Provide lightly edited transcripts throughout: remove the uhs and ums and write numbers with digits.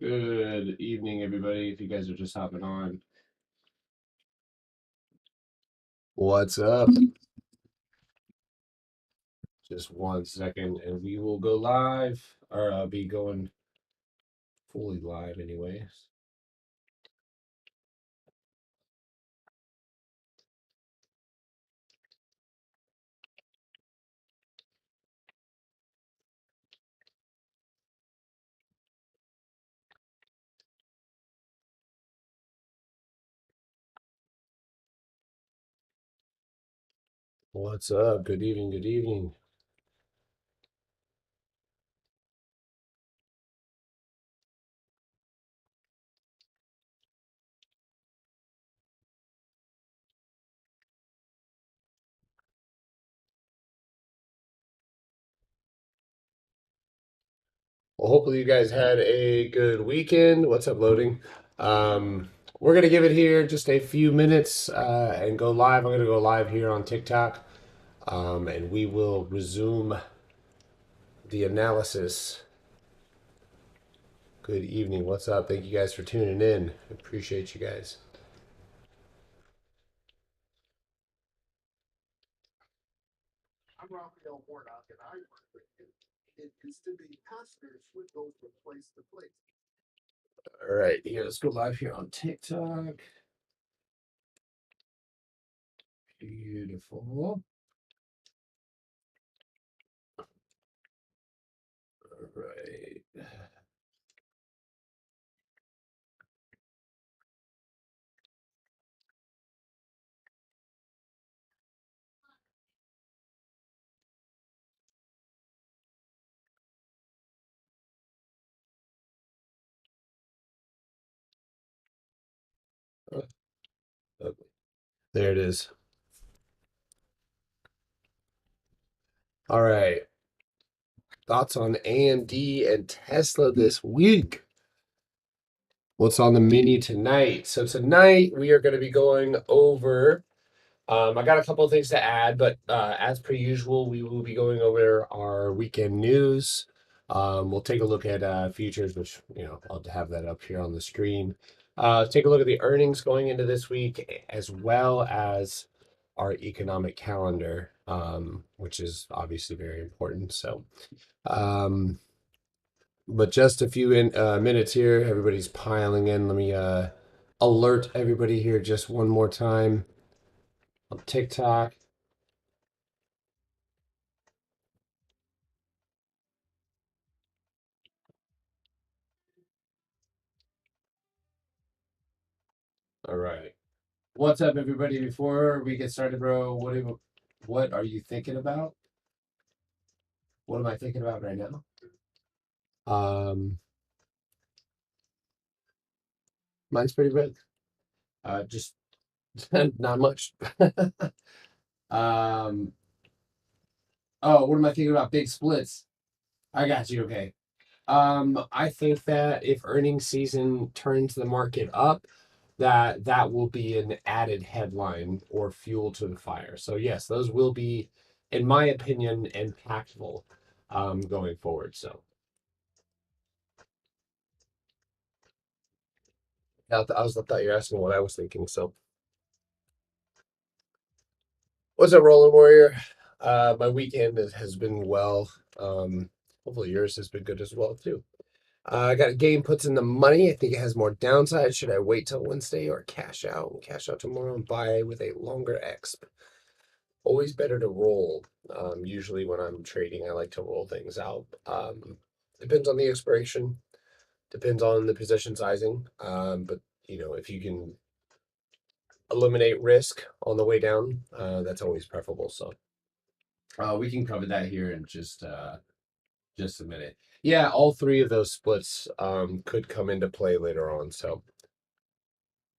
Good evening, everybody. If you guys are just hopping on, what's up? Just 1 second, and we will go live, or I'll be going fully live, anyways. What's up? Good evening. Good evening. Well, hopefully you guys had a good weekend. What's up, loading? We're gonna give it here just a few minutes and go live. I'm gonna go live here on TikTok, and we will resume the analysis. Good evening. What's up? Thank you guys for tuning in. Appreciate you guys. I'm Raphael Warnock, and I work with distributing customers with those from place to place. All right, yeah, let's go live here on TikTok. Beautiful. All right. Oh, there it is. All right. Thoughts on AMD and Tesla this week? What's on the menu tonight? So tonight we are going to be going over. I got a couple of things to add, but as per usual, we will be going over our weekend news. We'll take a look at futures, which I'll have that up here on the screen. Take a look at the earnings going into this week, as well as our economic calendar, which is obviously very important. So, but just a few minutes here. Everybody's piling in. Let me alert everybody here just one more time on TikTok. All right. What's up, everybody? Before we get started, bro, what are you thinking about? What am I thinking about right now? Mine's pretty big. Just not much. um, oh, what am I thinking about? Big splits. I got you. Okay. I think that if earnings season turns the market up, that will be an added headline or fuel to the fire. So yes, those will be, in my opinion, impactful going forward. So I thought you were asking what I was thinking. So what's up, Rolling Warrior? My weekend has been well. Hopefully yours has been good as well too. I got a game puts in the money. I think it has more downside. Should I wait till Wednesday or cash out? Cash out tomorrow and buy with a longer exp. Always better to roll. Usually when I'm trading, I like to roll things out. Depends on the expiration. Depends on the position sizing. But if you can eliminate risk on the way down, that's always preferable. So we can cover that here in just a minute. Yeah, all three of those splits could come into play later on. So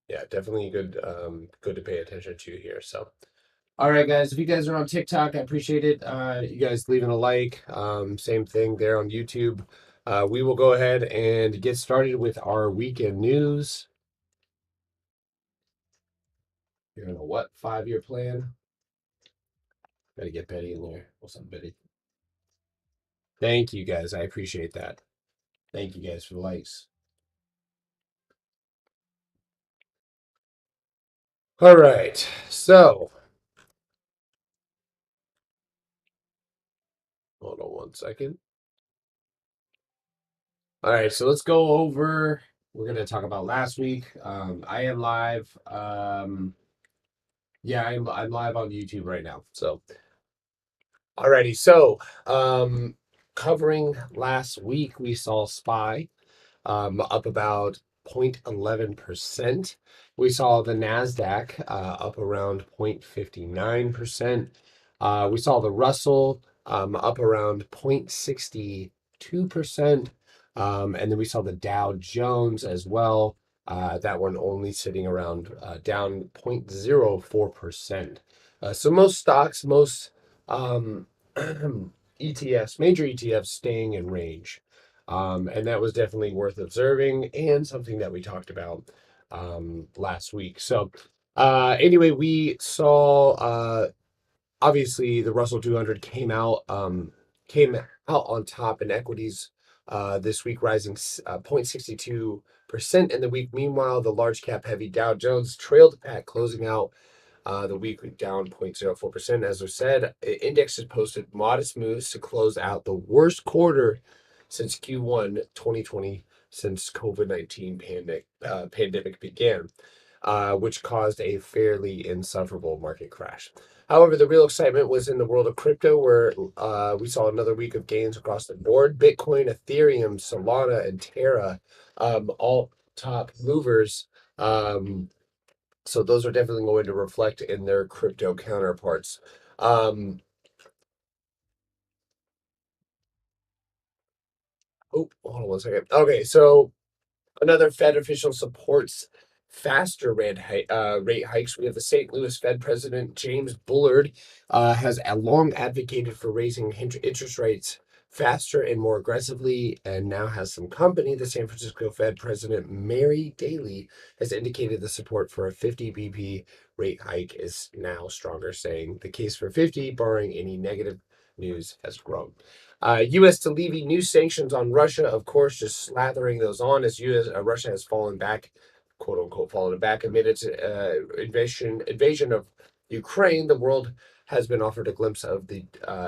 yeah, definitely good to pay attention to here. So all right, guys, if you guys are on TikTok, I appreciate it. You guys leaving a like. Same thing there on YouTube. We will go ahead and get started with our weekend news. You're in a what 5-year plan? Gotta get Betty in there. What's up, Betty? Thank you guys. I appreciate that. Thank you guys for the likes. All right. So, hold on one second. All right. So let's go over. We're gonna talk about last week. I am live. Yeah, I'm live on YouTube right now. So, alrighty. So, covering last week, we saw SPY up about 0.11%. We saw the NASDAQ up around 0.59%. We saw the Russell up around 0.62%. And then we saw the Dow Jones as well. That one only sitting around down 0.04%. So most stocks, most ETFs, major ETFs staying in range. And that was definitely worth observing and something that we talked about last week. So, anyway, we saw obviously the Russell 200 came out on top in equities this week, rising 0.62% in the week. Meanwhile, the large cap heavy Dow Jones trailed back, closing out the week down 0.04%. As I said, index has posted modest moves to close out the worst quarter since Q1 2020, since COVID-19 pandemic began, which caused a fairly insufferable market crash. However, the real excitement was in the world of crypto, where we saw another week of gains across the board. Bitcoin, Ethereum, Solana, and Terra, all top movers. So those are definitely going to reflect in their crypto counterparts. Um, oh, hold on one second. Okay, so another Fed official supports faster rate hikes. We have the St. Louis Fed President James Bullard has long advocated for raising interest rates faster and more aggressively, and now has some company. The San Francisco Fed President Mary Daly has indicated the support for a 50 BP rate hike is now stronger, saying the case for 50, barring any negative news, has grown. U.S. to levy new sanctions on Russia, of course, just slathering those on as Russia has fallen back, quote unquote, fallen back amid its invasion of Ukraine. The world has been offered a glimpse of the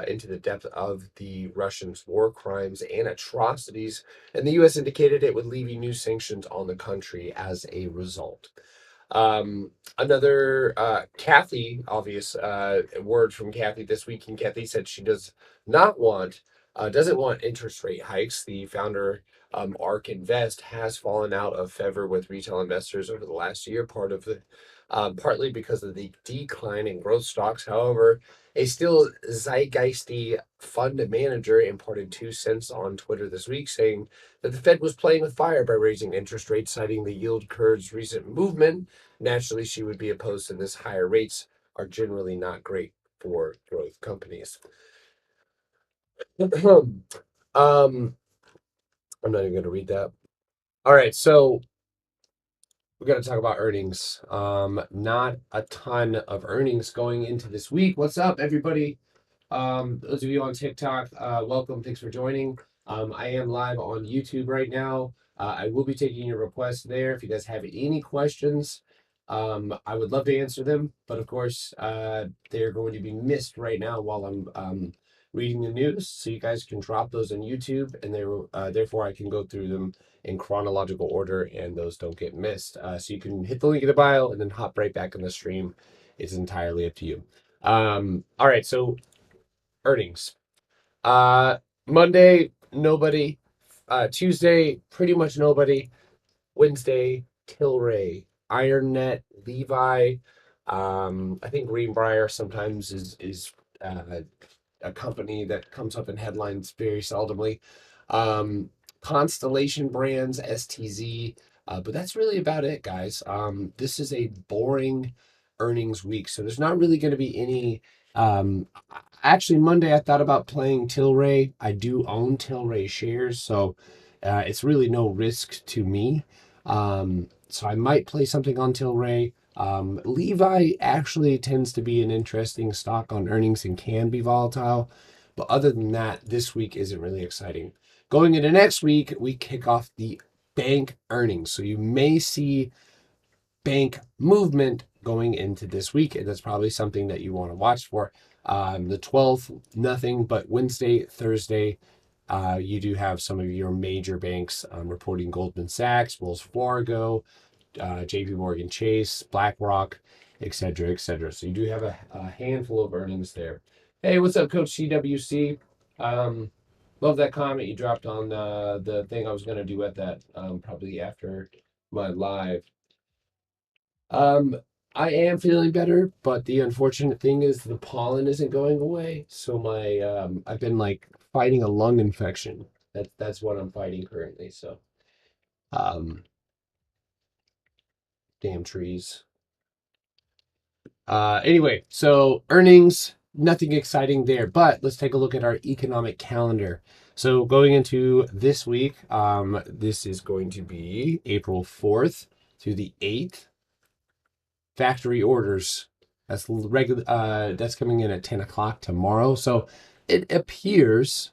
into the depth of the Russians' war crimes and atrocities, and the U.S. indicated it would levy new sanctions on the country as a result. Another Kathy, obvious word from Kathy this week, and Kathy said she not want doesn't want interest rate hikes. The founder, ARK Invest, has fallen out of favor with retail investors over the last year, partly because of the decline in growth stocks. However, a still zeitgeisty fund manager imparted 2 cents on Twitter this week, saying that the Fed was playing with fire by raising interest rates, citing the yield curve's recent movement. Naturally, she would be opposed to this. Higher rates are generally not great for growth companies. um, I'm not even going to read that. All right, so we're going to talk about earnings. Not a ton of earnings going into this week. What's up, everybody? Those of you on TikTok, welcome. Thanks for joining. I am live on YouTube right now. I will be taking your requests there. If you guys have any questions, I would love to answer them. But of course, they're going to be missed right now while I'm reading the news. So you guys can drop those on YouTube, and therefore I can go through them in chronological order, and those don't get missed. So you can hit the link in the bio and then hop right back in the stream. It's entirely up to you. All right, so earnings. Monday, nobody. Tuesday, pretty much nobody. Wednesday, Tilray, IronNet, Levi. I think Greenbrier sometimes is a company that comes up in headlines very seldomly. Constellation Brands, STZ. But that's really about it, guys. This is a boring earnings week, so there's not really going to be any. Actually, Monday I thought about playing Tilray. I do own Tilray shares, so it's really no risk to me. So I might play something on Tilray. Levi actually tends to be an interesting stock on earnings and can be volatile. But other than that, this week isn't really exciting. Going into next week, we kick off the bank earnings. So you may see bank movement going into this week, and that's probably something that you want to watch for. The 12th, nothing, but Wednesday, Thursday, you do have some of your major banks reporting: Goldman Sachs, Wells Fargo, JP Morgan Chase, BlackRock, et cetera, et cetera. So you do have a handful of earnings there. Hey, what's up, Coach CWC? Love that comment you dropped on the thing I was going to do at that, probably after my live. Um, I am feeling better, but the unfortunate thing is the pollen isn't going away. So my I've been like fighting a lung infection. That's what I'm fighting currently. So um, damn trees. Anyway, so earnings, nothing exciting there, but let's take a look at our economic calendar. So going into this week, this is going to be April 4th through the 8th. Factory orders. That's regular. That's coming in at 10 o'clock tomorrow. So it appears.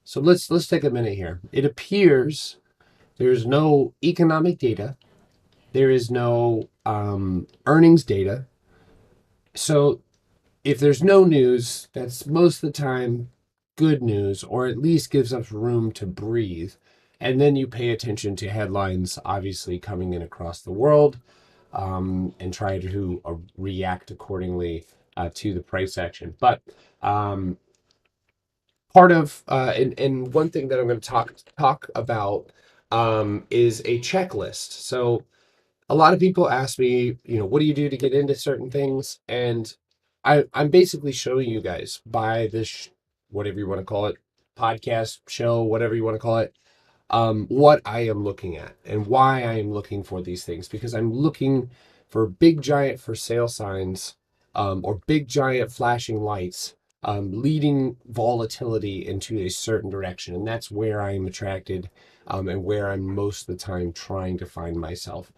So let's take a minute here. It appears there's no economic data. There is no earnings data. So if there's no news, that's most of the time good news, or at least gives us room to breathe. And then you pay attention to headlines, obviously coming in across the world, and try to react accordingly to the price action. But part of and one thing that I'm going to talk about is a checklist. So a lot of people ask me, what do you do to get into certain things? And I'm basically showing you guys by this, whatever you want to call it, podcast, show, whatever you want to call it, what I am looking at and why I am looking for these things, because I'm looking for big giant for sale signs, or big giant flashing lights, leading volatility into a certain direction. And that's where I am attracted, and where I'm most of the time trying to find myself.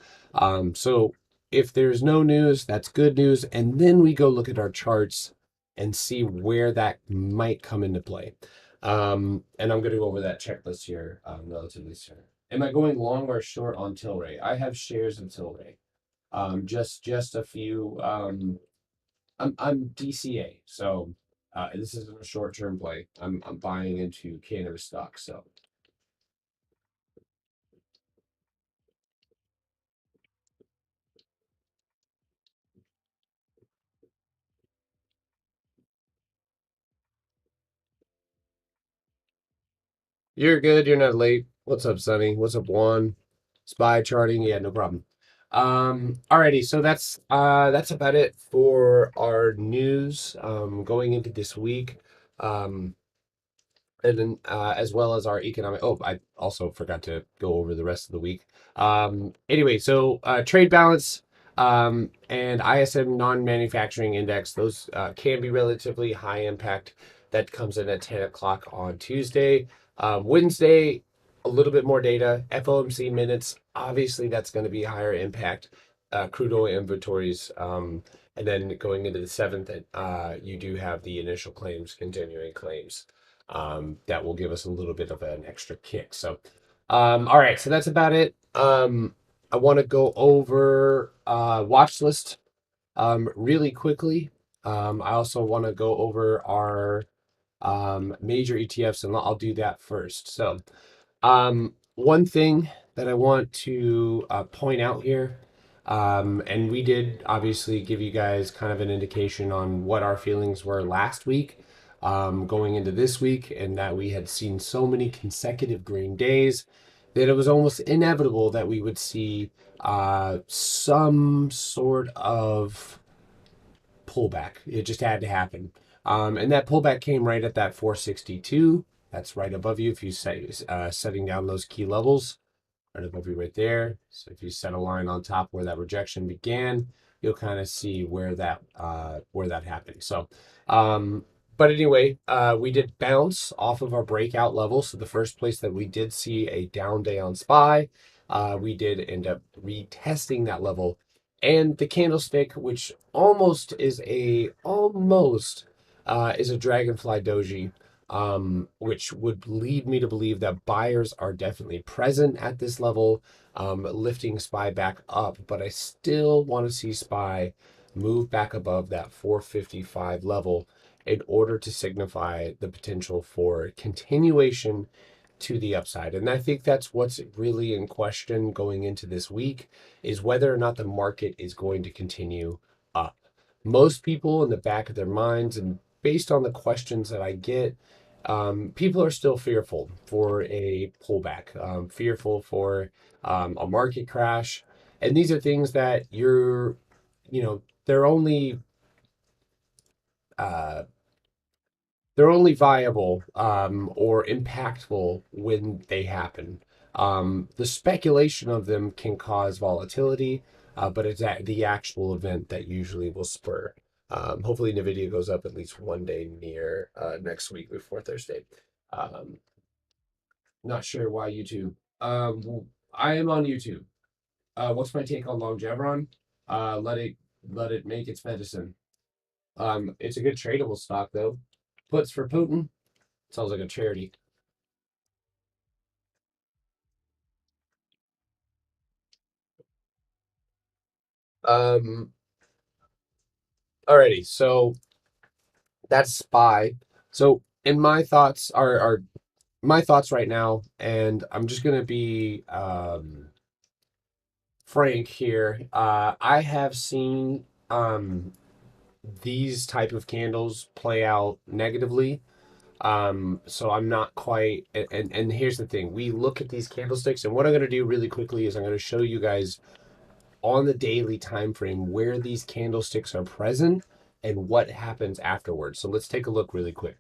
So if there's no news, that's good news. And then we go look at our charts and see where that might come into play. And I'm going to go over that checklist here relatively soon. Am I going long or short on Tilray? I have shares in Tilray. Just a few. I'm DCA, so this isn't a short term play. I'm buying into cannabis stocks. So you're good. You're not late. What's up, Sonny? What's up, Juan? Spy charting. Yeah, no problem. Alrighty, so that's about it for our news going into this week. Um, and then as well as our economic. Oh, I also forgot to go over the rest of the week. Anyway, so trade balance and ISM non-manufacturing index, those can be relatively high impact. That comes in at 10 o'clock on Tuesday. Wednesday, a little bit more data. FOMC minutes, obviously that's going to be higher impact. Crude oil inventories, and then going into the 7th, you do have the initial claims, continuing claims, that will give us a little bit of an extra kick. So, all right, so that's about it. I want to go over watch list really quickly. I also want to go over our major ETFs, and I'll do that first. So, one thing that I want to point out here, and we did obviously give you guys kind of an indication on what our feelings were last week, going into this week, and that we had seen so many consecutive green days that it was almost inevitable that we would see some sort of pullback. It just had to happen. And that pullback came right at that 462. That's right above you if you say setting down those key levels right above you right there. So if you set a line on top where that rejection began, you'll kind of see where that happened. So, but anyway, we did bounce off of our breakout level. So the first place that we did see a down day on SPY, we did end up retesting that level, and the candlestick, which almost is a dragonfly doji. which would lead me to believe that buyers are definitely present at this level, lifting SPY back up. But I still want to see SPY move back above that 455 level in order to signify the potential for continuation to the upside. And I think that's what's really in question going into this week, is whether or not the market is going to continue up. Most people in the back of their minds, and based on the questions that I get, people are still fearful for a pullback, fearful for a market crash. And these are things that they're only uh, they're only viable or impactful when they happen. The speculation of them can cause volatility, but it's the actual event that usually will spur. Hopefully, NVIDIA goes up at least one day near next week before Thursday. Um, Not sure why YouTube. I am on YouTube. What's my take on Long Jevron? Let it make its medicine. It's a good tradable stock though. Puts for Putin. Sounds like a charity. Um, Alrighty, so that's SPY. So in my thoughts are my thoughts right now, and I'm just gonna be frank here. I have seen these type of candles play out negatively. So I'm not quite and here's the thing. We look at these candlesticks, and what I'm gonna do really quickly is I'm gonna show you guys on the daily time frame where these candlesticks are present and what happens afterwards. So let's take a look really quick.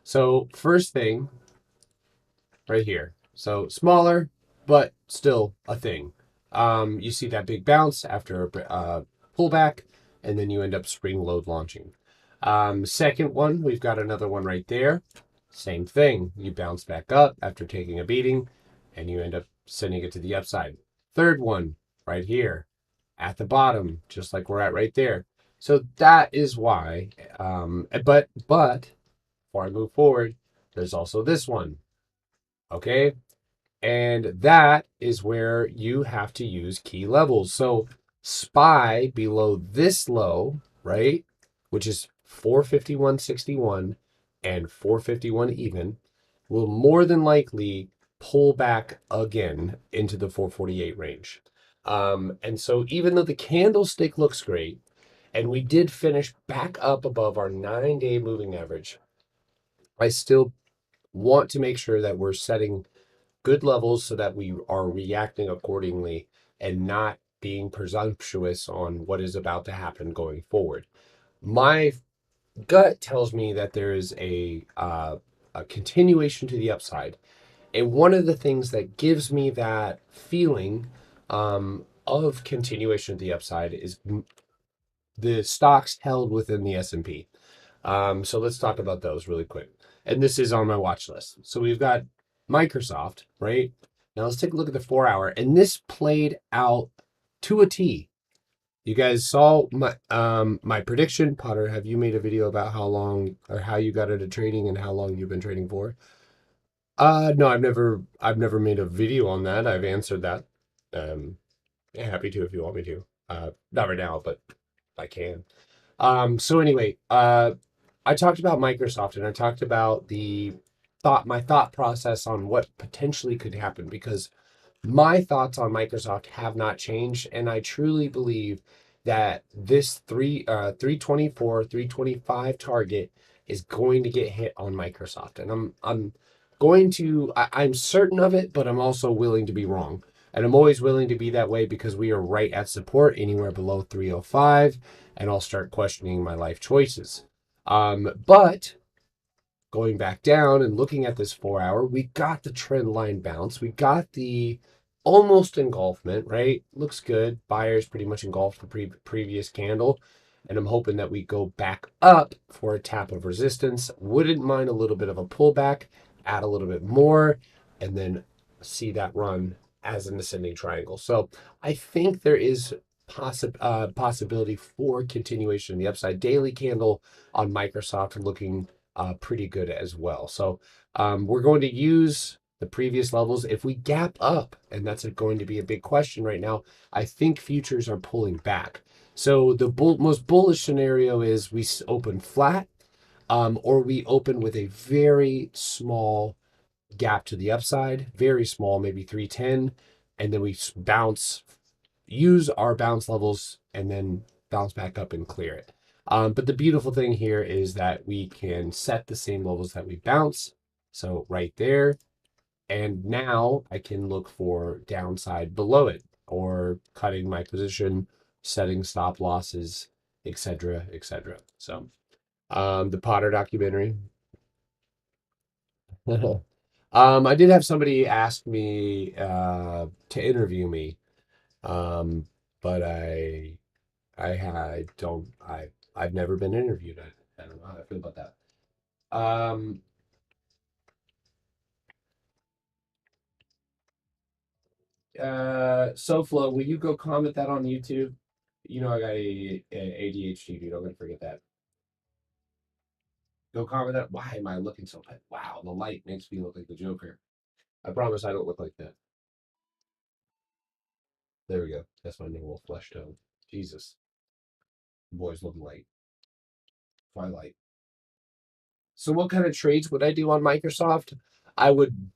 So first thing right here. So smaller, but still a thing. You see that big bounce after a pullback, and then you end up spring load launching. Second one, we've got another one right there. Same thing. You bounce back up after taking a beating, and you end up sending it to the upside. Third one, right here at the bottom, just like we're at right there. So that is why. But before I move forward, there's also this one. Okay. And that is where you have to use key levels. So SPY below this low, right, which is 451.61 and 451 even, will more than likely pull back again into the 448 range. And so even though the candlestick looks great, and we did finish back up above our 9-day moving average, I still want to make sure that we're setting good levels so that we are reacting accordingly and not being presumptuous on what is about to happen going forward. My gut tells me that there is a continuation to the upside. And one of the things that gives me that feeling of continuation to the upside is the stocks held within the S&P. So let's talk about those really quick. And this is on my watch list. So we've got Microsoft, right? Now let's take a look at the 4-hour. And this played out to a T. You guys saw my prediction. Potter, have you made a video about how long or how you got into trading and how long you've been trading for? No, I've never made a video on that. I've answered that. Yeah, happy to if you want me to. Not right now, but I can. So anyway, I talked about Microsoft, and I talked about my thought process on what potentially could happen, because my thoughts on Microsoft have not changed, and I truly believe that this 324, 325 target is going to get hit on Microsoft. And I'm certain of it, but I'm also willing to be wrong. And I'm always willing to be that way because we are right at support anywhere below 305, and I'll start questioning my life choices. But going back down and looking at this 4-hour, we got the trend line bounce. We got the almost engulfment, right? Looks good. Buyers pretty much engulfed the previous candle. And I'm hoping that we go back up for a tap of resistance. Wouldn't mind a little bit of a pullback, add a little bit more, and then see that run as an ascending triangle. So I think there is possibility for continuation in the upside. Daily candle on Microsoft looking pretty good as well. So we're going to use the previous levels. If we gap up, and that's going to be a big question right now, I think futures are pulling back. So the most bullish scenario is we open flat, or we open with a very small gap to the upside, very small, maybe 310, and then we bounce, use our bounce levels, and then bounce back up and clear it. But the beautiful thing here is that we can set the same levels that we bounce. So right there. And now I can look for downside below it, or cutting my position, setting stop losses, etc., etc. So the Potter documentary. I did have somebody ask me to interview me, um, but I've never been interviewed. I don't know how I feel about that. Um, SoFlo, will you go comment that on YouTube? You know I got a ADHD, dude. I'm gonna forget that. Go comment that. Why am I looking so bad? Wow, the light makes me look like the Joker. I promise I don't look like that. There we go. That's my normal flesh tone. Jesus, boys look light. Twilight. So what kind of trades would I do on Microsoft? I would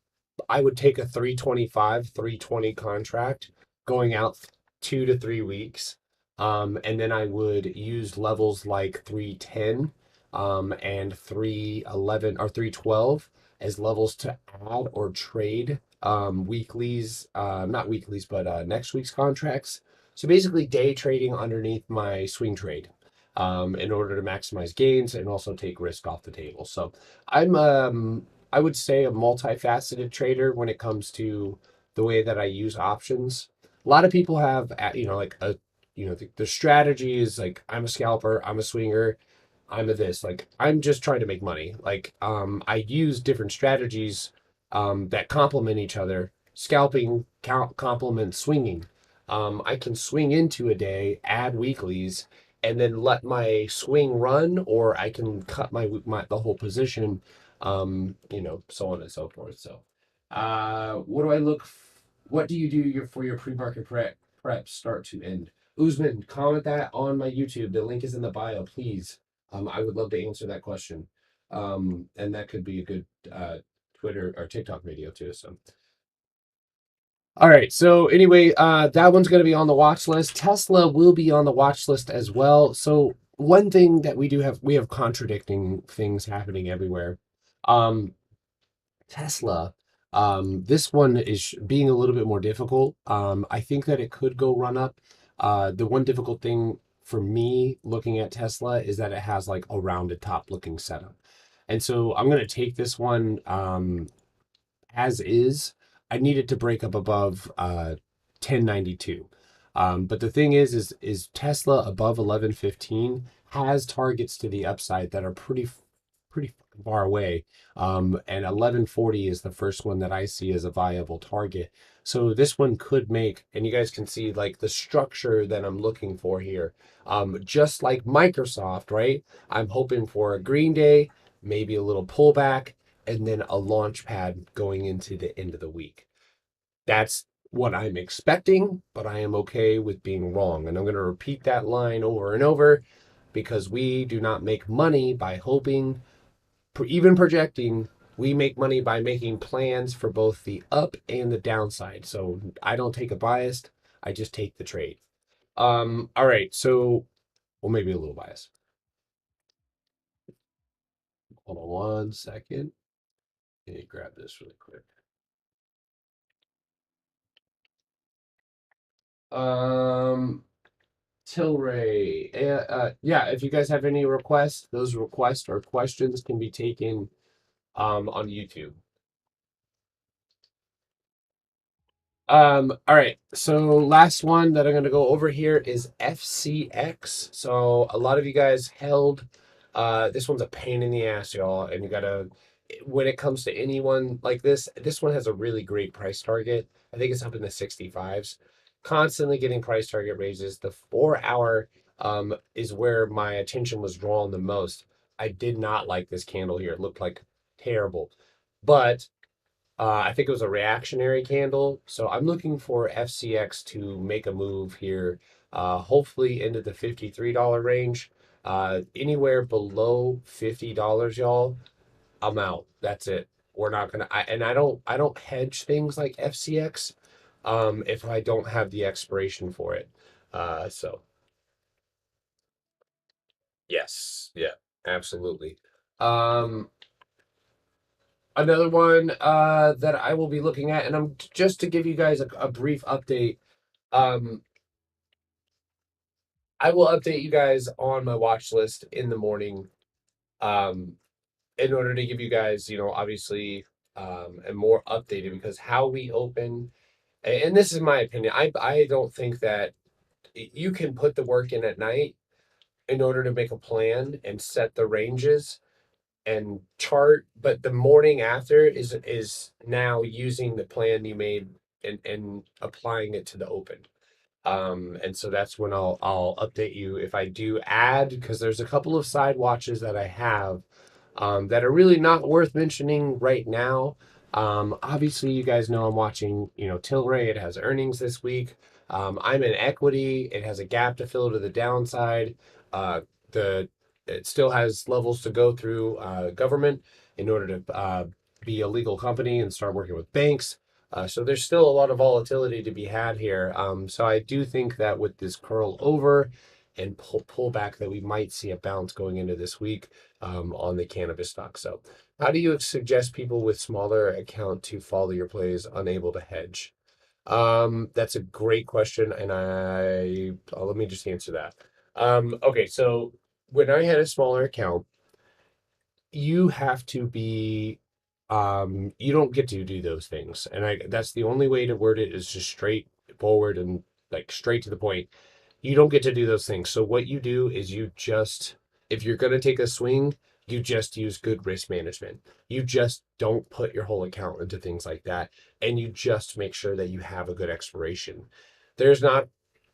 I would take a 325, 320 contract going out 2 to 3 weeks. And then I would use levels like 310 and 311 or 312 as levels to add or trade weeklies, not weeklies, but next week's contracts. So basically day trading underneath my swing trade in order to maximize gains and also take risk off the table. So I'm I would say a multifaceted trader when it comes to the way that I use options. A lot of people have, like the strategy is like, I'm a scalper, I'm a swinger, I'm a this. Like, I'm just trying to make money. Like, I use different strategies that complement each other. Scalping complements swinging. I can swing into a day, add weeklies, and then let my swing run, or I can cut my the whole position, so on and so forth. So, what do I what do you do for your pre-market prep start to end? Usman, comment that on my YouTube. The link is in the bio, please. I would love to answer that question. And that could be a good Twitter or TikTok video too. So, all right. So anyway, that one's going to be on the watch list. Tesla will be on the watch list as well. So one thing that we have contradicting things happening everywhere. Um, Tesla, this one is being a little bit more difficult. I think that it could go run up. The one difficult thing for me looking at Tesla is that it has like a rounded top looking setup. And so I'm going to take this one as is. I need it to break up above 1092. But the thing is Tesla above 1115 has targets to the upside that are pretty far away. And 1140 is the first one that I see as a viable target. So this one could make, and you guys can see like the structure that I'm looking for here. Just like Microsoft, right? I'm hoping for a green day, maybe a little pullback, and then a launch pad going into the end of the week. That's what I'm expecting, but I am okay with being wrong. And I'm going to repeat that line over and over, because we do not make money by hoping, even projecting. We make money by making plans for both the up and the downside. So I don't take a biased, I just take the trade. All right. So, well, maybe a little bias. Hold on 1 second. Let me grab this really quick. Um, Tilray. Yeah, if you guys have any requests, those requests or questions can be taken on YouTube. All right. So last one that I'm gonna go over here is FCX. So a lot of you guys held this one's a pain in the ass, y'all, and you gotta, when it comes to anyone like this one has a really great price target. I think it's up in the 65s. Constantly getting price target raises. The 4 hour is where my attention was drawn the most. I did not like this candle here. It looked like terrible, but I think it was a reactionary candle. So I'm looking for FCX to make a move here, hopefully into the $53 range. Anywhere below $50, y'all, I'm out. That's it. We're not gonna. I don't hedge things like FCX, if I don't have the expiration for it. So yes, yeah, absolutely. Um, Another one that I will be looking at, and I'm just to give you guys a brief update. Um, I will update you guys on my watch list in the morning. Um, in order to give you guys, obviously, and more updated because how we open, and this is my opinion. I don't think that you can put the work in at night in order to make a plan and set the ranges and chart, but the morning after is now using the plan you made and applying it to the open. And so that's when I'll update you if I do add, because there's a couple of side watches that I have that are really not worth mentioning right now. Obviously, you guys know I'm watching, Tilray. It has earnings this week. I'm in equity. It has a gap to fill to the downside. Uh, the It still has levels to go through government in order to be a legal company and start working with banks. So there's still a lot of volatility to be had here. So I do think that with this curl over and pull back, that we might see a bounce going into this week on the cannabis stock. So, how do you suggest people with smaller account to follow your plays, unable to hedge? That's a great question, and let me just answer that. Okay, so when I had a smaller account, you have to be you don't get to do those things, and I that's the only way to word it is just straightforward and like straight to the point. You don't get to do those things. So what you do is you just, if you're going to take a swing, you just use good risk management. You just don't put your whole account into things like that, and you just make sure that you have a good expiration. There's not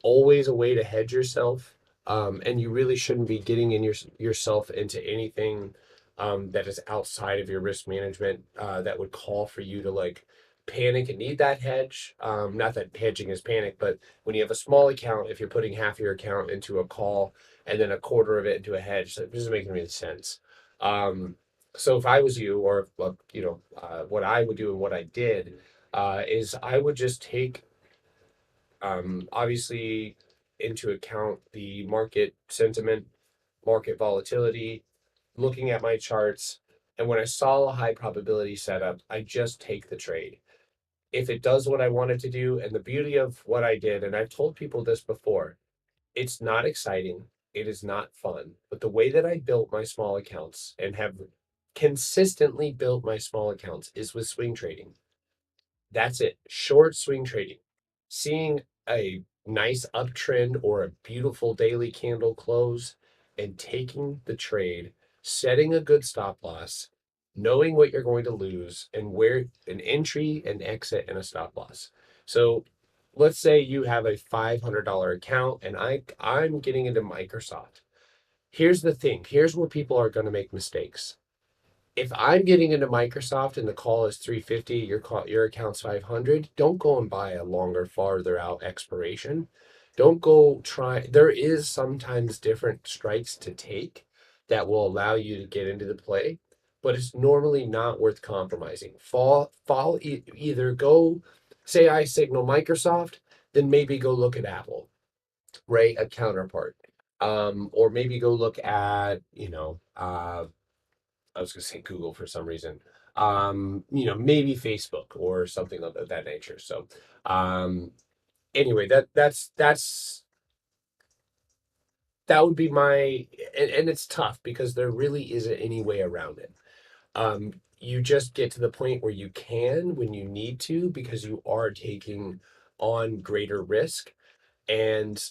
always a way to hedge yourself, and you really shouldn't be getting yourself into anything that is outside of your risk management that would call for you to like panic and need that hedge. Not that hedging is panic, but when you have a small account, if you're putting half your account into a call and then a quarter of it into a hedge, that doesn't make any sense. Um, so if I was you, or what I would do and what I did is I would just take obviously into account the market sentiment, market volatility, looking at my charts, and when I saw a high probability setup, I just take the trade if it does what I want it to do. And the beauty of what I did, and I've told people this before, it's not exciting, it is not fun. But the way that I built my small accounts and have consistently built my small accounts is with swing trading. That's it. Short swing trading. Seeing a nice uptrend or a beautiful daily candle close and taking the trade, setting a good stop loss, knowing what you're going to lose and where an entry, an exit, and a stop loss. So let's say you have a $500 account and I'm getting into Microsoft. Here's the thing. Here's where people are going to make mistakes. If I'm getting into Microsoft and the call is 350, your account's 500, don't go and buy a longer, farther out expiration. Don't go try. There is sometimes different strikes to take that will allow you to get into the play, but it's normally not worth compromising. Either go, say I signal Microsoft, then maybe go look at Apple, right? A counterpart. Or maybe go look at, I was going to say Google for some reason. Maybe Facebook or something of that nature. So, anyway, that would be my, and it's tough because there really isn't any way around it. You just get to the point where you can when you need to because you are taking on greater risk. And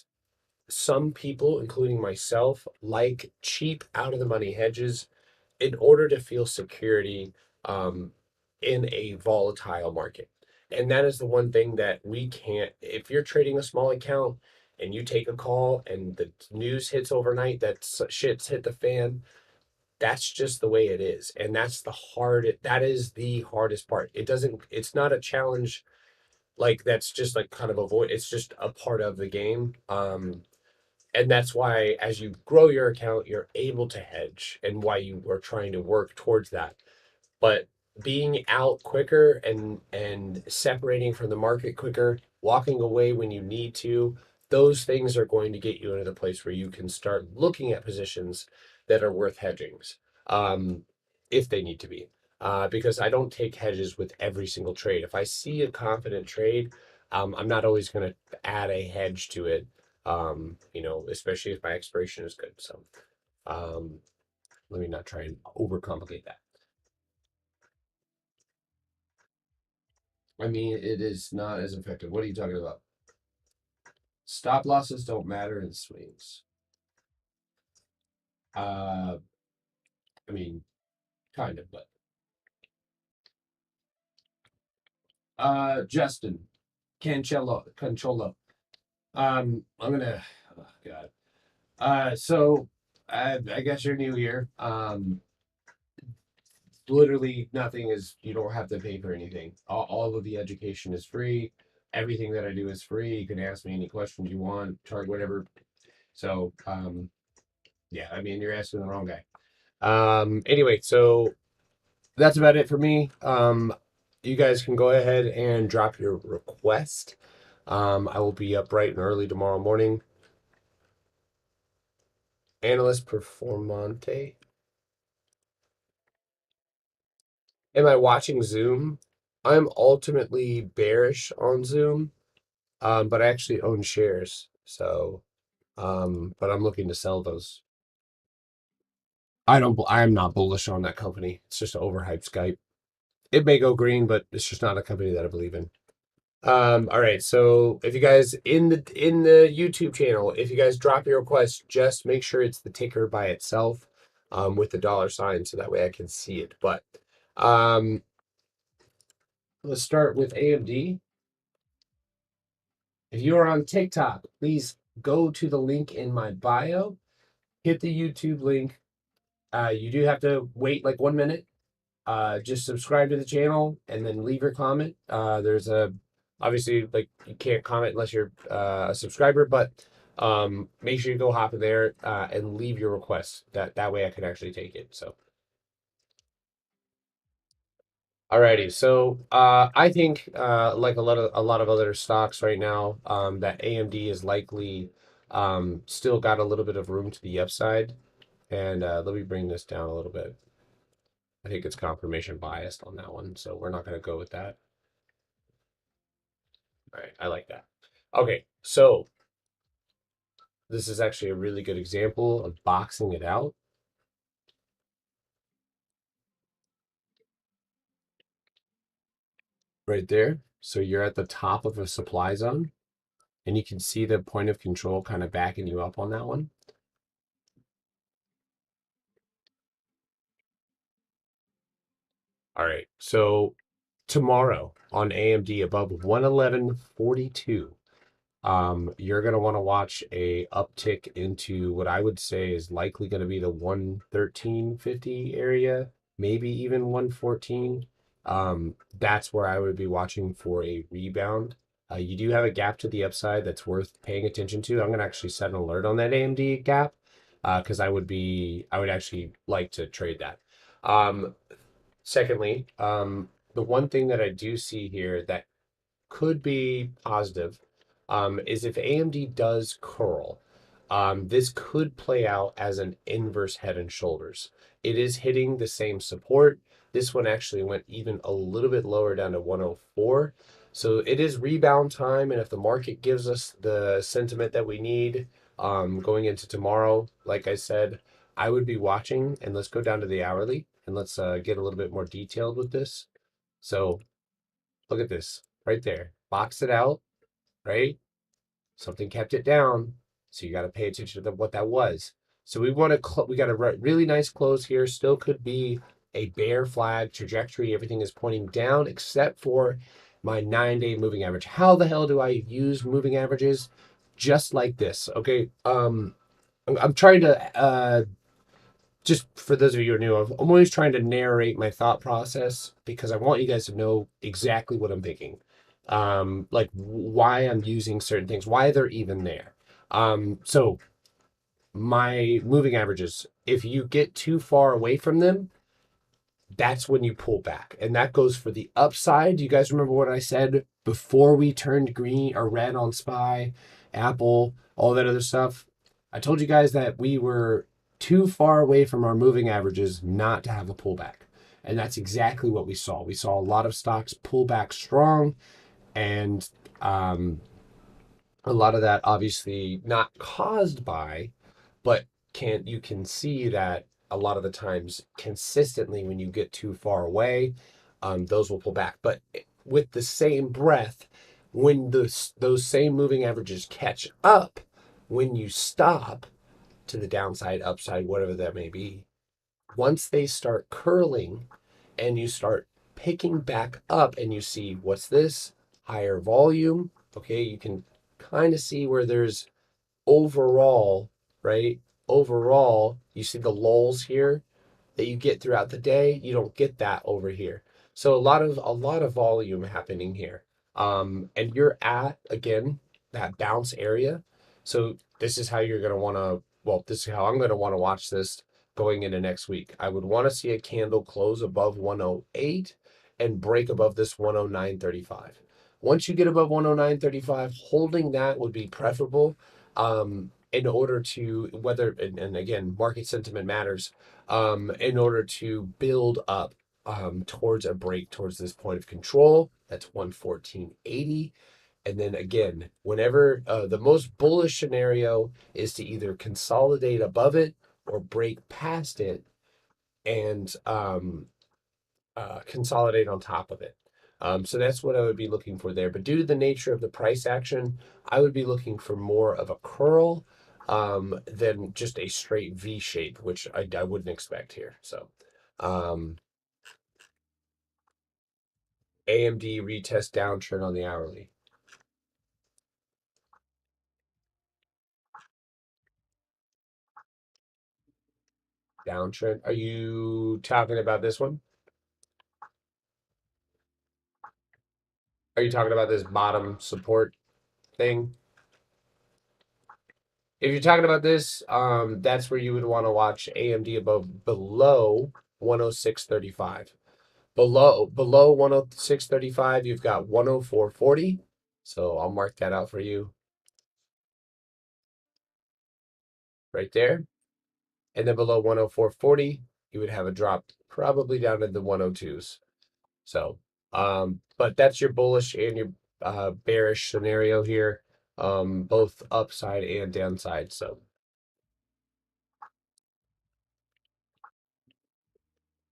some people, including myself, like cheap out of the money hedges in order to feel security um, in a volatile market. And that is the one thing that we can't, if you're trading a small account and you take a call and the news hits overnight that shit's hit the fan, that's just the way it is. And that is the hardest part. It's not a challenge like that's just like kind of avoid, it's just a part of the game. And that's why as you grow your account, you're able to hedge and why you are trying to work towards that. But being out quicker and separating from the market quicker, walking away when you need to, those things are going to get you into the place where you can start looking at positions that are worth hedgings, um, if they need to be. Because I don't take hedges with every single trade. If I see a confident trade, I'm not always going to add a hedge to it. Especially if my expiration is good. So, um, let me not try and overcomplicate that. I mean, it is not as effective. What are you talking about? Stop losses don't matter in swings. Uh, I mean, kind of, but Justin Cancelo. I'm gonna. Oh God. So I guess you're new here. Literally nothing is. You don't have to pay for anything. All of the education is free. Everything that I do is free. You can ask me any questions you want. Target whatever. So yeah. I mean, you're asking the wrong guy. Anyway, so that's about it for me. You guys can go ahead and drop your request. I will be up bright and early tomorrow morning. Analyst Performante. Am I watching Zoom? I'm ultimately bearish on Zoom, but I actually own shares. So, but I'm looking to sell those. I am not bullish on that company. It's just an overhyped Skype. It may go green, but it's just not a company that I believe in. All right. So if you guys in the YouTube channel, if you guys drop your request, just make sure it's the ticker by itself, with the dollar sign, so that way I can see it. But um, let's start with AMD. If you are on TikTok, please go to the link in my bio, hit the YouTube link. You do have to wait like 1 minute. Just subscribe to the channel and then leave your comment. There's a obviously like you can't comment unless you're a subscriber, but make sure you go hop in there and leave your request. That way I can actually take it. So alrighty, so I think like a lot of other stocks right now, that AMD is likely still got a little bit of room to the upside. And let me bring this down a little bit. I think it's confirmation biased on that one, so we're not going to go with that. All right, I like that. Okay, so this is actually a really good example of boxing it out. Right there. So you're at the top of a supply zone, and you can see the point of control kind of backing you up on that one. All right, so tomorrow on AMD above 111.42. You're going to want to watch a uptick into what I would say is likely going to be the 113.50 area, maybe even 114. That's where I would be watching for a rebound. You do have a gap to the upside that's worth paying attention to. I'm going to actually set an alert on that AMD gap, because I would actually like to trade that. Secondly, the one thing that I do see here that could be positive, is if AMD does curl. This could play out as an inverse head and shoulders. It is hitting the same support. This one actually went even a little bit lower down to 104. So it is rebound time. And if the market gives us the sentiment that we need, going into tomorrow, like I said, I would be watching. And let's go down to the hourly and let's get a little bit more detailed with this. So look at this right there. Box it out, right? Something kept it down. So you got to pay attention to what that was. So we got a really nice close here. Still could be a bear flag trajectory. Everything is pointing down except for my 9-day moving average. How the hell do I use moving averages? Just like this. Okay. I'm trying to just for those of you who are new, I'm always trying to narrate my thought process because I want you guys to know exactly what I'm thinking. Like why I'm using certain things, why they're even there. So my moving averages, if you get too far away from them, that's when you pull back. And that goes for the upside. Do you guys remember what I said before we turned green or red on SPY, Apple, all that other stuff? I told you guys that we were too far away from our moving averages not to have a pullback. And that's exactly what we saw. We saw a lot of stocks pull back strong, and um, a lot of that obviously not caused by, but you can see that a lot of the times consistently when you get too far away, those will pull back. But with the same breath, when those same moving averages catch up, when you stop to the downside, upside, whatever that may be, once they start curling and you start picking back up and you see what's this higher volume, okay, you can kind of see where there's overall, right? Overall, you see the lulls here that you get throughout the day. You don't get that over here. So a lot of volume happening here. And you're at again that bounce area. So this is how you're gonna want to. Well, this is how I'm gonna want to watch this going into next week. I would want to see a candle close above 108 and break above this 109.35. Once you get above 109.35, holding that would be preferable in order to whether and again market sentiment matters in order to build up towards a break towards this point of control. That's 114.80. And then again, whenever the most bullish scenario is to either consolidate above it or break past it and consolidate on top of it. So that's what I would be looking for there. But due to the nature of the price action, I would be looking for more of a curl than just a straight V shape, which I wouldn't expect here. So um, AMD retest downtrend on the hourly. Downtrend. Are you talking about this one? Are you talking about this bottom support thing? If you're talking about this, that's where you would want to watch AMD above below 106.35. Below 106.35, you've got 104.40. So I'll mark that out for you right there. And then below 104.40, you would have a drop probably down to the 102s. So, but that's your bullish and your bearish scenario here, both upside and downside. So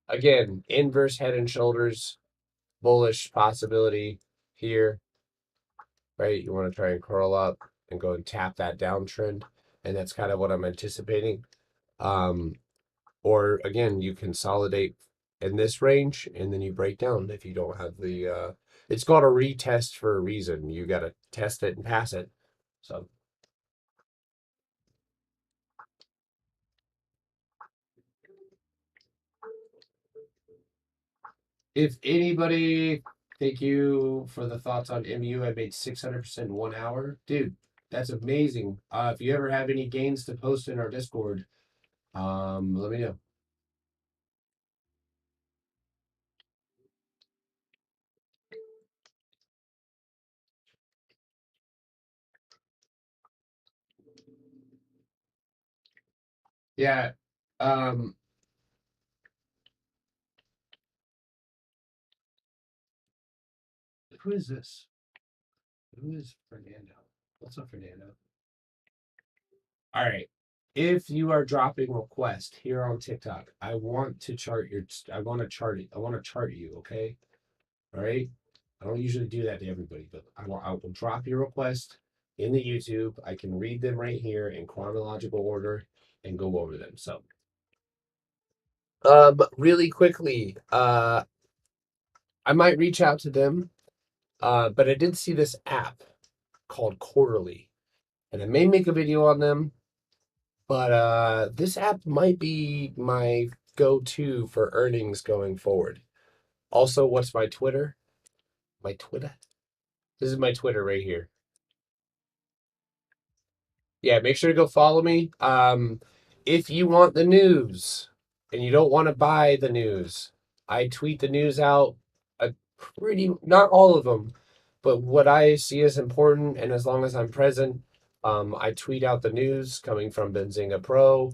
again, inverse head and shoulders, bullish possibility here, right? You want to try and curl up and go and tap that downtrend. And that's kind of what I'm anticipating. Um, or again, you consolidate in this range and then you break down if you don't have the it's called a retest for a reason. You got to test it and pass it. So if anybody, thank you for the thoughts on MU. I made 600% in 1 hour. Dude, that's amazing. If you ever have any gains to post in our Discord, let me know. Yeah. Um, who is this? Who is Fernando? What's up, Fernando? All right. If you are dropping request here on TikTok, I want to chart your. I want to chart it. I want to chart you. Okay. All right. I don't usually do that to everybody, but I will drop your request in the YouTube. I can read them right here in chronological order and go over them. So, really quickly, I might reach out to them. But I did see this app called Quarterly, and I may make a video on them. But this app might be my go-to for earnings going forward. Also, what's my Twitter? My Twitter? This is my Twitter right here. Yeah, make sure to go follow me. If you want the news and you don't want to buy the news, I tweet the news out pretty, not all of them, but what I see as important. And as long as I'm present, I tweet out the news coming from Benzinga Pro,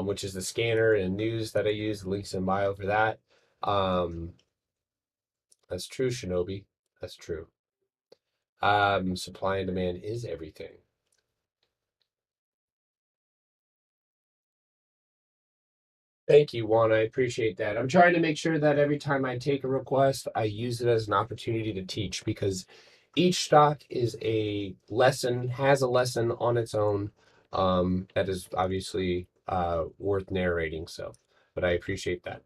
which is the scanner and news that I use. Links in bio for that. Um, that's true, Shinobi. That's true. Supply and demand is everything. Thank you, Juan. I appreciate that. I'm trying to make sure that every time I take a request, I use it as an opportunity to teach because each stock is a lesson, has a lesson on its own, that is obviously worth narrating. So, but I appreciate that.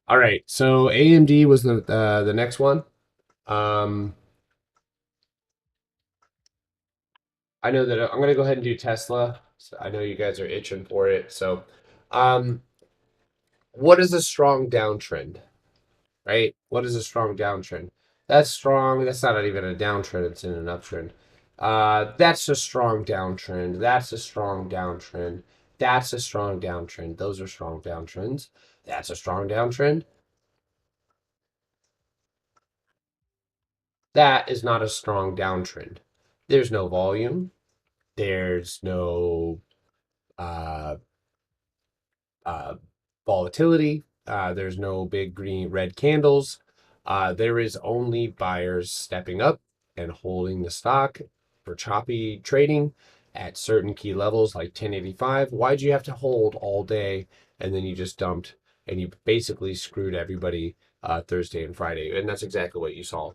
All right, so AMD was the next one. Um, I know that I'm gonna go ahead and do Tesla. So I know you guys are itching for it. So, um, what is a strong downtrend? Right? What is a strong downtrend? That's strong. That's not even a downtrend. It's in an uptrend. That's a strong downtrend. That's a strong downtrend. That's a strong downtrend. Those are strong downtrends. That's a strong downtrend. That is not a strong downtrend. There's no volume. There's no uh, uh, volatility. There's no big green red candles. There is only buyers stepping up and holding the stock for choppy trading at certain key levels like 1085. Why'd you have to hold all day and then you just dumped and you basically screwed everybody Thursday and Friday? And that's exactly what you saw.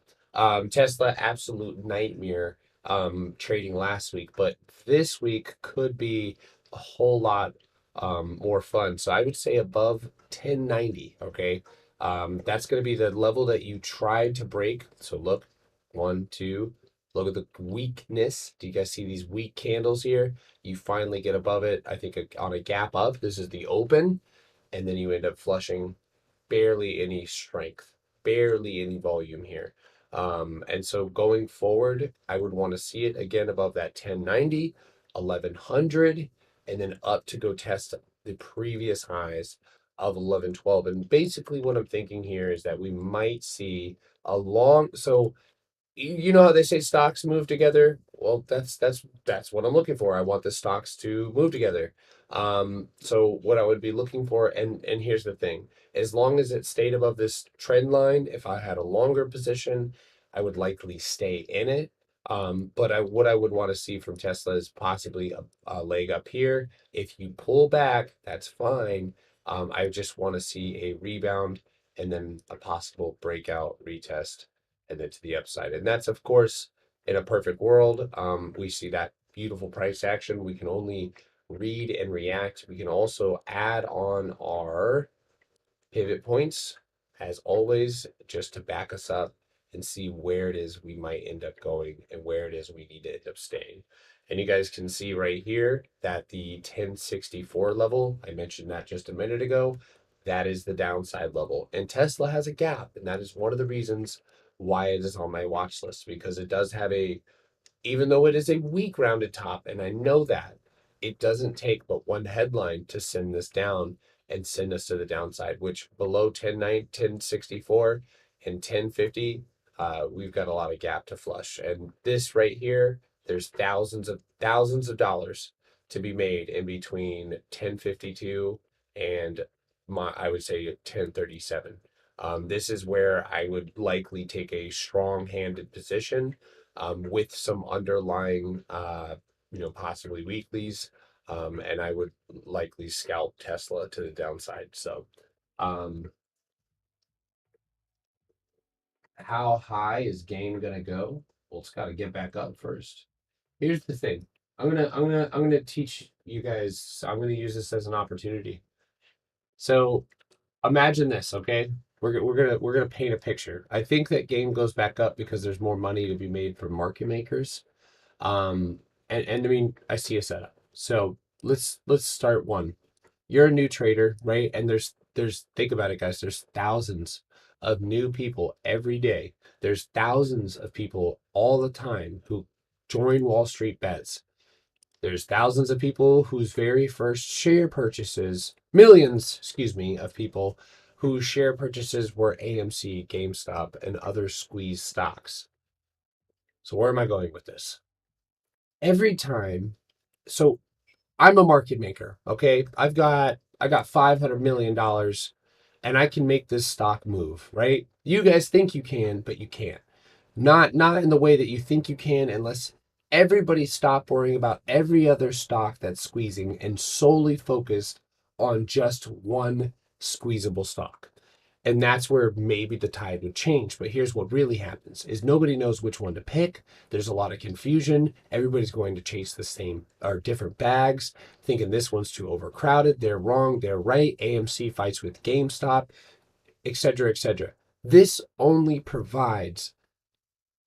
Tesla, absolute nightmare trading last week, but this week could be a whole lot more fun. So I would say above 1090. Okay. That's going to be the level that you tried to break. So look, one, two, look at the weakness. Do you guys see these weak candles here? You finally get above it. I think on a gap up, this is the open, and then you end up flushing barely any strength, barely any volume here. And so going forward, I would want to see it again above that 1090, 1100, and then up to go test the previous highs of 1112. And basically, what I'm thinking here is that we might see a long, so you know how they say stocks move together? Well, that's what I'm looking for. I want the stocks to move together. So what I would be looking for, and here's the thing, as long as it stayed above this trend line, if I had a longer position, I would likely stay in it. But what I would want to see from Tesla is possibly a leg up here. If you pull back, that's fine. I just want to see a rebound and then a possible breakout retest and then to the upside. And that's, of course, in a perfect world. We see that beautiful price action. We can only read and react. We can also add on our pivot points, as always, just to back us up and see where it is we might end up going and where it is we need to end up staying. And you guys can see right here that the 1064 level, I mentioned that just a minute ago, that is the downside level. And Tesla has a gap, and that is one of the reasons why it is on my watch list because it does have a, even though it is a weak rounded top, and I know that, it doesn't take but one headline to send this down and send us to the downside, which below 1064 and 1050, we've got a lot of gap to flush. And this right here, there's thousands of dollars to be made in between 1052 and I would say 1037. This is where I would likely take a strong-handed position with some underlying, possibly weeklies, and I would likely scalp Tesla to the downside. So, um, how high is gain gonna go? Well, it's got to get back up first. Here's the thing. I'm gonna teach you guys. I'm gonna use this as an opportunity. So imagine this, okay? We're gonna paint a picture. I think that game goes back up because there's more money to be made for market makers. Um, and I mean, I see a setup. So let's start one. You're a new trader, right? And there's think about it, guys. There's thousands of new people every day. There's thousands of people all the time who join Wall Street Bets. There's thousands of people whose very first share purchases, millions, excuse me, of people whose share purchases were AMC, GameStop, and other squeeze stocks. So where am I going with this? Every time, so I'm a market maker, okay? I got $500 million and I can make this stock move, right? You guys think you can, but you can't. Not in the way that you think you can, unless everybody stop worrying about every other stock that's squeezing and solely focused on just one squeezable stock. And that's where maybe the tide would change. But here's what really happens is nobody knows which one to pick. There's a lot of confusion. Everybody's going to chase the same or different bags, thinking this one's too overcrowded. They're wrong, they're right. AMC fights with GameStop, etc., etc. This only provides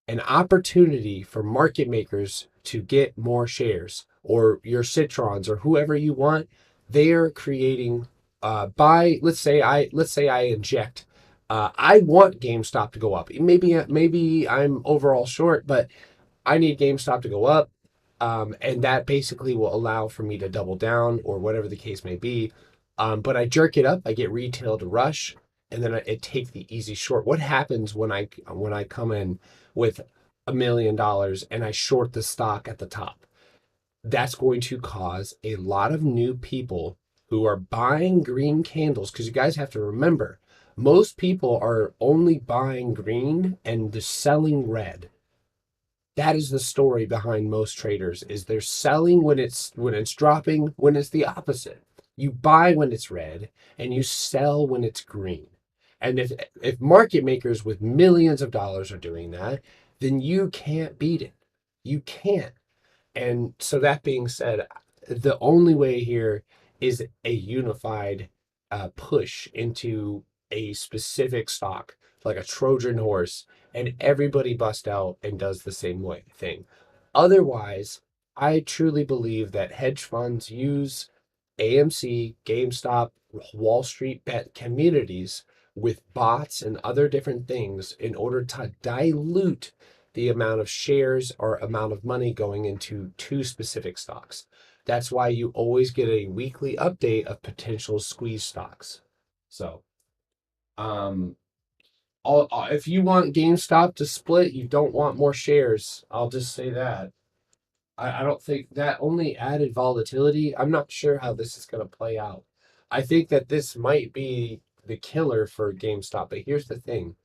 an opportunity for market makers to get more shares, or your citrons or whoever you want. They're creating by let's say I inject, I want GameStop to go up. Maybe I'm overall short, but I need GameStop to go up. And that basically will allow for me to double down or whatever the case may be. But I jerk it up, I get retail to rush, and then I take the easy short. What happens when I come in with $1 million and I short the stock at the top? That's going to cause a lot of new people who are buying green candles, because you guys have to remember, most people are only buying green and they're selling red. That is the story behind most traders, is they're selling when it's dropping, when it's the opposite. You buy when it's red and you sell when it's green. And if market makers with millions of dollars are doing that, then you can't beat it. You can't. And so that being said, the only way here is a unified push into a specific stock, like a Trojan horse, and everybody bust out and does the same way thing. Otherwise, I truly believe that hedge funds use AMC, GameStop, Wall Street Bet communities with bots and other different things in order to dilute the amount of shares or amount of money going into two specific stocks. That's why you always get a weekly update of potential squeeze stocks. So, um, if you want GameStop to split, you don't want more shares. I'll just say that. I don't think that only added volatility. I'm not sure how this is going to play out. I think that this might be the killer for GameStop. But here's the thing,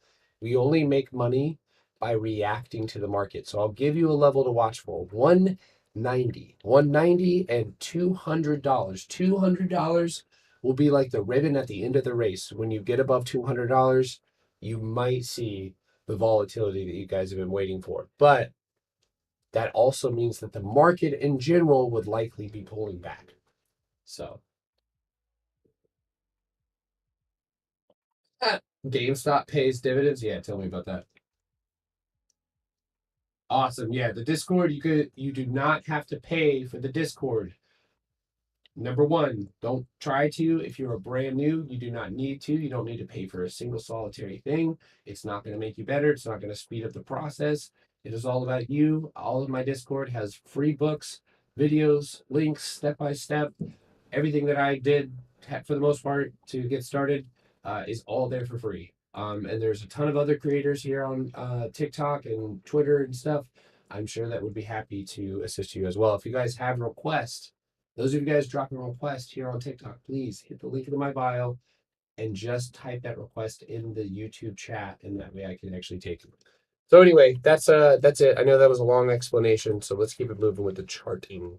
we only make money by reacting to the market. So I'll give you a level to watch for: 190 and $200. $200 will be like the ribbon at the end of the race. When you get above $200, you might see the volatility that you guys have been waiting for. But that also means that the market in general would likely be pulling back. So, GameStop pays dividends. Yeah, tell me about that. Awesome. Yeah, the Discord, you do not have to pay for the Discord. Number one, don't try to. If you're a brand new, you do not need to. You don't need to pay for a single solitary thing. It's not going to make you better. It's not going to speed up the process. It is all about you. All of my Discord has free books, videos, links, step by step. Everything that I did for the most part to get started is all there for free. And there's a ton of other creators here on TikTok and Twitter and stuff. I'm sure that would be happy to assist you as well. If you guys have requests, those of you guys dropping a request here on TikTok, please hit the link in my bio and just type that request in the YouTube chat, and that way I can actually take it. So anyway, that's it. I know that was a long explanation, so let's keep it moving with the charting.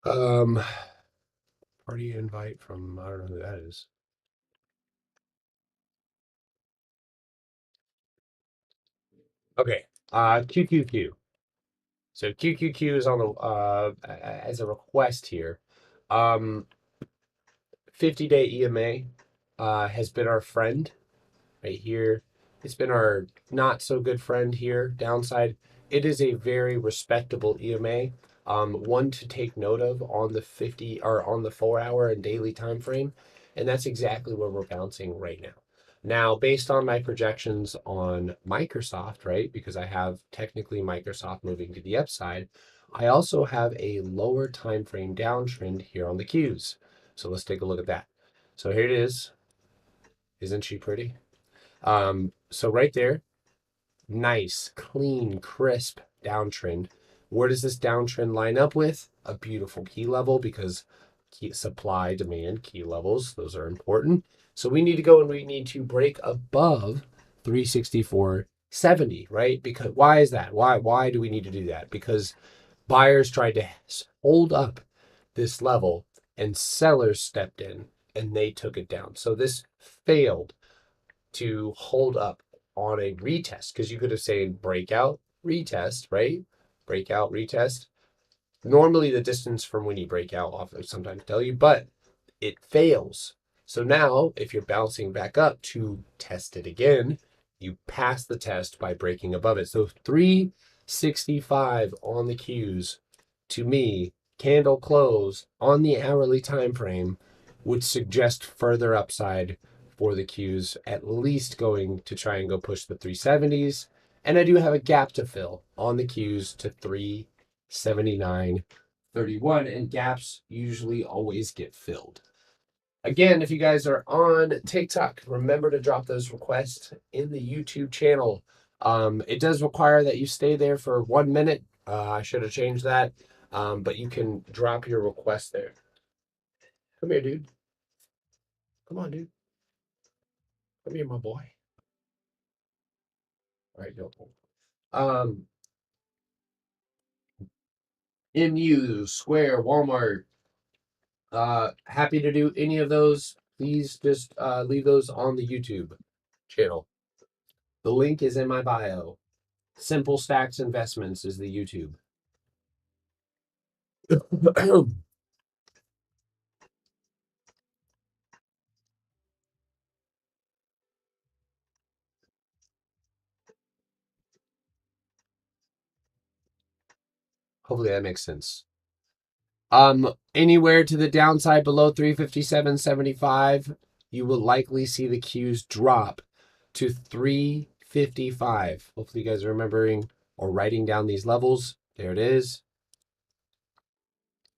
Um, Party invite from, I don't know who that is. Okay, QQQ. So QQQ is on the as a request here. 50-day EMA has been our friend right here. It's been our not so good friend here. Downside, it is a very respectable EMA. one to take note of on the 50 or on the 4 hour and daily time frame. And that's exactly where we're bouncing right now. Now, based on my projections on Microsoft, right? Because I have technically Microsoft moving to the upside, I also have a lower time frame downtrend here on the Qs. So let's take a look at that. So here it is. Isn't she pretty? So right there, nice, clean, crisp downtrend. Where does this downtrend line up with? A beautiful key level, because supply, demand, key levels, those are important. So we need to go and we need to break above 364.70, right? Because why is that? Why do we need to do that? Because buyers tried to hold up this level and sellers stepped in and they took it down. So this failed to hold up on a retest, because you could have said breakout, retest, right? Breakout, retest. Normally the distance from when you break out off sometimes tell you, but it fails. So now if you're bouncing back up to test it again, you pass the test by breaking above it. So 365 on the Qs, to me, candle close on the hourly time frame would suggest further upside for the Qs, at least going to try and go push the 370s. And I do have a gap to fill on the Qs to 379.31, and gaps usually always get filled. Again, if you guys are on TikTok, remember to drop those requests in the YouTube channel. It does require that you stay there for 1 minute. I should have changed that. But you can drop your request there. Come here, dude. Come on, dude. Come here, my boy. All right, go. MU, Square, Walmart. Happy to do any of those. Please just leave those on the YouTube channel. The link is in my bio. Simple Stacks Investments is the YouTube. Hopefully that makes sense. Anywhere to the downside below 357.75, you will likely see the Qs drop to 355. Hopefully you guys are remembering or writing down these levels. There it is.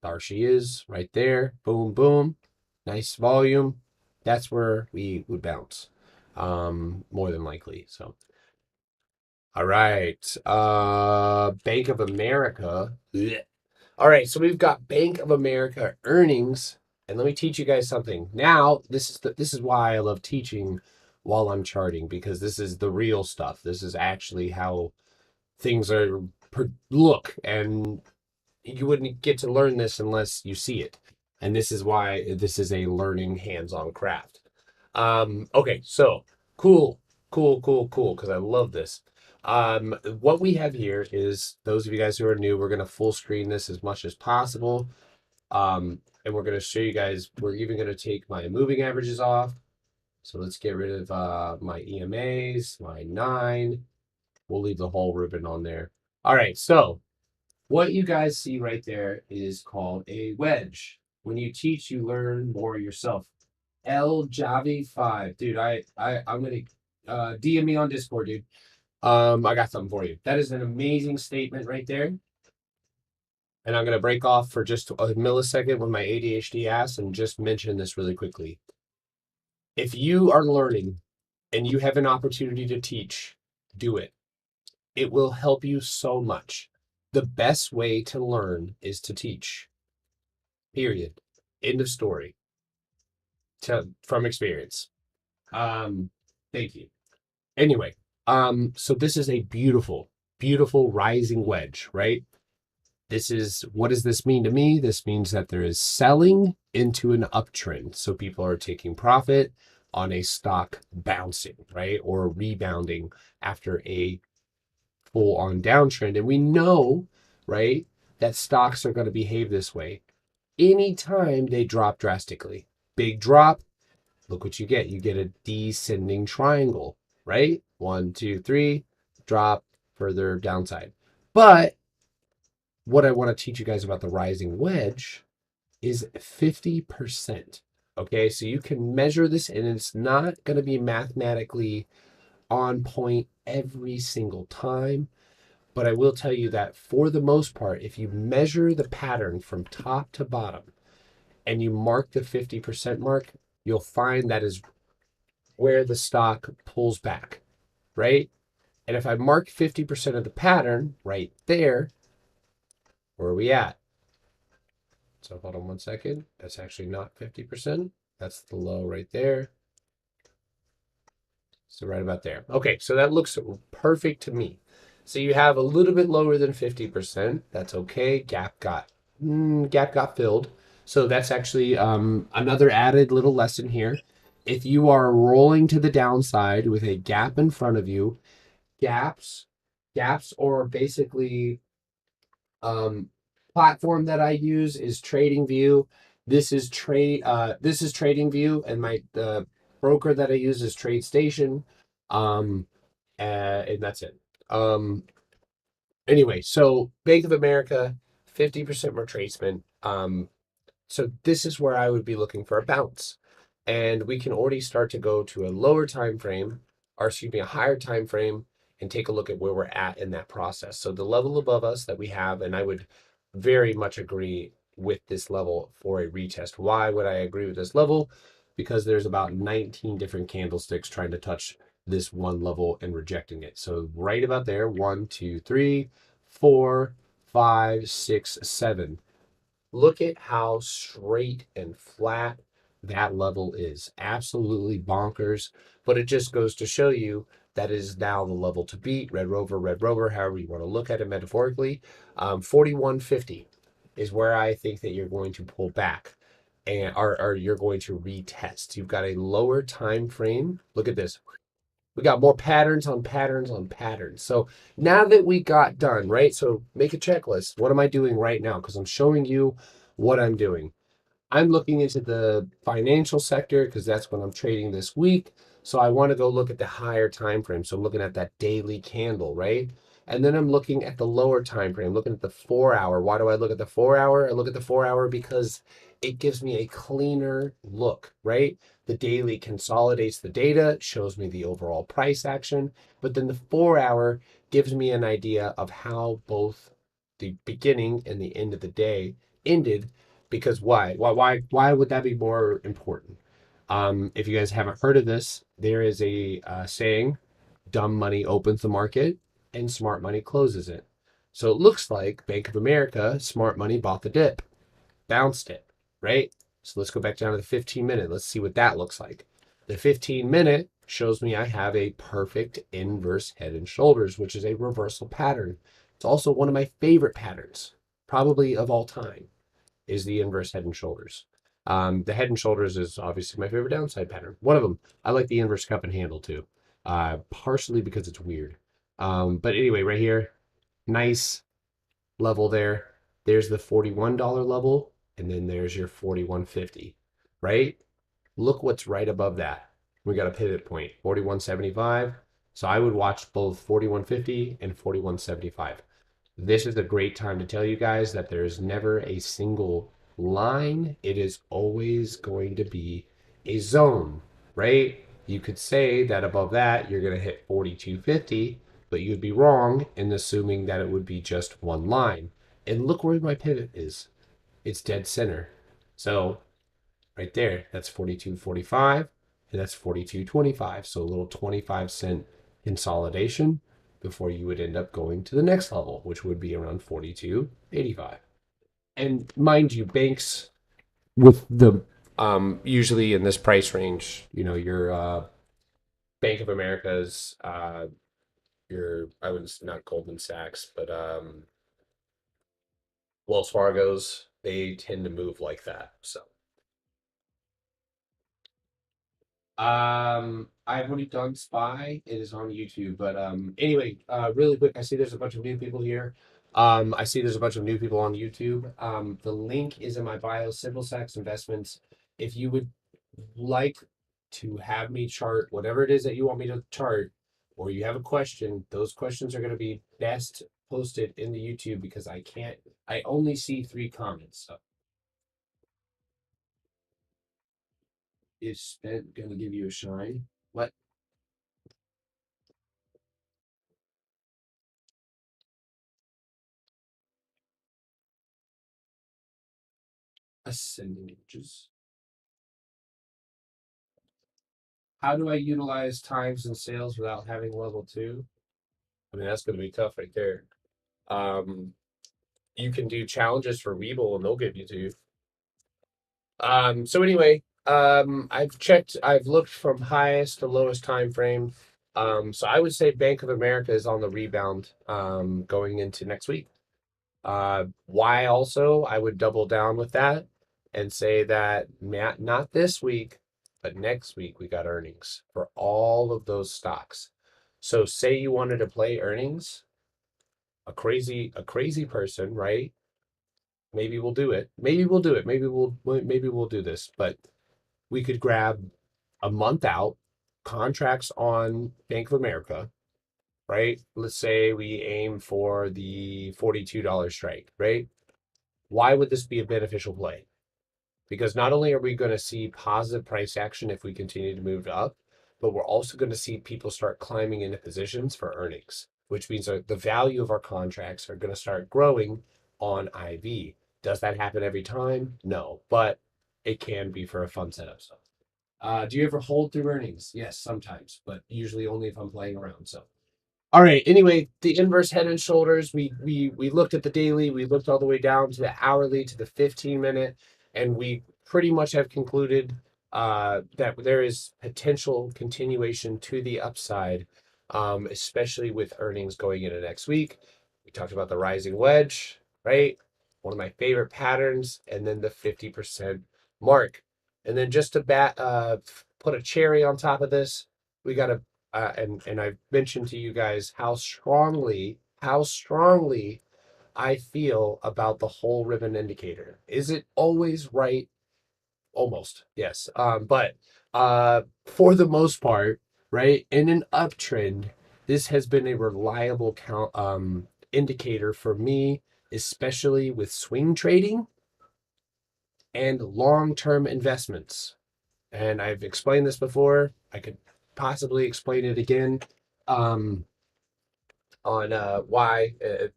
There she is, right there. Boom, boom. Nice volume. That's where we would bounce, more than likely. So, all right. Bank of America. Blech. All right, so we've got Bank of America earnings, and let me teach you guys something. Now, this is why I love teaching while I'm charting, because this is the real stuff. This is actually how things are look, and you wouldn't get to learn this unless you see it. And this is why this is a learning hands-on craft. Okay, so cool, because I love this. What we have here is, those of you guys who are new, we're going to full screen this as much as possible. And we're going to show you guys, we're even going to take my moving averages off. So let's get rid of my EMAs, my 9. We'll leave the whole ribbon on there. All right, so what you guys see right there is called a wedge. When you teach, you learn more yourself. El Javi 5. Dude, I'm gonna DM me on Discord, dude. I got something for you. That is an amazing statement right there. And I'm gonna break off for just a millisecond with my ADHD ass and just mention this really quickly. If you are learning and you have an opportunity to teach, do it. It will help you so much. The best way to learn is to teach. Period. End of story. From experience. Thank you. Anyway, so this is a beautiful, beautiful rising wedge, right? What does this mean to me? This means that there is selling into an uptrend. So people are taking profit on a stock bouncing, right? Or rebounding after a full on downtrend. And we know, right, that stocks are going to behave this way anytime they drop drastically. Big drop, look what you get. You get a descending triangle, right? 1, 2, 3, drop, further downside. But what I want to teach you guys about the rising wedge is 50%. Okay, so you can measure this and it's not going to be mathematically on point every single time. But I will tell you that for the most part, if you measure the pattern from top to bottom and you mark the 50% mark, you'll find that is where the stock pulls back, right? And if I mark 50% of the pattern right there, where are we at? So hold on 1 second. That's actually not 50%. That's the low right there. So right about there. Okay, so that looks perfect to me. So you have a little bit lower than 50%. That's okay. Gap got filled. So that's actually another added little lesson here. If you are rolling to the downside with a gap in front of you, gaps, gaps, or basically platform that I use is TradingView. This is TradingView, and my the broker that I use is TradeStation. Um, and that's it. Anyway, so Bank of America, 50% retracement. So this is where I would be looking for a bounce. And we can already start to go to a lower time frame, or excuse me, a higher time frame, and take a look at where we're at in that process. So the level above us that we have, and I would very much agree with this level for a retest. Why would I agree with this level? Because there's about 19 different candlesticks trying to touch this one level and rejecting it. So right about there, 1, 2, 3, 4, 5, 6, 7. Look at how straight and flat that level is. Absolutely bonkers. But it just goes to show you that is now the level to beat. Red Rover, however you want to look at it metaphorically. 4150 is where I think that you're going to pull back and or you're going to retest. You've got a lower time frame. Look at this. We got more patterns on patterns on patterns. So now that we got done, right? So make a checklist. What am I doing right now? Because I'm showing you what I'm doing. I'm looking into the financial sector because that's what I'm trading this week. So I want to go look at the higher time frame. So I'm looking at that daily candle, right? And then I'm looking at the lower time frame, looking at the 4 hour. Why do I look at the 4 hour? I look at the 4 hour because it gives me a cleaner look, right? The daily consolidates the data, shows me the overall price action, but then the 4 hour gives me an idea of how both the beginning and the end of the day ended. Because why would that be more important? If you guys haven't heard of this, there is a saying: "Dumb money opens the market, and smart money closes it." So it looks like Bank of America, smart money bought the dip, bounced it, right? So let's go back down to the 15-minute. Let's see what that looks like. The 15-minute shows me I have a perfect inverse head and shoulders, which is a reversal pattern. It's also one of my favorite patterns, probably of all time, is the inverse head and shoulders. The head and shoulders is obviously my favorite downside pattern. One of them. I like the inverse cup and handle too, partially because it's weird. But anyway, right here, nice level there. There's the $41 level, and then there's your 41.50, right? Look what's right above that. We got a pivot point, 41.75. So I would watch both 41.50 and 41.75. This is a great time to tell you guys that there's never a single line. It is always going to be a zone, right? You could say that above that, you're going to hit 42.50, but you'd be wrong in assuming that it would be just one line. And look where my pivot is. It's dead center. So right there, that's 42.45, and that's 42.25. So a little 25-cent consolidation before you would end up going to the next level, which would be around 42.85. And mind you, banks with the usually in this price range, your Bank of America's, your I would not Goldman Sachs, but Wells Fargo's, they tend to move like that. So I've already done Spy. It is on YouTube. But anyway, really quick, I see there's a bunch of new people here. I see there's a bunch of new people on YouTube. The link is in my bio, Simple Sacks Investments. If you would like to have me chart whatever it is that you want me to chart, or you have a question, those questions are going to be best post it in the YouTube because I can't. I only see 3 comments. So is Spent gonna give you a shine? What? Ascending images. How do I utilize times and sales without having level 2? I mean, that's gonna be tough right there. Um, you can do challenges for Weeble and they'll give you 2. So anyway, I've looked from highest to lowest time frame. So I would say Bank of America is on the rebound going into next week. Why also I would double down with that and say that not this week, but next week we got earnings for all of those stocks. So say you wanted to play earnings, a crazy person, right? Maybe we'll do it. Maybe we'll do it. Maybe we'll do this, but we could grab a month out contracts on Bank of America, right? Let's say we aim for the $42 strike, right? Why would this be a beneficial play? Because not only are we going to see positive price action if we continue to move up, but we're also going to see people start climbing into positions for earnings, which means the value of our contracts are going to start growing on IV. Does that happen every time? No, but it can be for a fun setup. So do you ever hold through earnings? Yes, sometimes, but usually only if I'm playing around. So, all right. Anyway, the inverse head and shoulders. We looked at the daily. We looked all the way down to the hourly to the 15-minute, and we pretty much have concluded that there is potential continuation to the upside, especially with earnings going into next week. We talked about the rising wedge, right? One of my favorite patterns, and then the 50% mark. And then just to put a cherry on top of this, we got a and I've mentioned to you guys how strongly I feel about the whole ribbon indicator. Is it always right? Almost, yes. But for the most part, right, in an uptrend, this has been a reliable indicator for me, especially with swing trading and long-term investments. And I've explained this before. I could possibly explain it again. On why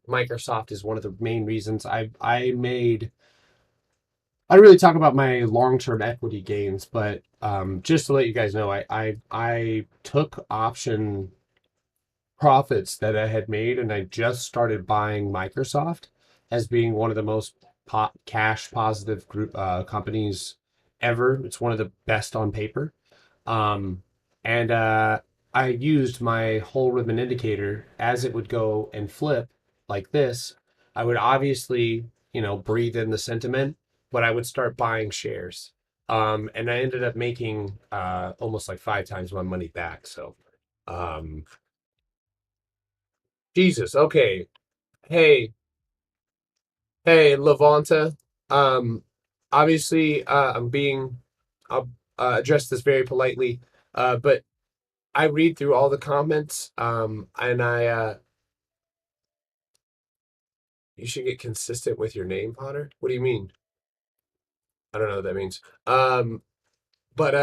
Microsoft is one of the main reasons I really talk about my long-term equity gains, but just to let you guys know, I took option profits that I had made and I just started buying Microsoft as being one of the most cash positive group companies ever. It's one of the best on paper. Um, and I used my whole ribbon indicator as it would go and flip like this. I would obviously, breathe in the sentiment, but I would start buying shares. And I ended up making almost like 5 times my money back. So, um, Jesus. Okay. Hey, hey, Levanta. Um, Obviously, I'll address this very politely. But I read through all the comments, and you should get consistent with your name, Potter. What do you mean? I don't know what that means. But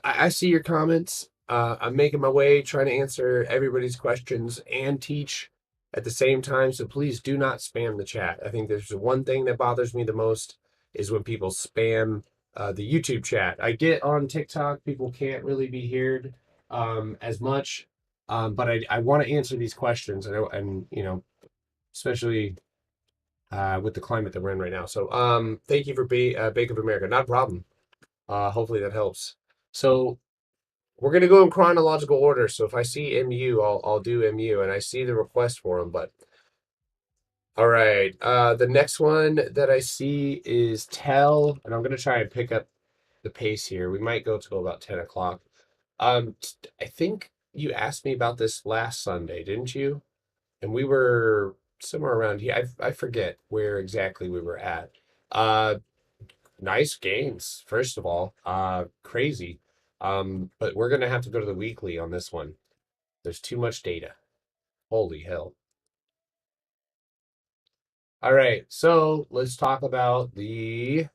I see your comments. I'm making my way, trying to answer everybody's questions and teach at the same time. So please do not spam the chat. I think there's one thing that bothers me the most is when people spam the YouTube chat. I get on TikTok, people can't really be heard as much. But I want to answer these questions and especially with the climate that we're in right now. So thank you for Bank of America. Not a problem. Hopefully that helps. So we're gonna go in chronological order. So if I see MU, I'll do MU, and I see the request for them. But all right, the next one that I see is Tell, and I'm gonna try and pick up the pace here. We might go till about 10 o'clock. I think you asked me about this last Sunday, didn't you? And we were somewhere around here. I forget where exactly we were at. Uh, Nice gains, first of all. Crazy. But we're gonna have to go to the weekly on this one. There's too much data. Holy hell. All right, so let's talk about the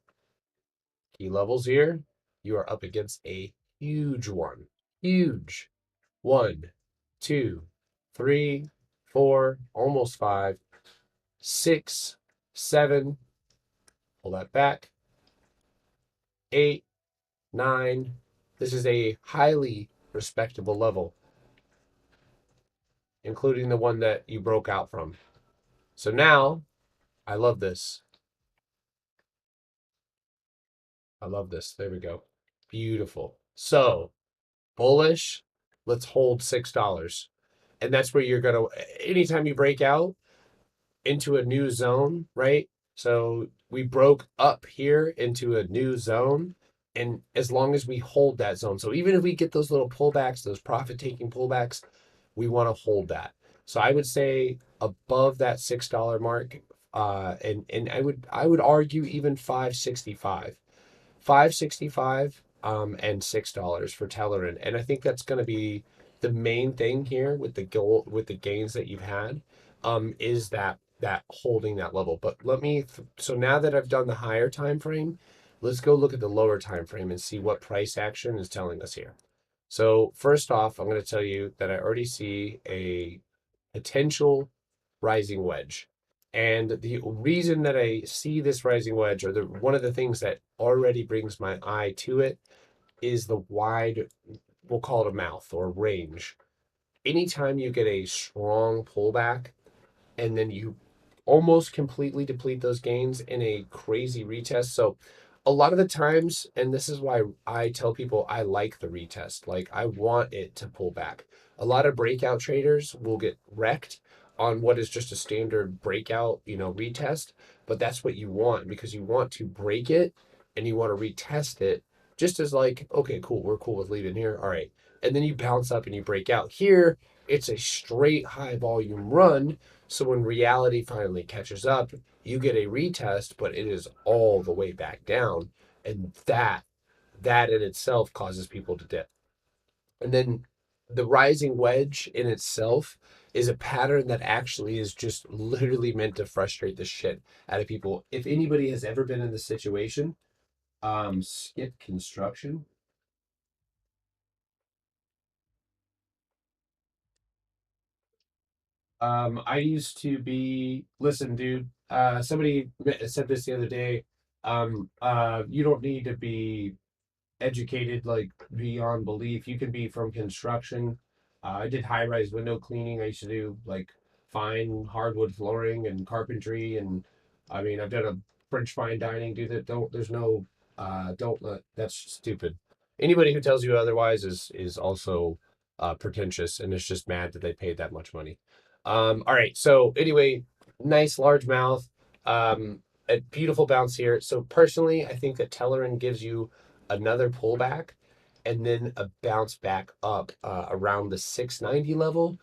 key levels here. You are up against a huge one. Huge. One, two, three, four, almost five, six, seven, pull that back, eight, nine. This is a highly respectable level, including the one that you broke out from. So now, I love this. I love this. There we go. Beautiful. So, bullish, let's hold $6. And that's where you're going to, anytime you break out into a new zone, right? So we broke up here into a new zone. And as long as we hold that zone, so even if we get those little pullbacks, those profit taking pullbacks, we want to hold that. So I would say above that $6 mark, and I would argue even 565. 565 and $6 for Tellerin. And I think that's going to be the main thing here with the goal with the gains that you've had is that holding that level. But so now that I've done the higher time frame, let's go look at the lower time frame and see what price action is telling us here. So first off, I'm going to tell you that I already see a potential rising wedge. And the reason that I see this rising wedge, or one of the things that already brings my eye to it, is the wide, we'll call it a mouth or range. Anytime you get a strong pullback and then you almost completely deplete those gains in a crazy retest. So a lot of the times, and this is why I tell people I like the retest, like I want it to pull back. A lot of breakout traders will get wrecked on what is just a standard breakout, retest, but that's what you want because you want to break it and you want to retest it just as like, okay, cool, we're cool with leaving here. All right. And then you bounce up and you break out. Here, it's a straight high volume run, so when reality finally catches up, you get a retest, but it is all the way back down. And that in itself causes people to dip. And then the rising wedge in itself is a pattern that actually is just literally meant to frustrate the shit out of people. If anybody has ever been in this situation, skip construction. I used to be, listen, dude, somebody said this the other day. You don't need to be educated like beyond belief. You can be from construction. I did high rise window cleaning. I used to do like fine hardwood flooring and carpentry. And I mean, I've done a French fine dining. Do that. There's no, don't let, that's stupid. Anybody who tells you otherwise is also pretentious and is just mad that they paid that much money. All right. So anyway, nice large mouth. A beautiful bounce here. So personally, I think that Tellerin gives you another pullback and then a bounce back up around the 690 level.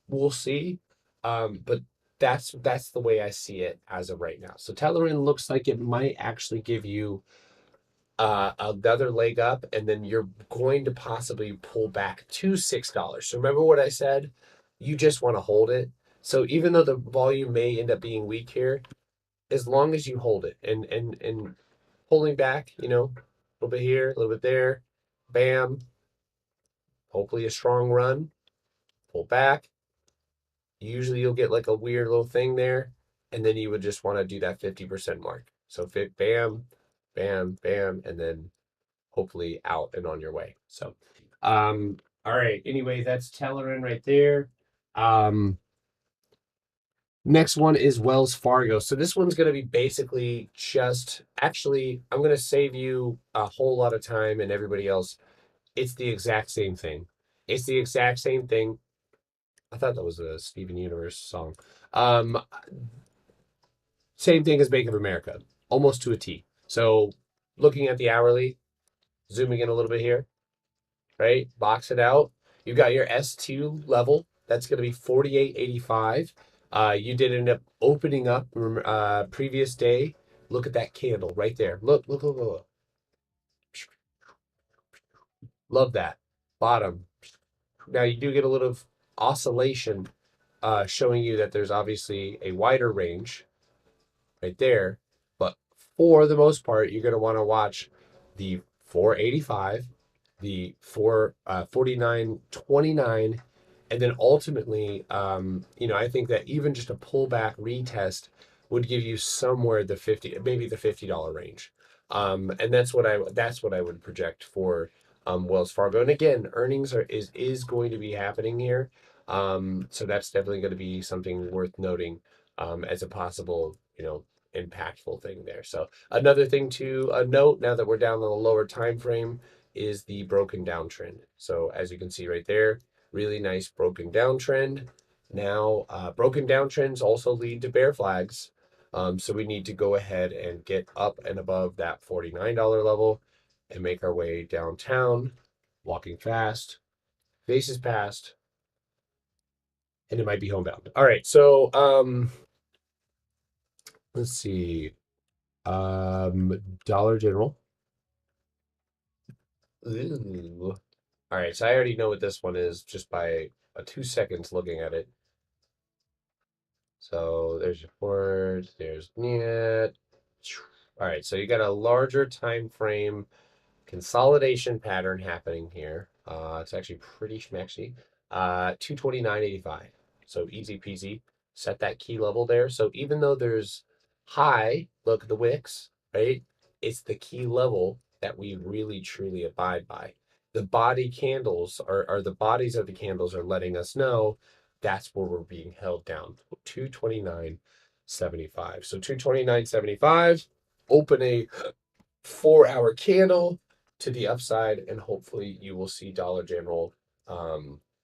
We'll see. But that's the way I see it as of right now. So Tellerin looks like it might actually give you another leg up, and then you're going to possibly pull back to $6. So remember what I said? You just want to hold it. So even though the volume may end up being weak here, as long as you hold it and pulling back, a little bit here, a little bit there, bam, hopefully a strong run, pull back. Usually you'll get like a weird little thing there, and then you would just want to do that 50% mark. So bam, bam, bam, and then hopefully out and on your way. So, all right. Anyway, that's Tellerin right there. Um, Next one is Wells Fargo. So this one's going to be basically just actually, I'm going to save you a whole lot of time and everybody else. It's the exact same thing. It's the exact same thing. I thought that was a Steven Universe song. Um, Same thing as Bank of America, almost to a T. So looking at the hourly, zooming in a little bit here, right? Box it out. You got your S2 level. That's going to be 48.85. You did end up opening up previous day. Look at that candle right there. Look, look, look, look, look. Love that. Bottom. Now you do get a little oscillation showing you that there's obviously a wider range right there. But for the most part, you're going to want to watch the 485, the 49.29, and then ultimately, I think that even just a pullback retest would give you somewhere the 50, maybe the $50 range. And that's what I would project for Wells Fargo. And again, earnings is going to be happening here. So that's definitely going to be something worth noting as a possible, impactful thing there. So another thing to note now that we're down on the lower time frame is the broken down trend. So as you can see right there, really nice broken down trend. Now, broken down trends also lead to bear flags. So we need to go ahead and get up and above that $49 level and make our way downtown, walking fast, faces past, and it might be homebound. All right, so let's see. Dollar General. Ooh. All right, so I already know what this one is just by 2 seconds looking at it. So there's your forward, there's net. All right, so you got a larger time frame consolidation pattern happening here. It's actually pretty schmexy. 229.85. So easy peasy. Set that key level there. So even though there's high, look at the wicks, right? It's the key level that we really truly abide by. The body candles are the bodies of the candles are letting us know that's where we're being held down. 229.75. So 229.75. Open a 4-hour candle to the upside, and hopefully you will see Dollar General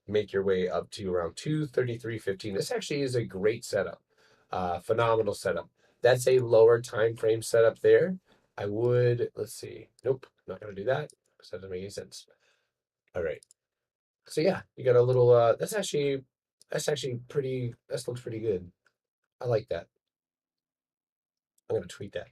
make your way up to around 233.15. This actually is a great setup, phenomenal setup. That's a lower time frame setup there. I would, let's see, nope, not gonna do that because that doesn't make any sense. All right, so yeah, you got a little. That's actually pretty. That looks pretty good. I like that. I'm gonna tweet that.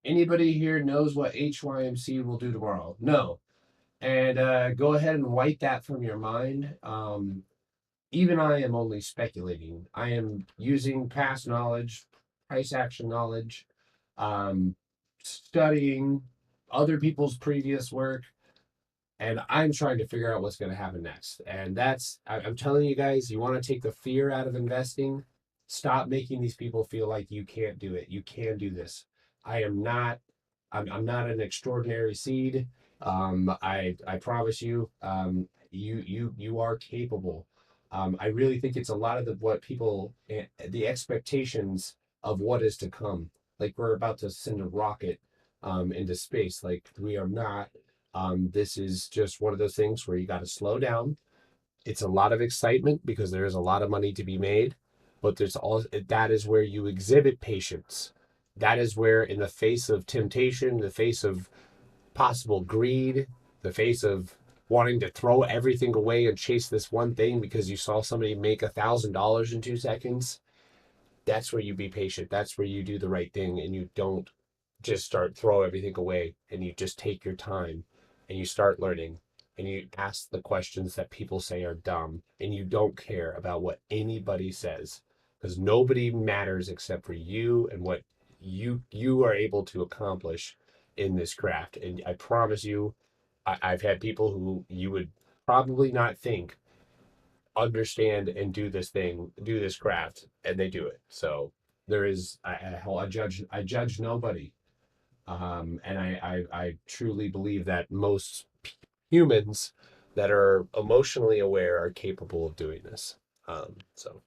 Anybody here knows what HYMC will do tomorrow? No. And go ahead and wipe that from your mind. Even I am only speculating. I am using past knowledge, price action knowledge, studying other people's previous work, and I'm trying to figure out what's going to happen next. And I'm telling you guys, you want to take the fear out of investing. Stop making these people feel like you can't do it. You can do this. I am not. I'm not an extraordinary seed. I promise you. You are capable. I really think it's a lot of what people, the expectations of what is to come. Like we're about to send a rocket into space. Like we are not. This is just one of those things where you got to slow down. It's a lot of excitement because there is a lot of money to be made, but there's all that is where you exhibit patience. That is where, in the face of temptation, the face of possible greed, the face of wanting to throw everything away and chase this one thing because you saw somebody make $1,000 in 2 seconds, that's where you be patient. That's where you do the right thing and you don't just start throw everything away, and you just take your time and you start learning and you ask the questions that people say are dumb, and you don't care about what anybody says because nobody matters except for you and what you are able to accomplish in this craft. And I promise you, I've had people who you would probably not think understand and do this craft, and they do it. So there is I judge nobody, and I truly believe that most humans that are emotionally aware are capable of doing this. So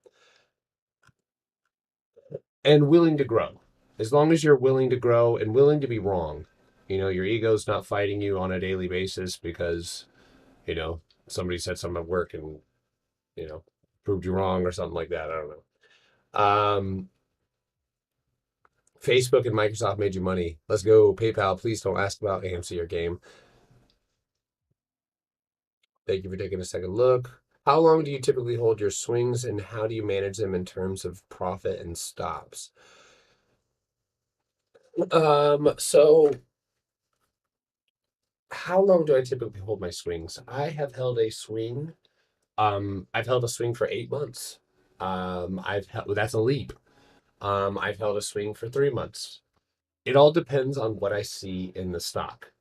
and willing to grow, as long as you're willing to grow and willing to be wrong. Your ego's not fighting you on a daily basis because you know somebody said something at work and you know proved you wrong or something like that. I don't know. Facebook and Microsoft made you money. Let's go. PayPal, please don't ask about AMC or game. Thank you for taking a second look. How long do you typically hold your swings, and how do you manage them in terms of profit and stops? So how long do I typically hold my swings? I have held a swing. I've held a swing for 8 months. I've held, that's a leap. I've held a swing for 3 months. It all depends on what I see in the stock.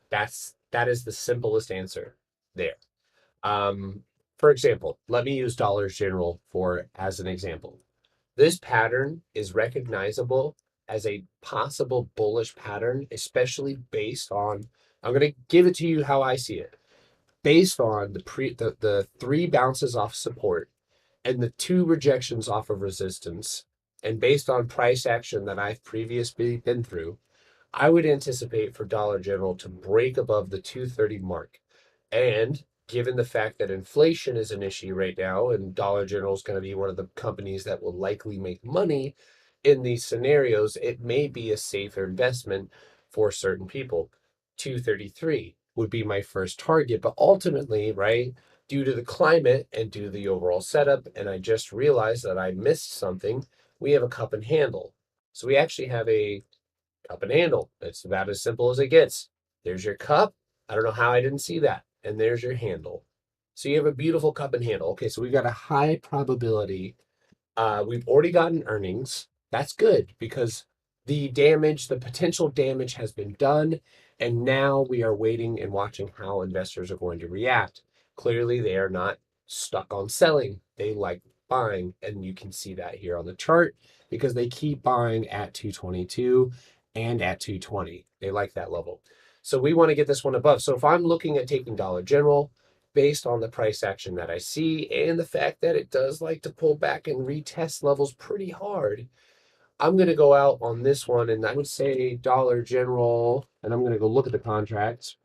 That is the simplest answer there. Um, for example, let me use Dollars General for as an example. This pattern is recognizable as a possible bullish pattern, especially based on, I'm going to give it to you how I see it, based on the three bounces off support and the two rejections off of resistance, and based on price action that I've previously been through. I would anticipate for Dollar General to break above the 230 mark. And given the fact that inflation is an issue right now, and Dollar General is going to be one of the companies that will likely make money in these scenarios, it may be a safer investment for certain people. 233 would be my first target. But ultimately, right, due to the climate and due to the overall setup, and I just realized that I missed something, we have a cup and handle. So we actually have a cup and handle. It's about as simple as it gets. There's your cup. I don't know how I didn't see that. And there's your handle. So you have a beautiful cup and handle. Okay, so we've got a high probability. We've already gotten earnings. That's good because the potential damage has been done. And now we are waiting and watching how investors are going to react. Clearly, they are not stuck on selling. They like buying. And you can see that here on the chart because they keep buying at 222 and at 220. They like that level. So we want to get this one above. So if I'm looking at taking Dollar General, based on the price action that I see and the fact that it does like to pull back and retest levels pretty hard, I'm going to go out on this one and I would say Dollar General, and I'm going to go look at the contracts.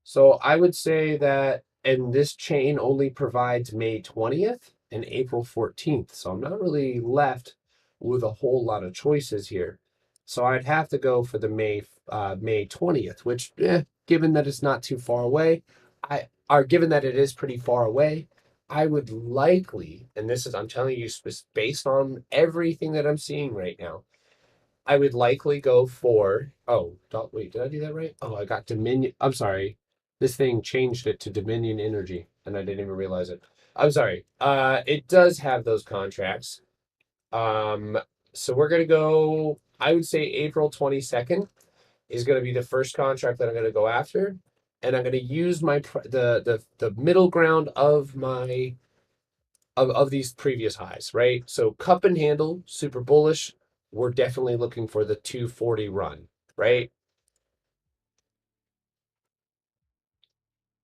So I would say that, and this chain only provides May 20th and April 14th. So I'm not really left with a whole lot of choices here. So I'd have to go for the May 20th, which, given that it's not too far away, given that it is pretty far away, I would likely, and this is, I'm telling you, based on everything that I'm seeing right now, I would likely go for, wait, did I do that right? Oh, I got Dominion. I'm sorry. This thing changed it to Dominion Energy and I didn't even realize it. I'm sorry. It does have those contracts. Um, so we're gonna go, I would say April 22nd is gonna be the first contract that I'm gonna go after. And I'm gonna use the middle ground of my of these previous highs, right? So cup and handle, super bullish. We're definitely looking for the 240 run, right?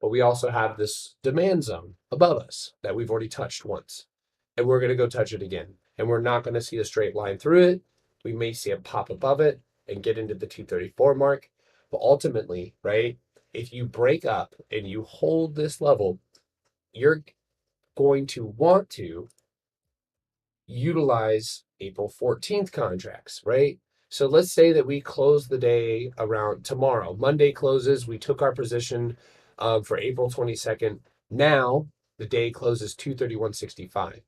But we also have this demand zone above us that we've already touched once. And we're going to go touch it again. And we're not going to see a straight line through it. We may see a pop above it and get into the 234 mark. But ultimately, right, if you break up and you hold this level, you're going to want to utilize April 14th contracts, right? So let's say that we close the day around tomorrow. Monday closes. We took our position for April 22nd. Now the day closes 231.65.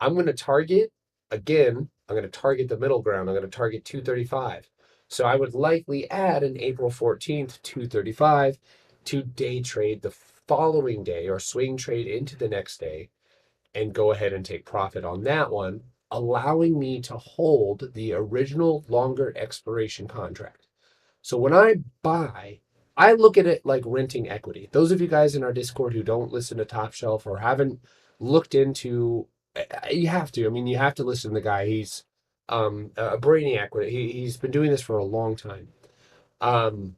I'm going to target again. I'm going to target the middle ground. I'm going to target 235. So I would likely add an April 14th 235 to day trade the following day or swing trade into the next day and go ahead and take profit on that one, allowing me to hold the original longer expiration contract. So when I buy, I look at it like renting equity. Those of you guys in our Discord who don't listen to Top Shelf or haven't looked into, you have to. I mean, you have to listen to the guy. He's a brainiac. He's been doing this for a long time. Um,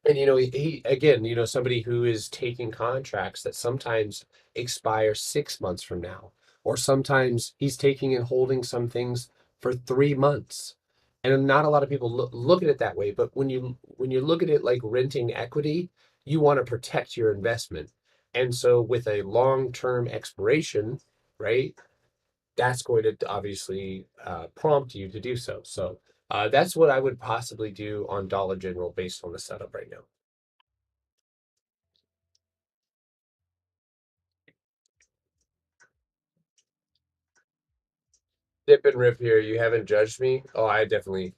and he again, somebody who is taking contracts that sometimes expire 6 months from now, or sometimes he's taking and holding some things for 3 months. And not a lot of people look at it that way. But when you look at it like renting equity, you want to protect your investment. And so with a long-term expiration, right, that's going to obviously prompt you to do so. So that's what I would possibly do on Dollar General based on the setup right now. dip and rip here. You haven't judged me. Oh, I definitely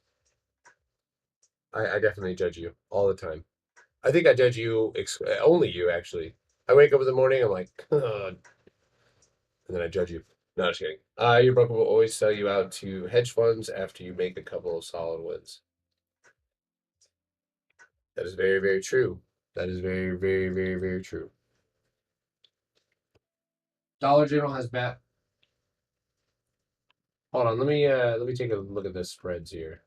judge you all the time. I think I judge you, only you, actually. I wake up in the morning, I'm like, "Ugh," and then I judge you. No, just kidding. Your broker will always sell you out to hedge funds after you make a couple of solid wins. That is very, very true. That is very, very, very, very true. Dollar General has bet. Hold on, let me take a look at the spreads here.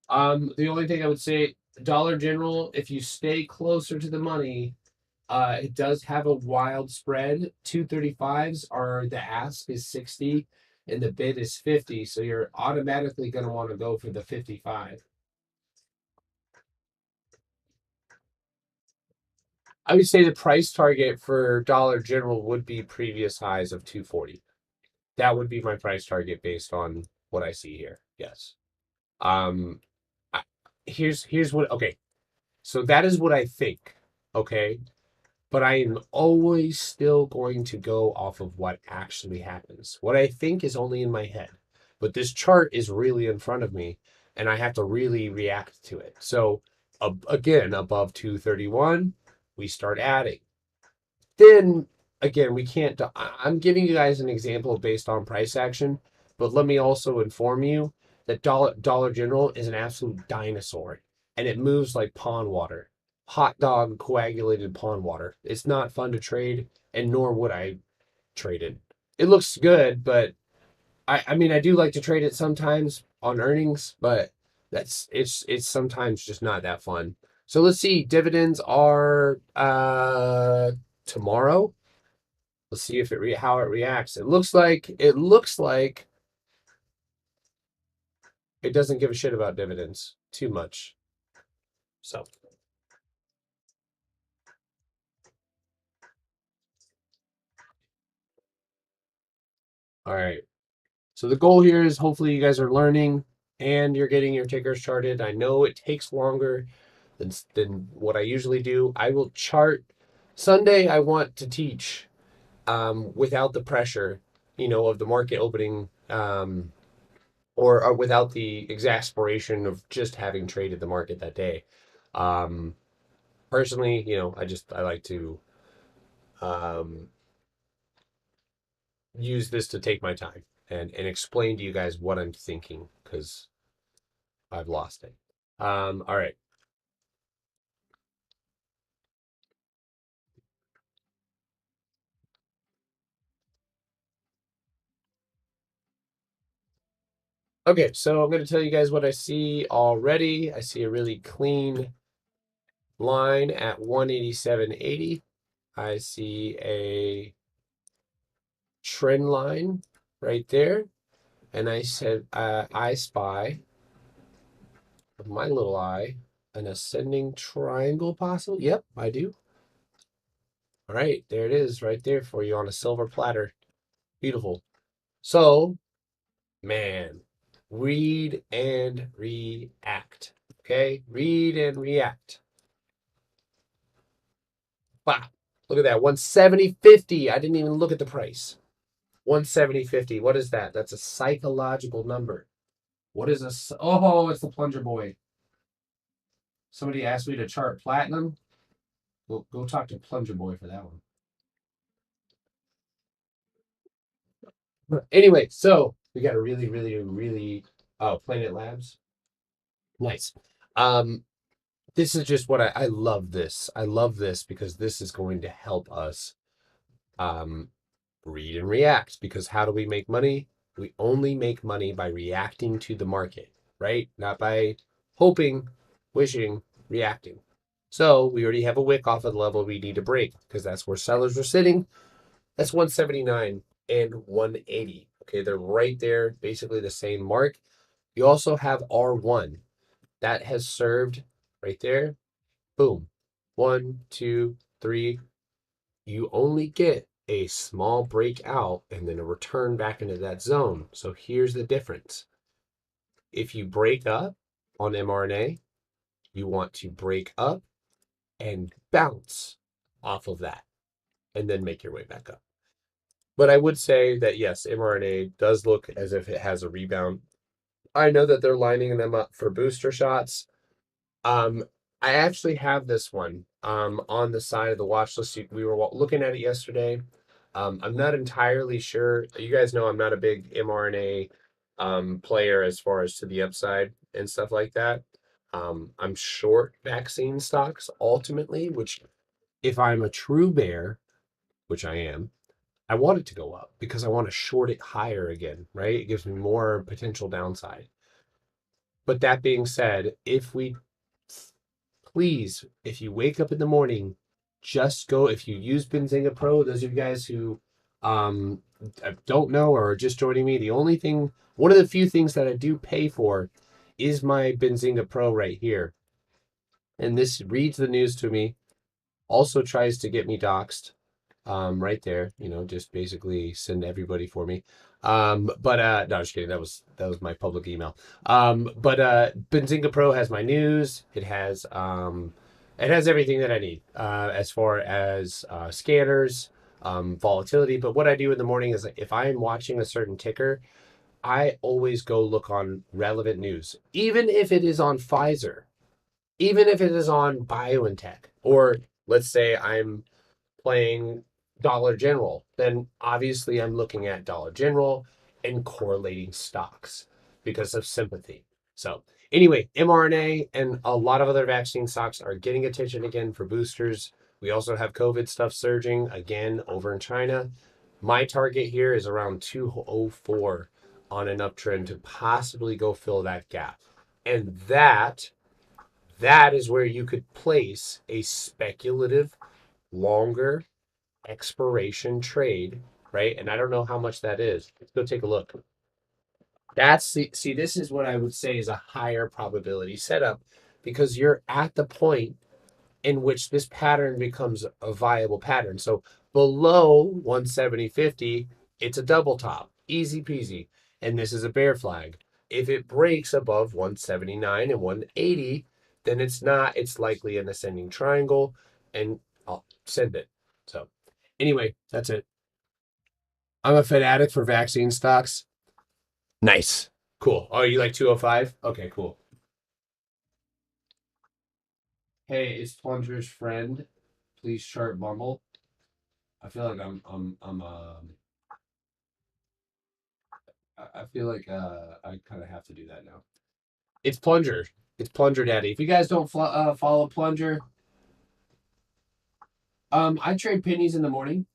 The only thing I would say, Dollar General, if you stay closer to the money, it does have a wild spread. 235s are the ask is 60 and the bid is 50. So you're automatically going to want to go for the 55. I would say the price target for Dollar General would be previous highs of 240. That would be my price target based on what I see here. Yes. Um, I, here's what. Okay, so that is what I think. Okay, but I am always still going to go off of what actually happens. What I think is only in my head, but this chart is really in front of me, and I have to really react to it. So, again, above 231, we start adding. Then again, we can't. I'm giving you guys an example based on price action, but let me also inform you that Dollar General is an absolute dinosaur, and it moves like pond water, hot dog coagulated pond water. It's not fun to trade, and nor would I trade it. It looks good, but I mean I do like to trade it sometimes on earnings, but it's sometimes just not that fun. So let's see. Dividends are tomorrow. Let's see if how it reacts. It looks like it doesn't give a shit about dividends too much. So, all right. So the goal here is hopefully you guys are learning and you're getting your tickers charted. I know it takes longer than what I usually do. I will chart Sunday. I want to teach without the pressure, of the market opening, or without the exasperation of just having traded the market that day. Um, Personally, I like to um, use this to take my time and explain to you guys what I'm thinking because I've lost it. All right. Okay, so I'm going to tell you guys what I see already. I see a really clean line at 187.80. I see a trend line right there. And I said, I spy with my little eye an ascending triangle possible. Yep, I do. All right, there it is right there for you on a silver platter. Beautiful. So, man, read and react. Okay, read and react. Wow, look at that 170.50. I didn't even look at the price. 170.50. What is that? That's a psychological number. What is a? Oh, it's the plunger boy. Somebody asked me to chart platinum. Go talk to plunger boy for that one. Anyway, so we got a really, really, really Planet Labs. Nice. Um, this is just what I love this. I love this because this is going to help us um read and react. Because how do we make money? We only make money by reacting to the market, right? Not by hoping, wishing, reacting. So we already have a wick off of the level we need to break because that's where sellers are sitting. That's 179 and 180. Okay, they're right there, basically the same mark. You also have R1 that has served right there. Boom. One, two, three. You only get a small breakout and then a return back into that zone. So here's the difference. If you break up on MRNA, you want to break up and bounce off of that and then make your way back up. But I would say that yes, mRNA does look as if it has a rebound. I know that they're lining them up for booster shots. Um, I actually have this one on the side of the watch list. We were looking at it yesterday. I'm not entirely sure. You guys know I'm not a big mRNA player as far as to the upside and stuff like that. I'm short vaccine stocks ultimately, which if I'm a true bear, which I am, I want it to go up because I want to short it higher again, right? It gives me more potential downside. But that being said, if we please, if you wake up in the morning, just go. If you use Benzinga Pro, those of you guys who um don't know or are just joining me, the only thing, one of the few things that I do pay for is my Benzinga Pro right here. And this reads the news to me, also tries to get me doxxed right there, just basically send everybody for me. But no, just kidding. That was my public email. But Benzinga Pro has my news. It has everything that I need as far as scanners, volatility. But what I do in the morning is if I'm watching a certain ticker, I always go look on relevant news, even if it is on Pfizer, even if it is on BioNTech, or let's say I'm playing Dollar General, then obviously I'm looking at Dollar General and correlating stocks because of sympathy. So, anyway, mRNA and a lot of other vaccine stocks are getting attention again for boosters. We also have COVID stuff surging again over in China. My target here is around 204 on an uptrend to possibly go fill that gap. And that is where you could place a speculative longer expiration trade, right? And I don't know how much that is. Let's go take a look. See, this is what I would say is a higher probability setup because you're at the point in which this pattern becomes a viable pattern. So below 170.50, it's a double top, easy peasy. And this is a bear flag. If it breaks above 179 and 180, then it's not, it's likely an ascending triangle, and I'll send it. So anyway, that's it. I'm a fanatic for vaccine stocks. Nice. Cool. Oh, you like 205? Okay, cool. Hey, it's Plunger's friend. Please chart Bumble. I feel like I feel like I kind of have to do that now. It's Plunger. It's Plunger Daddy. If you guys don't follow Plunger, I trade pennies in the morning.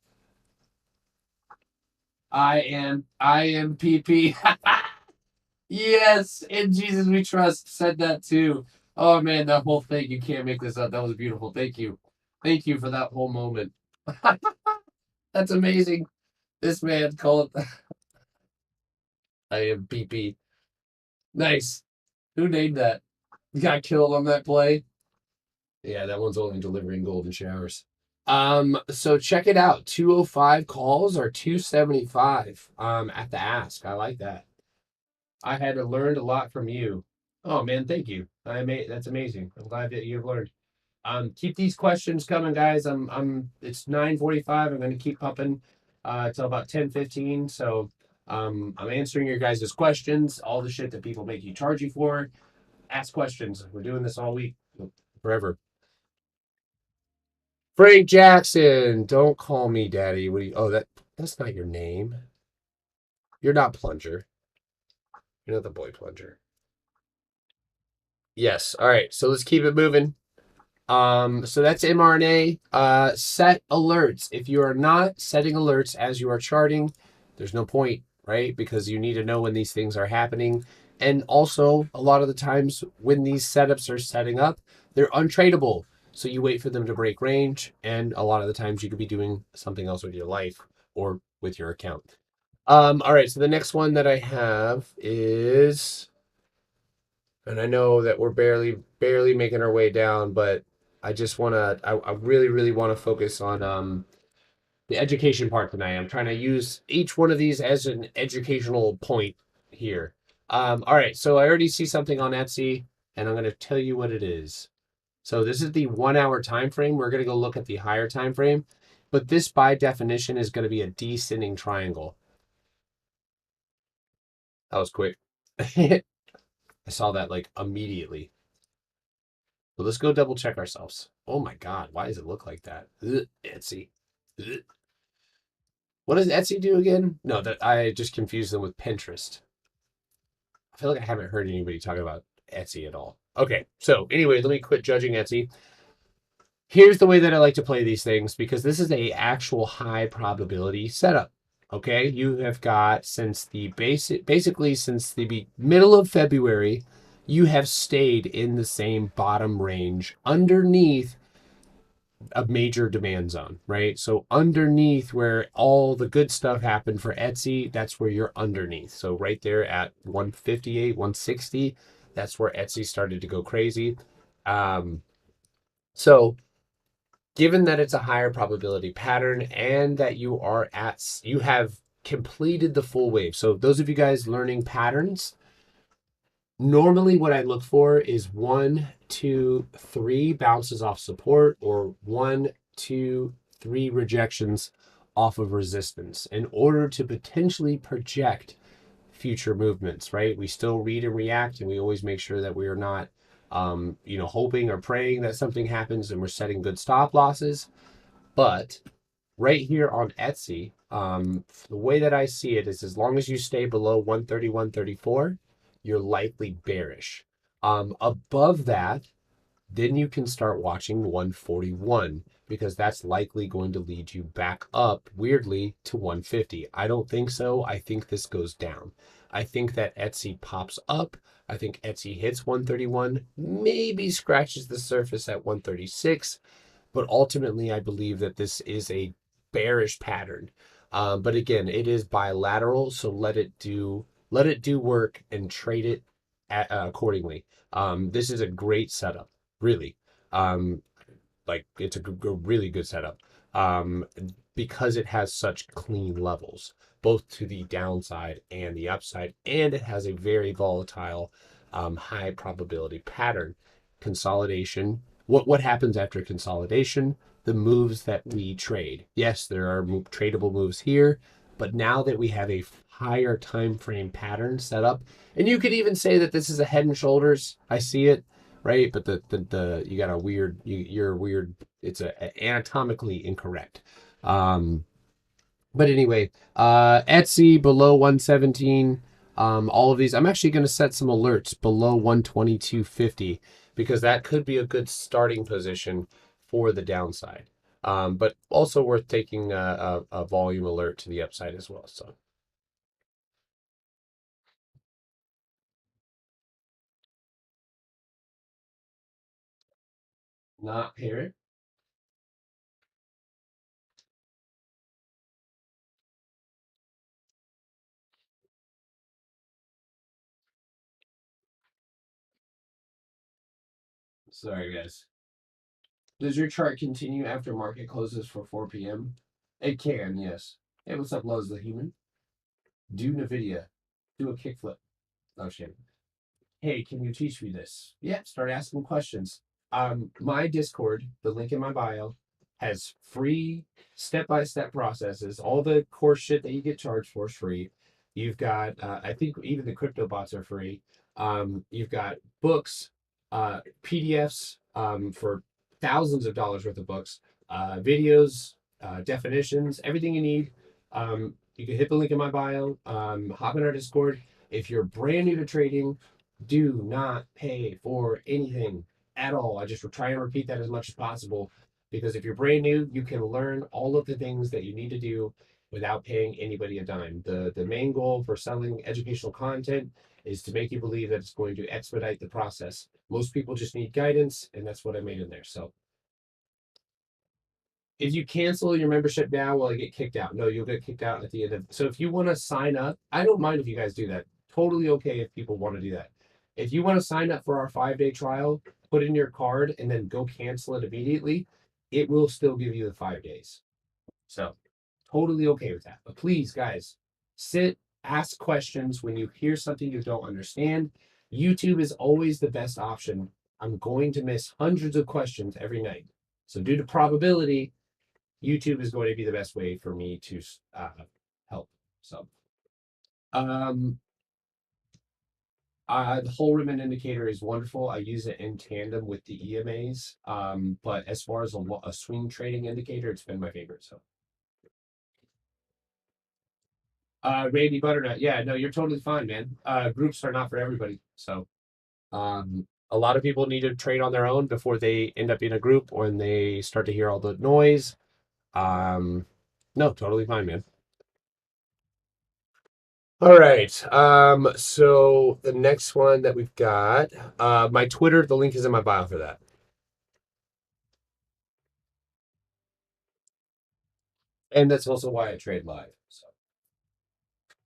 I am PP. Yes, in Jesus we trust. Said that too. Oh man, that whole thing, you can't make this up. That was beautiful. Thank you. Thank you for that whole moment. That's amazing. This man called I am PP. Nice. Who named that? You got killed on that play? Yeah, that one's only delivering golden showers. So check it out. 205 calls or 275 at the ask. I like that. I had learned a lot from you. Oh man, thank you. That's amazing. I'm glad that you've learned. Keep these questions coming, guys. It's 9:45. I'm gonna keep pumping till about 10:15. So I'm answering your guys' questions, all the shit that people make you charge you for. Ask questions. We're doing this all week. Forever. Frank Jackson, don't call me daddy. Oh, that's not your name. You're not Plunger. You're not the boy Plunger. Yes. All right. So let's keep it moving. So that's mRNA. Set alerts. If you are not setting alerts as you are charting, there's no point, right? Because you need to know when these things are happening. And also, a lot of the times when these setups are setting up, they're untradeable. So you wait for them to break range, and a lot of the times you could be doing something else with your life or with your account. All right, so the next one that I have is, and I know that we're barely making our way down, but I really, really want to focus on the education part tonight. I'm trying to use each one of these as an educational point here. All right, so I already see something on Etsy, and I'm going to tell you what it is. So this is the 1 hour time frame. We're going to go look at the higher time frame. but this by definition is going to be a descending triangle. That was quick. I saw that like immediately. But let's go double check ourselves. Oh my God, why does it look like that? Ugh, Etsy. Ugh. What does Etsy do again? No, that I just confused them with Pinterest. I feel like I haven't heard anybody talk about Etsy at all. Okay, so anyway, let me quit judging Etsy. Here's the way that I like to play these things because this is a actual high probability setup. Okay, you have got since the basically since the middle of February, you have stayed in the same bottom range underneath a major demand zone, right? So underneath where all the good stuff happened for Etsy, that's where you're underneath. So right there at 158, 160, that's where Etsy started to go crazy. So given that it's a higher probability pattern and that you have completed the full wave. So those of you guys learning patterns, normally what I look for is 1, 2, 3 bounces off support or 1, 2, 3 rejections off of resistance in order to potentially project future movements, right? We still read and react, and we always make sure that we are not, hoping or praying that something happens and we're setting good stop losses. But right here on Etsy, the way that I see it is as long as you stay below 130, 134, you're likely bearish. Above that, then you can start watching 141 because that's likely going to lead you back up weirdly to 150. I don't think so. I think this goes down. I think that Etsy pops up. I think Etsy hits 131, maybe scratches the surface at 136. But ultimately, I believe that this is a bearish pattern. But again, it is bilateral, so let it do work and trade it accordingly. This is a great setup, really. Um, like it's a really good setup because it has such clean levels, both to the downside and the upside, and it has a very volatile, high probability pattern. Consolidation. What happens after consolidation? The moves that we trade. Yes, there are tradable moves here, but now that we have a higher time frame pattern set up, and you could even say that this is a head and shoulders. I see it right? But the you got a weird you're weird. It's a anatomically incorrect. Um, but anyway, Etsy below 117. All of these, I'm actually going to set some alerts below 122.50 because that could be a good starting position for the downside. But also worth taking a volume alert to the upside as well. So not parent. Sorry, guys. Does your chart continue after market closes for 4 p.m.? It can, yes. Hey, what's up, Loves the Human? Do NVIDIA. Do a kickflip. Oh, shit. Hey, can you teach me this? Yeah, start asking questions. My Discord, the link in my bio, has free step-by-step processes. All the course shit that you get charged for is free. You've got, I think even the crypto bots are free. You've got books, PDFs for thousands of dollars worth of books, videos, definitions, everything you need. You can hit the link in my bio, hop in our Discord. If you're brand new to trading, do not pay for anything at all. I just try and repeat that as much as possible because if you're brand new, you can learn all of the things that you need to do without paying anybody a dime. The main goal for selling educational content is to make you believe that it's going to expedite the process. Most people just need guidance, and that's what I made in there. So if you cancel your membership now, will I get kicked out? No, you'll get kicked out at the end of. So if you want to sign up, I don't mind if you guys do that. Totally okay if people want to do that. If you want to sign up for our 5-day trial, put in your card and then go cancel it immediately, it will still give you the 5 days. So totally okay with that. But please, guys, sit, ask questions when you hear something you don't understand. YouTube is always the best option. I'm going to miss hundreds of questions every night. So due to probability, YouTube is going to be the best way for me to help. So, um, the whole ribbon indicator is wonderful. I use it in tandem with the EMAs. But as far as a swing trading indicator, it's been my favorite. So, Randy Butternut, yeah, no, you're totally fine, man. Groups are not for everybody. So, a lot of people need to trade on their own before they end up in a group or when they start to hear all the noise. Um, no, totally fine, man. All right. So the next one that we've got, my Twitter, the link is in my bio for that. And that's also why I trade live. So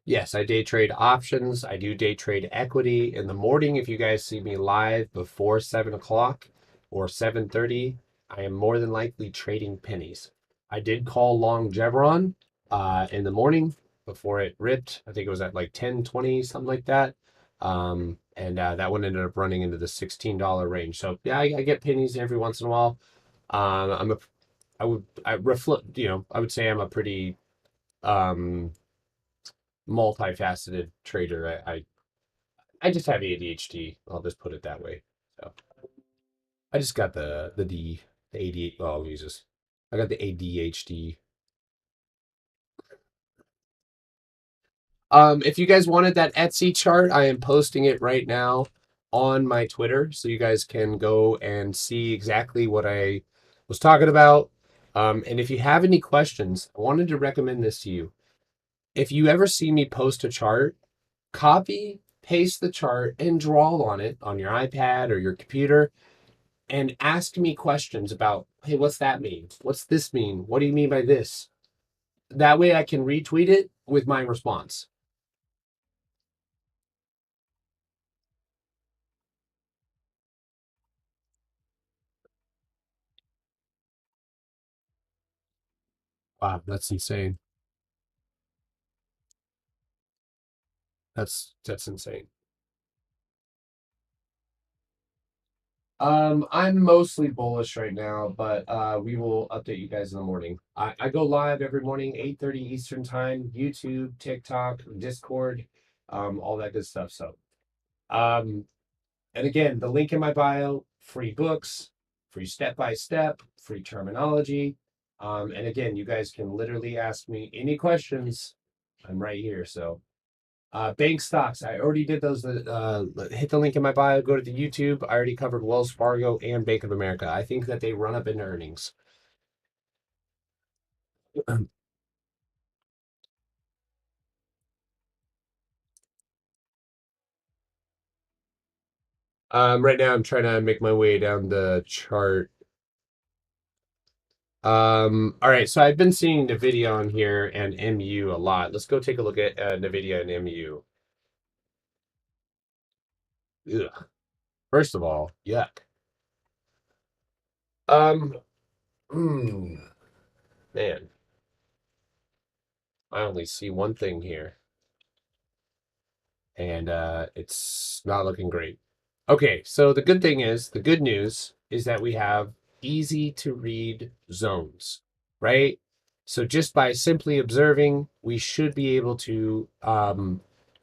yes, I day trade options. I do day trade equity in the morning. If you guys see me live before 7 o'clock or 7:30, I am more than likely trading pennies. I did call long Chevron in the morning before it ripped. I think it was at like 10:20, something like that. And that one ended up running into the $16 range. So yeah, I get pennies every once in a while. I'm a I reflect, I would say I'm a pretty um multifaceted trader. I just have ADHD. I'll just put it that way. So I just got the ADHD. Oh Jesus, I got the ADHD. If you guys wanted that Etsy chart, I am posting it right now on my Twitter, so you guys can go and see exactly what I was talking about. And if you have any questions, I wanted to recommend this to you. If you ever see me post a chart, copy, paste the chart, and draw on it on your iPad or your computer, and ask me questions about, hey, what's that mean? What's this mean? What do you mean by this? That way I can retweet it with my response. Wow, that's insane. That's insane. I'm mostly bullish right now, but we will update you guys in the morning. I go live every morning, 8:30 Eastern time, YouTube, TikTok, Discord, all that good stuff. So um and again, the link in my bio, free books, free step by step, free terminology. And again, you guys can literally ask me any questions. I'm right here. So bank stocks. I already did those. Hit the link in my bio. Go to the YouTube. I already covered Wells Fargo and Bank of America. I think that they run up in earnings. Right now I'm trying to make my way down the chart. All right, so I've been seeing NVIDIA on here and MU a lot. Let's go take a look at NVIDIA and MU. Ugh. First of all, yuck. Um, mm, man, I only see one thing here, and it's not looking great. Okay, so the good news is that we have easy to read zones, right? So just by simply observing, we should be able to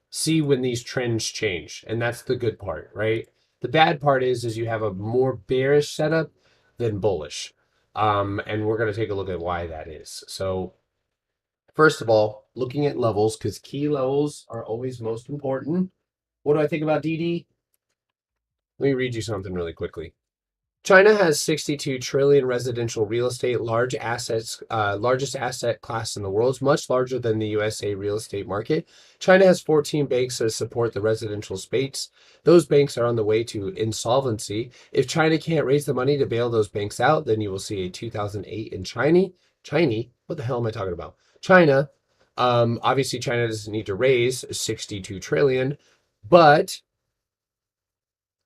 see when these trends change, and that's the good part, right? The bad part is you have a more bearish setup than bullish, and we're going to take a look at why that is. So first of all, looking at levels, because key levels are always most important. What do I think about DD? Let me read you something really quickly. China has 62 trillion residential real estate, largest asset class in the world, much larger than the USA real estate market. China has 14 banks that support the residential space. Those banks are on the way to insolvency. If China can't raise the money to bail those banks out, then you will see a 2008 in China. What the hell am I talking about? China. Obviously, China doesn't need to raise 62 trillion, but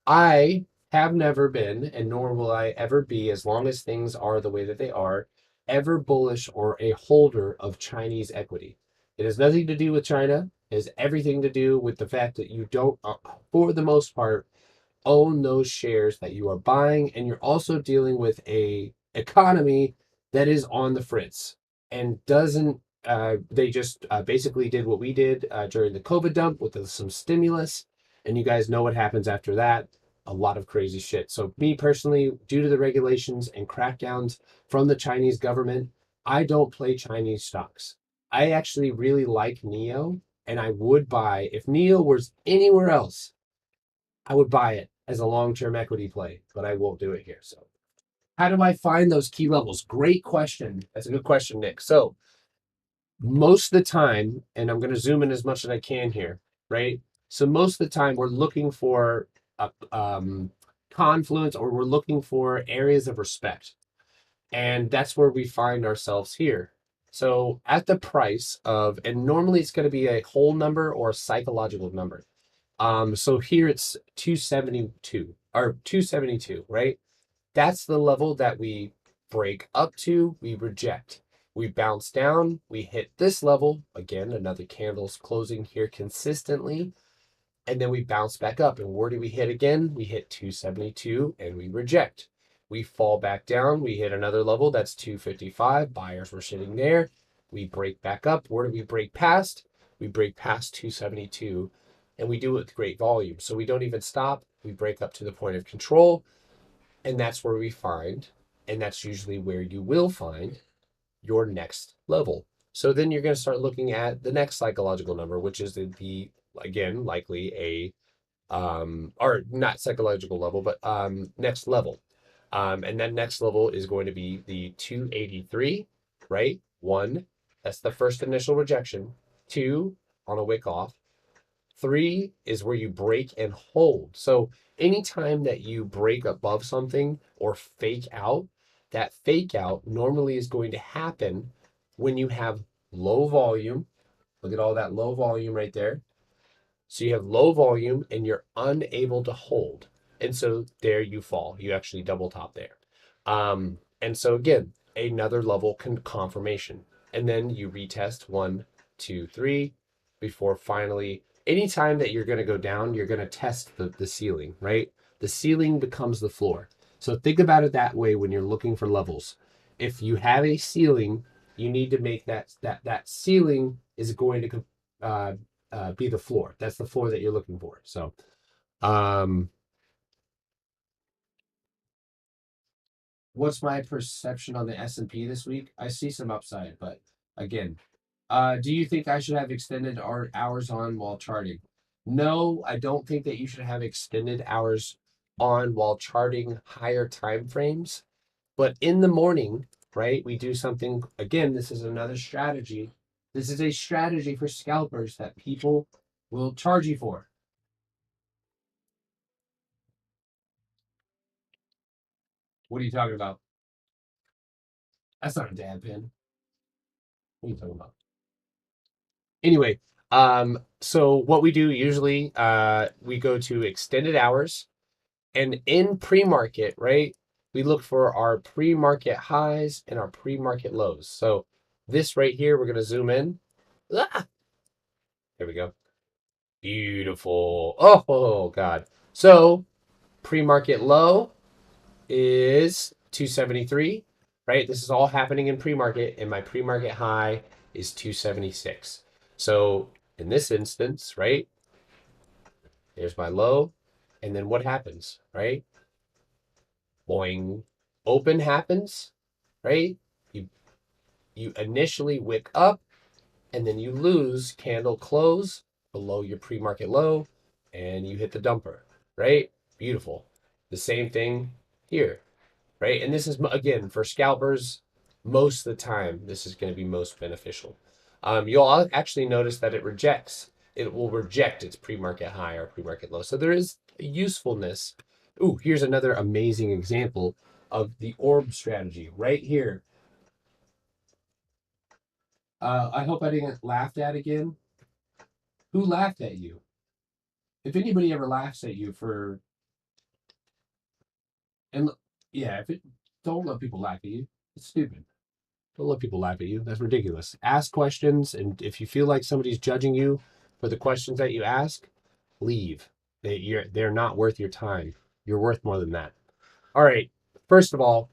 I have never been, and nor will I ever be, as long as things are the way that they are, ever bullish or a holder of Chinese equity. It has nothing to do with China. It has everything to do with the fact that you don't, for the most part, own those shares that you are buying, and you're also dealing with a economy that is on the fritz and doesn't. They just basically did what we did during the COVID dump with some stimulus, and you guys know what happens after that. A lot of crazy shit. So, me personally, due to the regulations and crackdowns from the Chinese government, I don't play Chinese stocks. I actually really like NEO, and I would buy if NEO was anywhere else. I would buy it as a long-term equity play, but I won't do it here. So, how do I find those key levels? Great question. That's a good question, Nick. So, most of the time, and I'm going to zoom in as much as I can here, right? So, most of the time, we're looking for a confluence or we're looking for areas of respect. And that's where we find ourselves here. So, at the price of, and normally it's going to be a whole number or a psychological number. So here it's 272 or 272, right? That's the level that we break up to, we reject. We bounce down, we hit this level. Again, another candle's closing here consistently. And then we bounce back up. And where do we hit again? We hit 272 and we reject. We fall back down. We hit another level. That's 255. Buyers were sitting there. We break back up. Where do we break past? We break past 272 and we do it with great volume. So we don't even stop. We break up to the point of control. And that's where we find, and that's usually where you will find your next level. So then you're going to start looking at the next psychological number, which is the again, likely a or not psychological level, but next level. And that next level is going to be the 283, right? One, that's the first initial rejection. Two, on a wick off. Three is where you break and hold. So anytime that you break above something or fake out, that fake out normally is going to happen when you have low volume. Look at all that low volume right there. So you have low volume and you're unable to hold. And so there you fall. You actually double top there. And so again, another level confirmation. And then you retest 1, 2, 3 before finally, anytime that you're going to go down, you're going to test the ceiling, right? The ceiling becomes the floor. So think about it that way when you're looking for levels. If you have a ceiling, you need to make that ceiling is going to be the floor. That's the floor that you're looking for. So, um, what's my perception on the S&P this week? I see some upside, but again, do you think I should have extended our hours on while charting? No, I don't think that you should have extended hours on while charting higher time frames. But in the morning, right, we do something again. This is another strategy. This is a strategy for scalpers that people will charge you for. What are you talking about? That's not a dad pin. What are you talking about? Anyway, so what we do usually, we go to extended hours, and in pre-market, right, we look for our pre-market highs and our pre-market lows. So this right here, we're gonna zoom in. Ah, there we go. Beautiful. Oh God. So pre-market low is 273, right? This is all happening in pre-market, and my pre-market high is 276. So in this instance, right, there's my low, and then what happens, right? Boing, open happens, right? You you initially wick up, and then you lose candle close below your pre-market low, and you hit the dumper, right? Beautiful. The same thing here, right? And this is again for scalpers. Most of the time, this is going to be most beneficial. You'll actually notice that it rejects. It will reject its pre-market high or pre-market low. So there is a usefulness. Ooh, here's another amazing example of the orb strategy right here. I hope I didn't get laughed at again. Who laughed at you? If anybody ever laughs at you for and yeah, if it don't let people laugh at you, it's stupid. Don't let people laugh at you. That's ridiculous. Ask questions, and if you feel like somebody's judging you for the questions that you ask, leave. They're not worth your time. You're worth more than that. All right. First of all,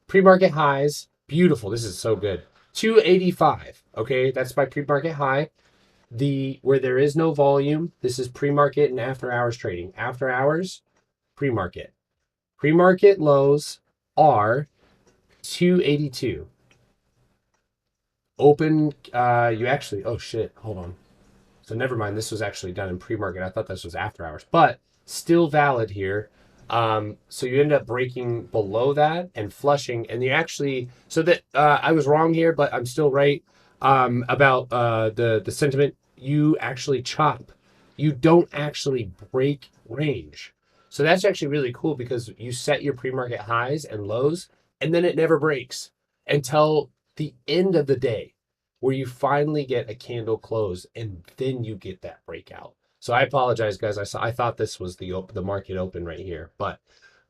pre-market highs Beautiful. This is so good. 285. Okay, that's my pre-market high. Where there is no volume, this is pre-market and after hours trading. After hours, pre-market. Pre-market lows are 282. Open, you actually, oh shit, hold on. So never mind. This was actually done in pre-market. I thought this was after hours, but still valid here. So you end up breaking below that and flushing, and you actually so that I was wrong here, but I'm still right about the sentiment. You actually chop. You don't actually break range. So that's actually really cool because you set your pre-market highs and lows, and then it never breaks until the end of the day where you finally get a candle close and then you get that breakout. So I apologize, guys. I thought this was the market open right here, but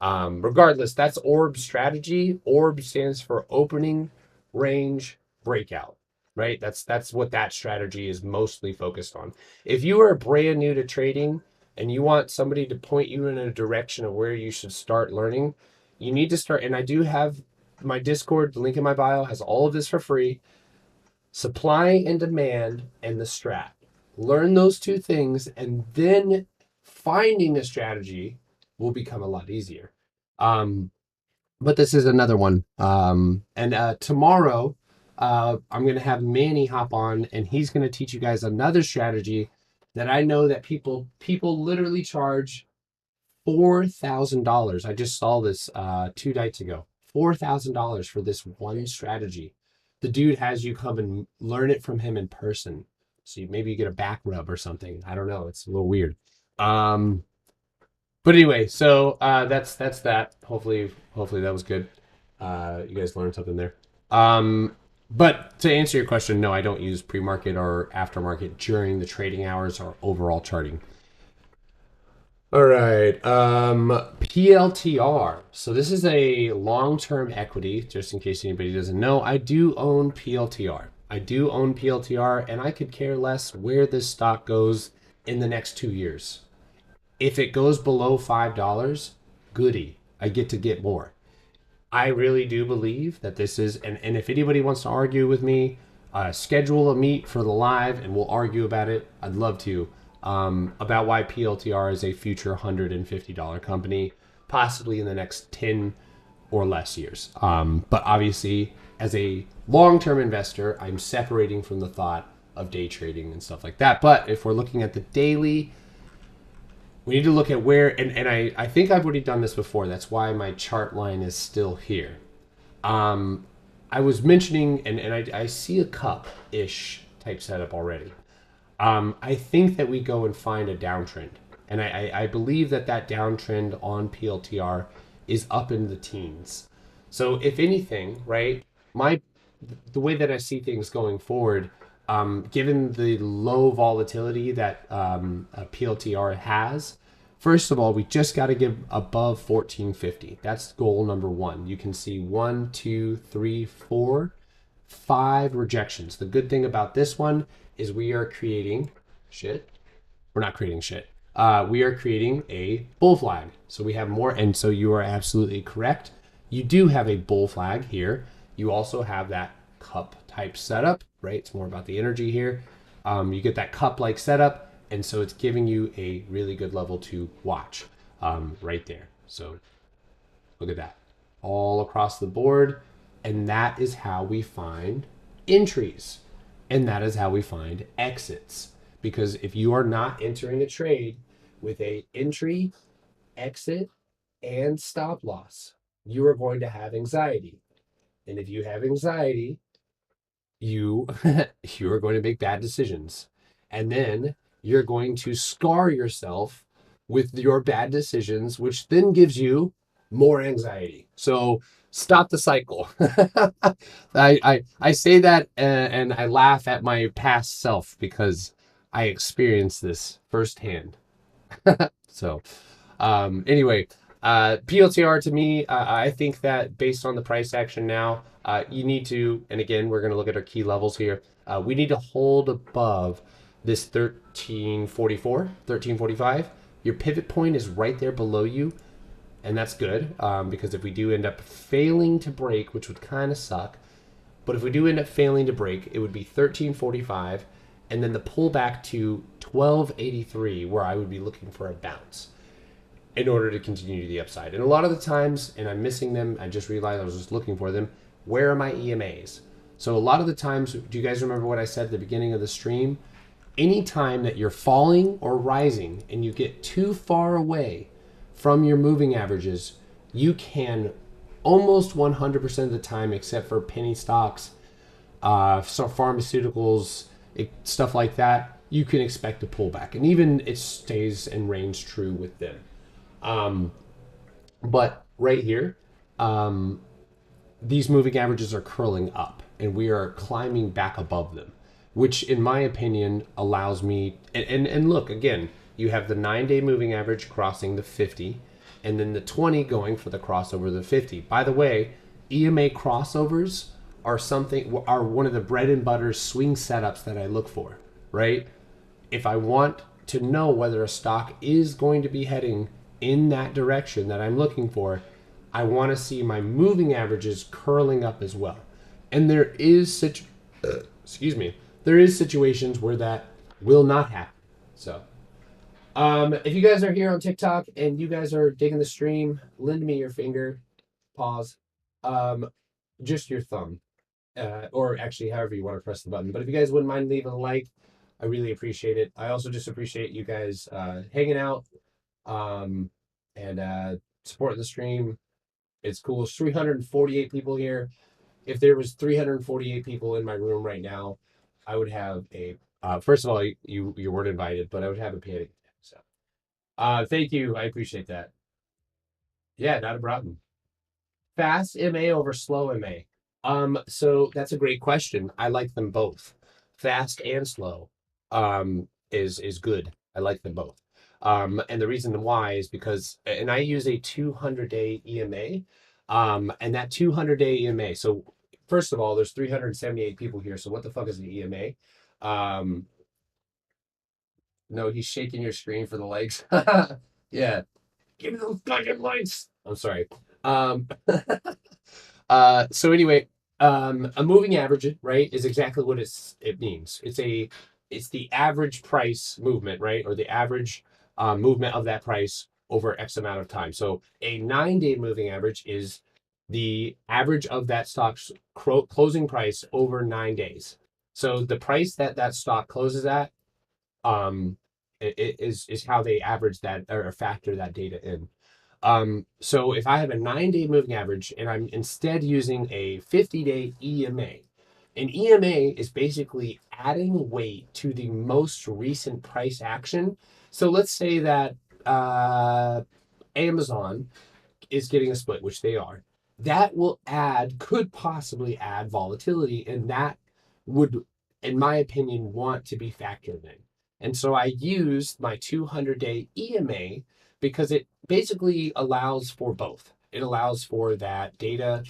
regardless, that's orb strategy. Orb stands for opening range breakout, right? That's what that strategy is mostly focused on. If you are brand new to trading and you want somebody to point you in a direction of where you should start learning, you need to start. And I do have my Discord, the link in my bio has all of this for free. Supply and demand and the strat. Learn those two things, and then finding a strategy will become a lot easier. But this is another one. And tomorrow, I'm going to have Manny hop on, and he's going to teach you guys another strategy that I know that people literally charge $4,000. I just saw this 2 nights ago. $4,000 for this one strategy. The dude has you come and learn it from him in person. So maybe you get a back rub or something. I don't know. It's a little weird. But anyway, so that's that. Hopefully that was good. You guys learned something there. But to answer your question, no, I don't use pre-market or aftermarket during the trading hours or overall charting. All right. PLTR. So this is a long-term equity, just in case anybody doesn't know. I do own PLTR. And I could care less where this stock goes in the next 2 years. If it goes below $5, goody. I get more. I really do believe that this is, and if anybody wants to argue with me, schedule a meet for the live and we'll argue about it. I'd love to. About why PLTR is a future $150 company, possibly in the next 10 or less years. But obviously, as a long-term investor, I'm separating from the thought of day trading and stuff like that. But if we're looking at the daily, we need to look at where, and I think I've already done this before. That's why my chart line is still here. I was mentioning, and I see a cup-ish type setup already. I think that we go and find a downtrend. And I believe that downtrend on PLTR is up in the teens. So if anything, right, the way that I see things going forward, given the low volatility that PLTR has, first of all, we just got to get above 1450. That's goal number one. You can see 1, 2, 3, 4, 5 rejections. The good thing about this one is we are creating shit. We're not creating shit. We are creating a bull flag. So we have more, and so you are absolutely correct. You do have a bull flag here. You also have that cup type setup, right? It's more about the energy here. You get that cup like setup, and so it's giving you a really good level to watch right there. So look at that, all across the board, and that is how we find entries, and that is how we find exits. Because if you are not entering a trade with a entry, exit, and stop loss, you are going to have anxiety. And if you have anxiety, you are going to make bad decisions. And then you're going to scar yourself with your bad decisions, which then gives you more anxiety. So stop the cycle. I say that and I laugh at my past self because I experienced this firsthand. So anyway, PLTR to me, I think that based on the price action now, you need to, and again, we're going to look at our key levels here. We need to hold above this 1344, 1345. Your pivot point is right there below you. And that's good because if we do end up failing to break, which would kind of suck, But if we do end up failing to break, it would be 1345, and then the pullback to 1283, where I would be looking for a bounce in order to continue to the upside. And a lot of the times, and I'm missing them, I just realized I was just looking for them. Where are my EMAs? So a lot of the times, do you guys remember what I said at the beginning of the stream? Anytime that you're falling or rising and you get too far away from your moving averages, you can almost 100% of the time, except for penny stocks, so pharmaceuticals, stuff like that, you can expect a pullback. And even it stays and reigns true with them. But right here, these moving averages are curling up and we are climbing back above them, which in my opinion allows me, and look, again, you have the 9-day moving average crossing the 50 and then the 20 going for the crossover of the 50. By the way, EMA crossovers are one of the bread and butter swing setups that I look for, right? If I want to know whether a stock is going to be heading in that direction that I'm looking for, I want to see my moving averages curling up as well. And there is situations where that will not happen. So, if you guys are here on TikTok and you guys are digging the stream, lend me your finger, pause, just your thumb, or actually however you want to press the button. But if you guys wouldn't mind leaving a like, I really appreciate it. I also just appreciate you guys hanging out and supporting the stream. It's cool. There's 348 people here. If there was 348 people in my room right now, I would have a first of all, you weren't invited, but I would have a panic attack. So thank you. I appreciate that. Yeah, not a problem. Fast MA over slow MA. So that's a great question. I like them both. Fast and slow is good. I like them both. And the reason why is because, and I use a 200-day EMA, and that 200-day EMA. So first of all, there's 378 people here. So what the fuck is an EMA? No, he's shaking your screen for the likes. Yeah, give me those fucking likes. I'm sorry. So anyway, a moving average, right, is exactly what it means. It's the average price movement, right, or the average movement of that price over X amount of time. So a 9-day moving average is the average of that stock's closing price over 9 days. So the price that that stock closes at, is how they average that or factor that data in. So if I have a 9-day moving average and I'm instead using a 50-day EMA, an EMA is basically adding weight to the most recent price action. So let's say that Amazon is getting a split, which they are. That could possibly add volatility, and that would, in my opinion, want to be factored in. And so I use my 200-day EMA because it basically allows for both. It allows for that data,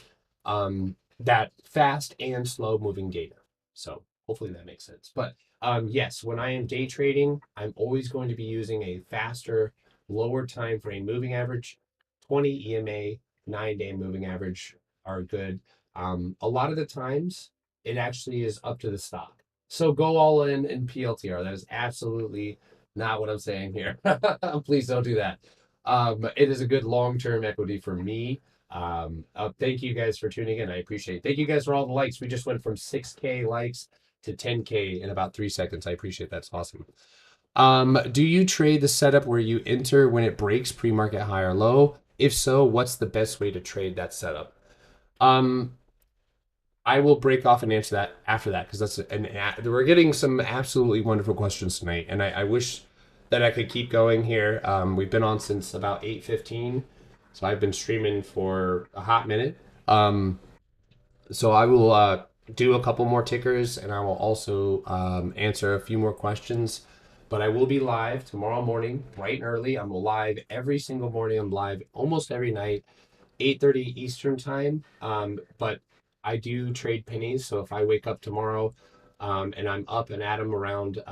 that fast and slow moving data. So hopefully that makes sense. But yes, when I am day trading, I'm always going to be using a faster, lower time frame moving average. 20 EMA, 9-day moving average are good. A lot of the times, it actually is up to the stock. So go all in PLTR. That is absolutely not what I'm saying here. Please don't do that. It is a good long-term equity for me. Thank you guys for tuning in. I appreciate it. Thank you guys for all the likes. We just went from 6K likes to 10K in about 3 seconds. I appreciate that. It's awesome. Do you trade the setup where you enter when it breaks pre-market high or low? If so, what's the best way to trade that setup? I will break off and answer that after that because we're getting some absolutely wonderful questions tonight, and I wish that I could keep going here. We've been on since about 8:15, so I've been streaming for a hot minute. So I will do a couple more tickers, and I will also answer a few more questions. But I will be live tomorrow morning, bright and early. I'm live every single morning. I'm live almost every night, 8:30 Eastern time. But I do trade pennies, so if I wake up tomorrow and I'm up and at 'em around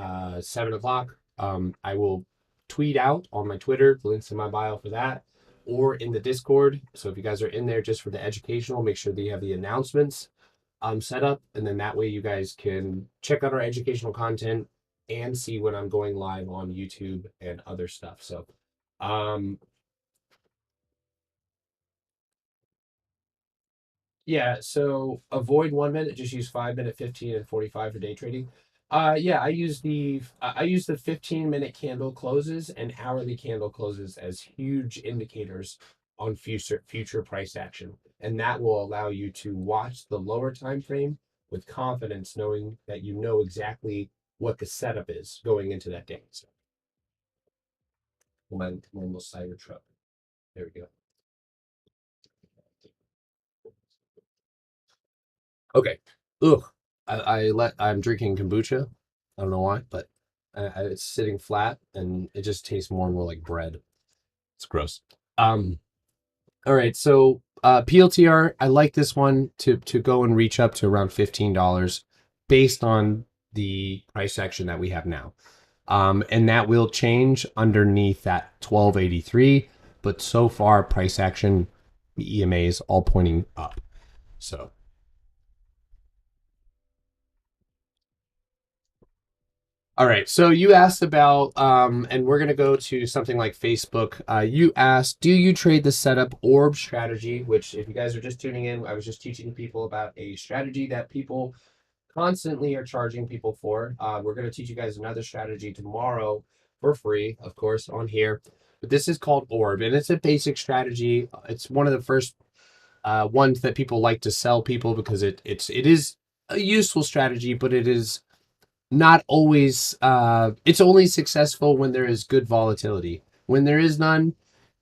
7 o'clock, I will tweet out on my Twitter, links in my bio for that, or in the Discord. So if you guys are in there just for the educational, make sure that you have the announcements. setup, and then that way you guys can check out our educational content and see when I'm going live on YouTube and other stuff. So, um, yeah, so avoid 1 minute, just use 5 minute, 15, and 45 for day trading. Yeah, I use the 15-minute candle closes and hourly candle closes as huge indicators on future price action. And that will allow you to watch the lower time frame with confidence, knowing that you know exactly what the setup is going into that day. So my normal Cybertruck. There we go. Okay. Ugh. I'm drinking kombucha. I don't know why, but it's sitting flat and it just tastes more and more like bread. It's gross. Um. All right. So PLTR, I like this one to go and reach up to around $15 based on the price action that we have now. And that will change underneath that 1283. But so far, price action, the EMA is all pointing up. So. All right. So you asked about, and we're going to go to something like Facebook. You asked, do you trade the setup orb strategy? Which, if you guys are just tuning in, I was just teaching people about a strategy that people constantly are charging people for. We're going to teach you guys another strategy tomorrow for free, of course, on here. But this is called orb, and it's a basic strategy. It's one of the first ones that people like to sell people because it is a useful strategy, but it is not always it's only successful when there is good volatility. When there is none,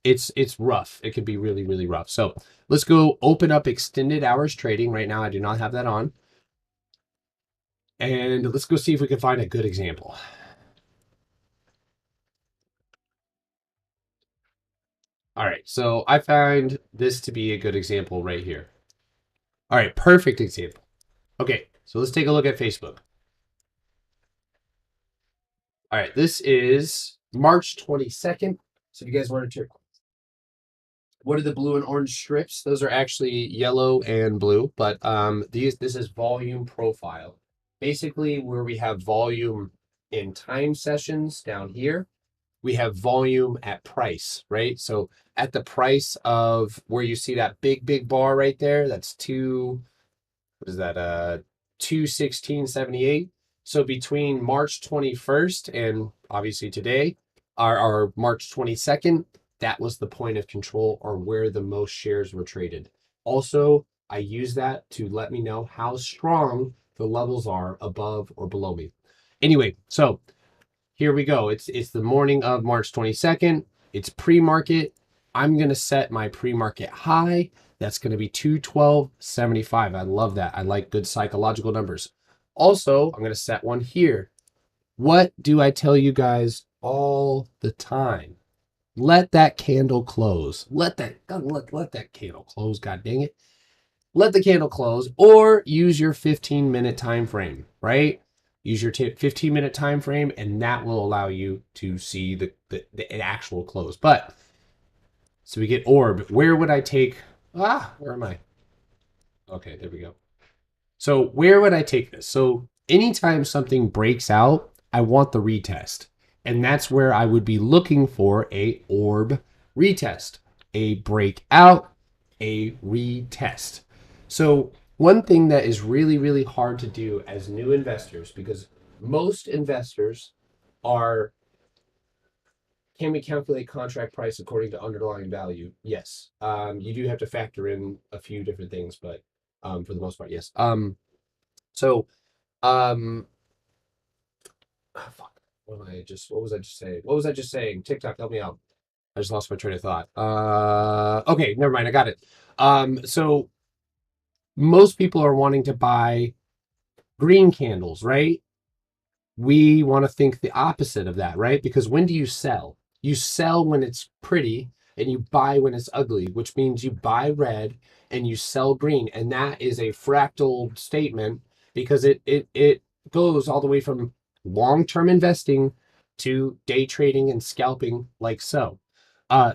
it's rough. It can be really, really rough. So let's go open up extended hours trading. Right now I do not have that on, and let's go see if we can find a good example. All right, so I find this to be a good example right here. All right, perfect example. Okay, so let's take a look at Facebook. All right, this is March 22nd. So if you guys wanted to, what are the blue and orange strips? Those are actually yellow and blue, but this is volume profile. Basically, where we have volume in time sessions down here, we have volume at price, right? So at the price of where you see that big bar right there, that's what is that? 216.78. So between March 21st and obviously today, our March 22nd, that was the point of control or where the most shares were traded. Also, I use that to let me know how strong the levels are above or below me. Anyway, so here we go. It's the morning of March 22nd. It's pre-market. I'm going to set my pre-market high. That's going to be 212.75. I love that. I like good psychological numbers. Also, I'm going to set one here. What do I tell you guys all the time? Let that candle close. Let that candle close. God dang it. Let the candle close or use your 15-minute time frame, right? Use your 15-minute time frame, and that will allow you to see the actual close. But so we get orb. Where would I take? Where am I? Okay, there we go. So where would I take this? So anytime something breaks out, I want the retest. And that's where I would be looking for a orb retest, a breakout, a retest. So one thing that is really, really hard to do as new investors, because most investors are, can we calculate contract price according to underlying value? Yes. You do have to factor in a few different things, but for the most part, yes. So, fuck. What was I just saying? What was I just saying? TikTok, help me out. I just lost my train of thought. Okay, never mind. I got it. So most people are wanting to buy green candles, right? We want to think the opposite of that, right? Because when do you sell? You sell when it's pretty and you buy when it's ugly, which means you buy red and you sell green. And that is a fractal statement because it goes all the way from long-term investing to day trading and scalping like so.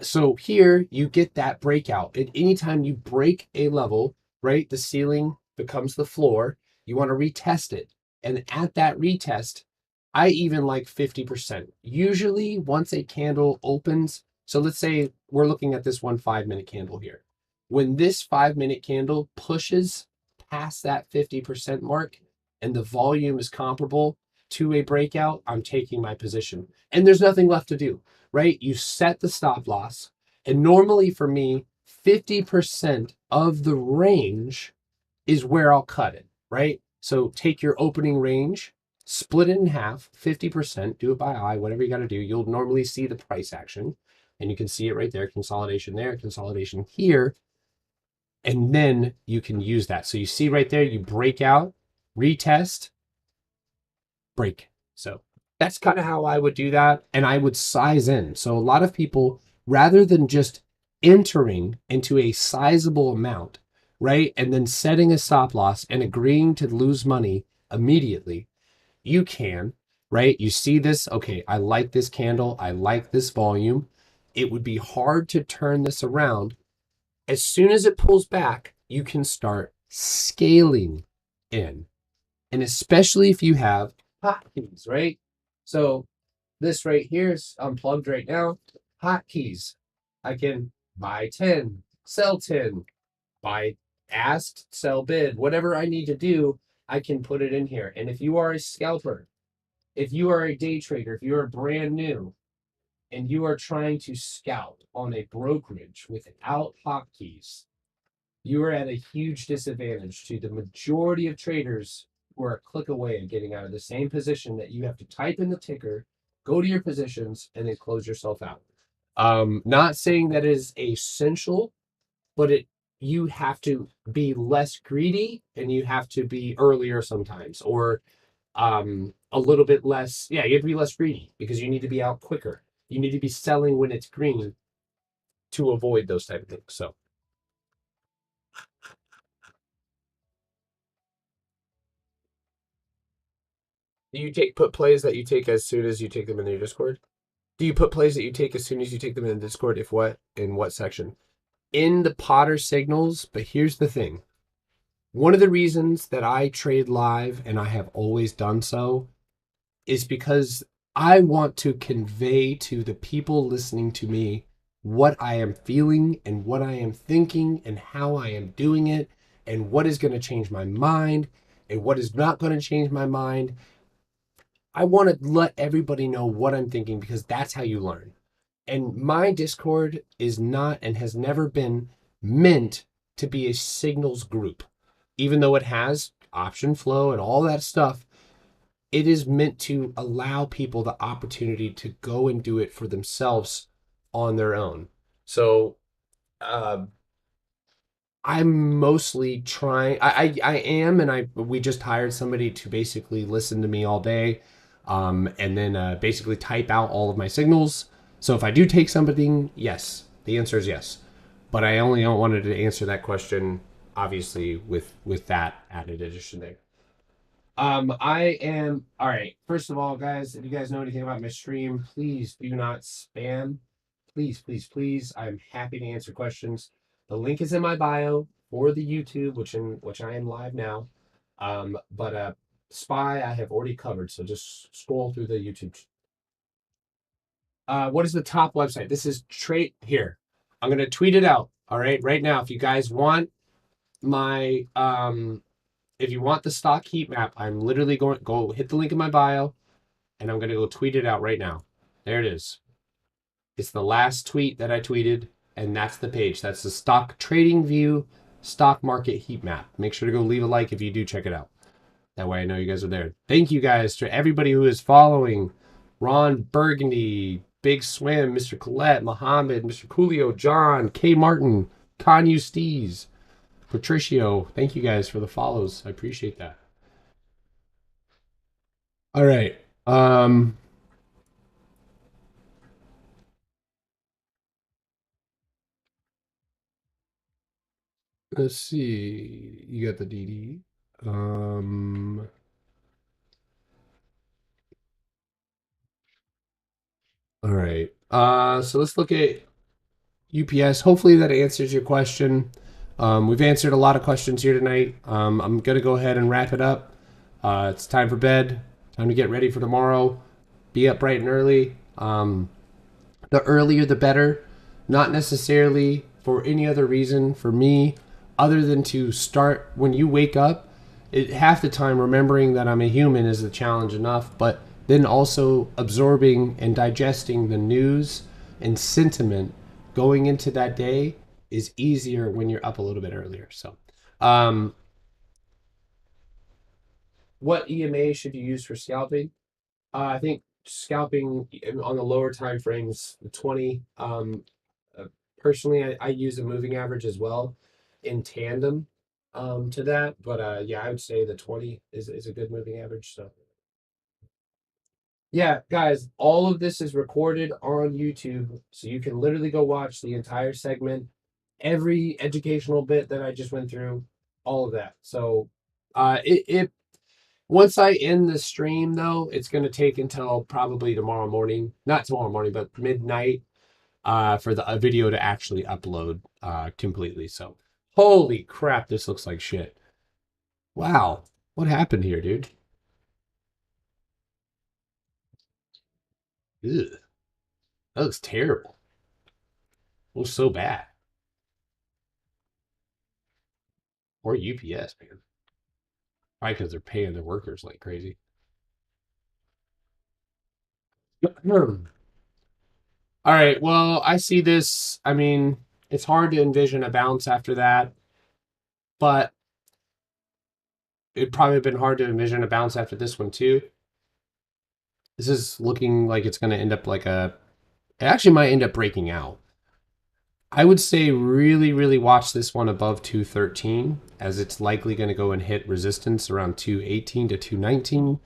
So here you get that breakout. At any time you break a level, right? The ceiling becomes the floor. You want to retest it. And at that retest, I even like 50%. Usually, once a candle opens, so let's say we're looking at this 5-minute candle here. When this 5-minute candle pushes past that 50% mark and the volume is comparable to a breakout, I'm taking my position. And there's nothing left to do, right? You set the stop loss. And normally for me, 50% of the range is where I'll cut it, right? So take your opening range, split it in half, 50%, do it by eye, whatever you got to do. You'll normally see the price action and you can see it right there, consolidation there, consolidation here. And then you can use that. So you see right there, you break out, retest, break. So that's kind of how I would do that. And I would size in. So a lot of people, rather than just entering into a sizable amount, right, and then setting a stop loss and agreeing to lose money immediately, you can, right? You see this, okay, I like this candle, I like this volume. It would be hard to turn this around. As soon as it pulls back, you can start scaling in. And especially if you have hotkeys, right? So this right here is unplugged right now. Hotkeys. I can buy 10, sell 10, buy, ask, sell, bid, whatever I need to do, I can put it in here. And if you are a scalper, if you are a day trader, if you are brand new and you are trying to scout on a brokerage without hotkeys, you are at a huge disadvantage to the majority of traders who are a click away of getting out of the same position that you have to type in the ticker, go to your positions, and then close yourself out. Not saying that is essential, but you have to be less greedy and you have to be earlier sometimes, or a little bit less. Yeah, you have to be less greedy because you need to be out quicker. You need to be selling when it's green to avoid those type of things. So do you put plays that you take as soon as you take them in your Discord? Do you put plays that you take as soon as you take them in the Discord? If what, in what section? In the Potter signals, but here's the thing. One of the reasons that I trade live, and I have always done so, is because I want to convey to the people listening to me what I am feeling and what I am thinking and how I am doing it and what is going to change my mind and what is not going to change my mind. I want to let everybody know what I'm thinking because that's how you learn. And my Discord is not and has never been meant to be a signals group. Even though it has option flow and all that stuff, it is meant to allow people the opportunity to go and do it for themselves on their own. So uh, I'm mostly trying. I am, and we just hired somebody to basically listen to me all day, and then basically type out all of my signals. So if I do take something, yes, the answer is yes. But I only don't wanted to answer that question, obviously, with that added addition there. I am all right. First of all, guys, if you guys know anything about my stream, please do not spam. Please, please, please. I'm happy to answer questions. The link is in my bio for the YouTube, which I am live now. But Spy I have already covered, so just scroll through the YouTube. What is the top website? This is trade here. I'm gonna tweet it out. All right, right now. If you guys want my if you want the stock heat map, I'm literally going go hit the link in my bio, and I'm gonna go tweet it out right now. There it is. It's the last tweet that I tweeted, and that's the page. That's the stock trading view stock market heat map. Make sure to go leave a like if you do check it out. That way I know you guys are there. Thank you guys to everybody who is following. Ron Burgundy, Big Swim, Mr. Colette, Mohammed, Mr. Coolio, John, K. Martin, Conyu Stees, Patricio. Thank you guys for the follows. I appreciate that. All right. Let's see. You got the DD. All right. So let's look at UPS. Hopefully that answers your question. We've answered a lot of questions here tonight. I'm going to go ahead and wrap it up. It's time for bed. Time to get ready for tomorrow. Be up bright and early. The earlier the better. Not necessarily for any other reason for me other than to start when you wake up. Half the time remembering that I'm a human is a challenge enough, but then also absorbing and digesting the news and sentiment going into that day is easier when you're up a little bit earlier. So, what EMA should you use for scalping? I think scalping on the lower time frames, the 20. Personally, I use a moving average as well in tandem to that. But yeah, I would say the 20 is a good moving average. So yeah, guys, all of this is recorded on YouTube, so you can literally go watch the entire segment, every educational bit that I just went through, all of that. So it once I end the stream though, it's gonna take until probably tomorrow morning, not tomorrow morning, but midnight, for the video to actually upload completely. So holy crap, this looks like shit. Wow, what happened here, dude? Ugh, that looks terrible. It looks so bad. Or UPS, man. Probably because they're paying their workers like crazy. All right, well, I see this. I mean, it's hard to envision a bounce after that, but it'd probably have been hard to envision a bounce after this one too. This is looking like it's going to end up like it actually might end up breaking out. I would say really, really watch this one above 213 as it's likely going to go and hit resistance around 218 to 219,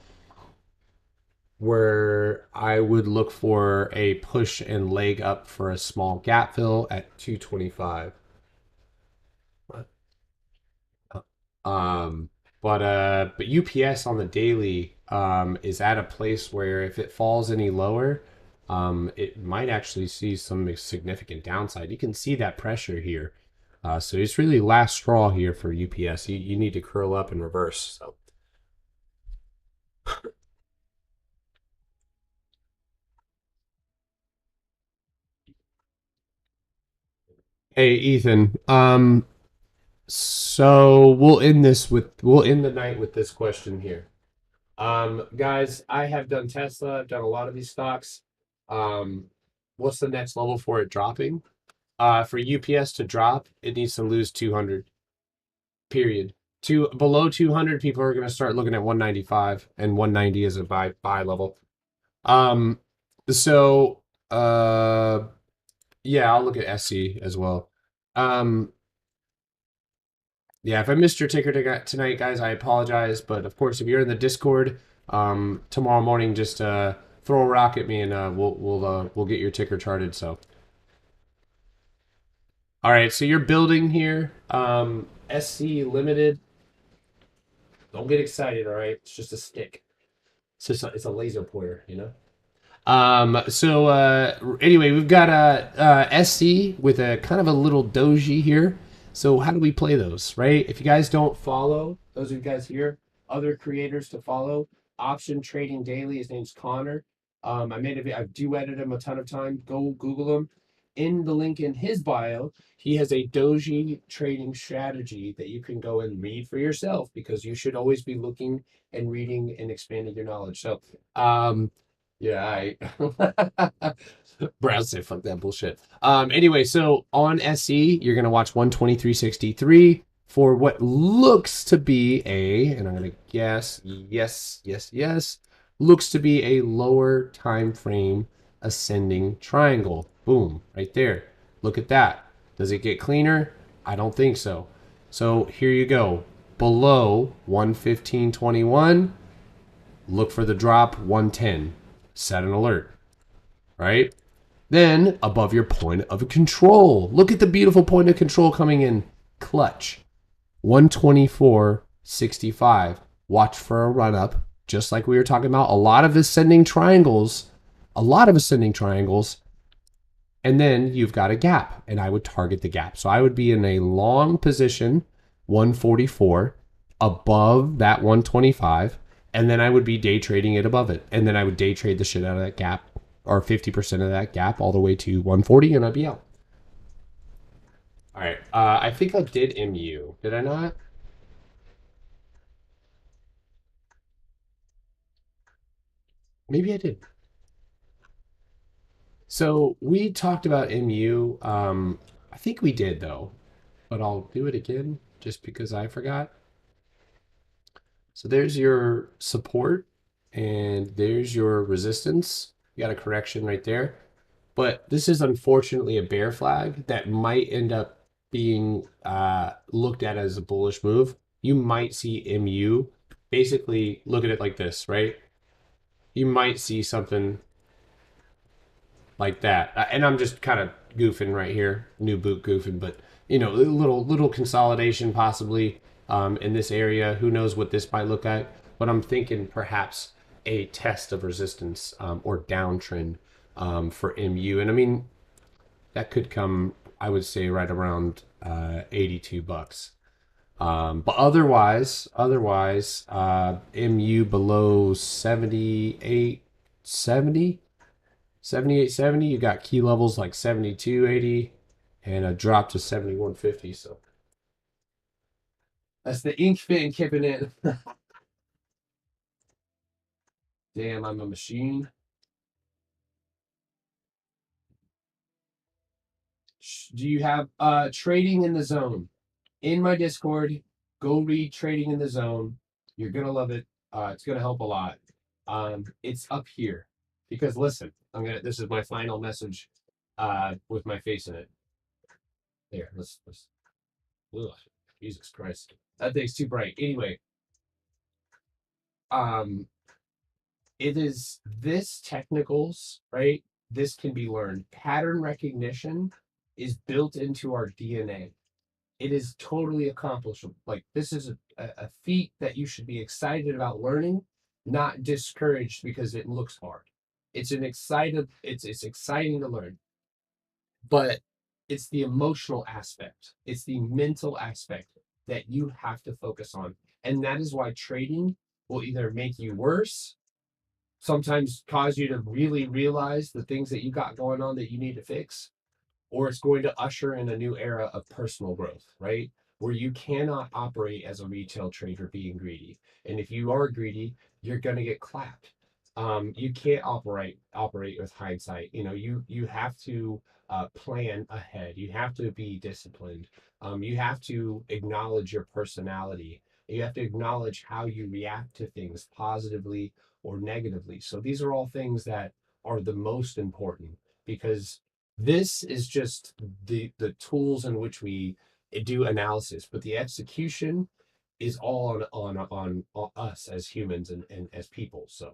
where I would look for a push and leg up for a small gap fill at 225. But UPS on the daily is at a place where if it falls any lower, it might actually see some significant downside. You can see that pressure here. So it's really last straw here for UPS. You need to curl up and reverse. So. Hey, Ethan. So we'll end the night with this question here. Guys, I have done Tesla. I've done a lot of these stocks. What's the next level for it dropping? For UPS to drop, it needs to lose 200. Period. Below 200, people are going to start looking at 195, and 190 is a buy level. So yeah, I'll look at SC as well. Yeah, if I missed your ticker tonight, guys, I apologize. But of course, if you're in the Discord, tomorrow morning, just throw a rock at me, and we'll get your ticker charted. So, all right. So you're building here, SC Limited. Don't get excited. All right, it's just a stick. It's a laser pointer, you know. So anyway, we've got a SC with a kind of a little doji here. So how do we play those, right? If you guys don't follow, those of you guys here, other creators to follow, Option Trading Daily, his name's Connor. I duetted him a ton of time. Go Google him. In the link in his bio, he has a doji trading strategy that you can go and read for yourself, because you should always be looking and reading and expanding your knowledge. So, yeah, Brown said, fuck that bullshit. Anyway, so on SC, you're going to watch 123.63 for what looks to be and I'm going to guess, yes, looks to be a lower time frame ascending triangle. Boom, right there. Look at that. Does it get cleaner? I don't think so. So here you go. Below 115.21, look for the drop 110. Set an alert, right? Then above your point of control, look at the beautiful point of control coming in clutch. 124.65. Watch for a run up, just like we were talking about. A lot of ascending triangles And then you've got a gap, and I would target the gap. So I would be in a long position, 144, above that 125, and then I would be day trading it above it. And then I would day trade the shit out of that gap, or 50% of that gap, all the way to 140, and I'd be out. All right. I think I did MU. Did I not? Maybe I did. So we talked about MU. I think we did though, but I'll do it again just because I forgot. So there's your support and there's your resistance. You got a correction right there. But this is unfortunately a bear flag that might end up being looked at as a bullish move. You might see MU. Basically, look at it like this, right? You might see something like that. And I'm just kind of goofing right here, new boot goofing, but a little consolidation possibly in this area. Who knows what this might look like? But I'm thinking perhaps a test of resistance or downtrend for MU, and I mean that could come, I would say, right around $82. But otherwise, MU below 78, 70. 78.70, you got key levels like 72.80 and a drop to 71.50. So that's the ink fin kipping in. Damn, I'm a machine. Do you have trading in the zone? In my Discord, go read Trading in the Zone. You're gonna love it. It's gonna help a lot. It's up here because listen, this is my final message with my face in it. There, let's ugh, Jesus Christ. That thing's too bright. Anyway, um it is this technicals, right? This can be learned. Pattern recognition is built into our DNA. It is totally accomplishable. Like this is a feat that you should be excited about learning, not discouraged because it looks hard. It's exciting to learn, but it's the emotional aspect, it's the mental aspect that you have to focus on. And that is why trading will either make you worse, sometimes cause you to really realize the things that you got going on that you need to fix, or it's going to usher in a new era of personal growth, right? Where you cannot operate as a retail trader being greedy. And if you are greedy, you're going to get clapped. You can't operate with hindsight. You have to plan ahead. You have to be disciplined. You have to acknowledge your personality. You have to acknowledge how you react to things positively or negatively. So these are all things that are the most important because this is just the tools in which we do analysis, but the execution is all on us as humans and as people. So,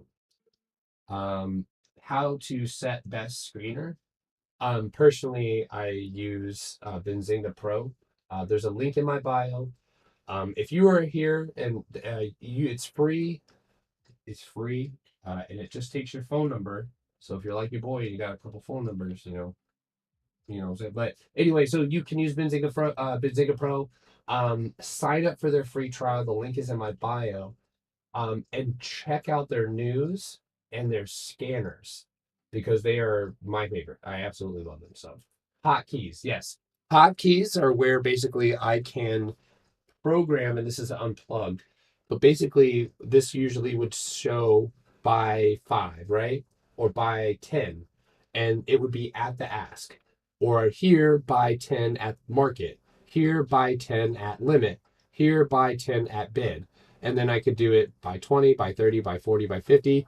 um, how to set best screener? Personally, I use Benzinga Pro. There's a link in my bio. If you are here and it's free, and it just takes your phone number. So if you're like your boy, you got a couple phone numbers, what I'm saying? But anyway, so you can use Benzinga Pro. Sign up for their free trial. The link is in my bio. And check out their news and their scanners because they are my favorite. I absolutely love them. So hotkeys, yes. Hotkeys are where basically I can program, and this is unplugged, but basically this usually would show by 5, right? Or by 10. And it would be at the ask. Or here by 10 at market. Here by 10 at limit. Here by 10 at bid. And then I could do it by 20, by 30, by 40, by 50,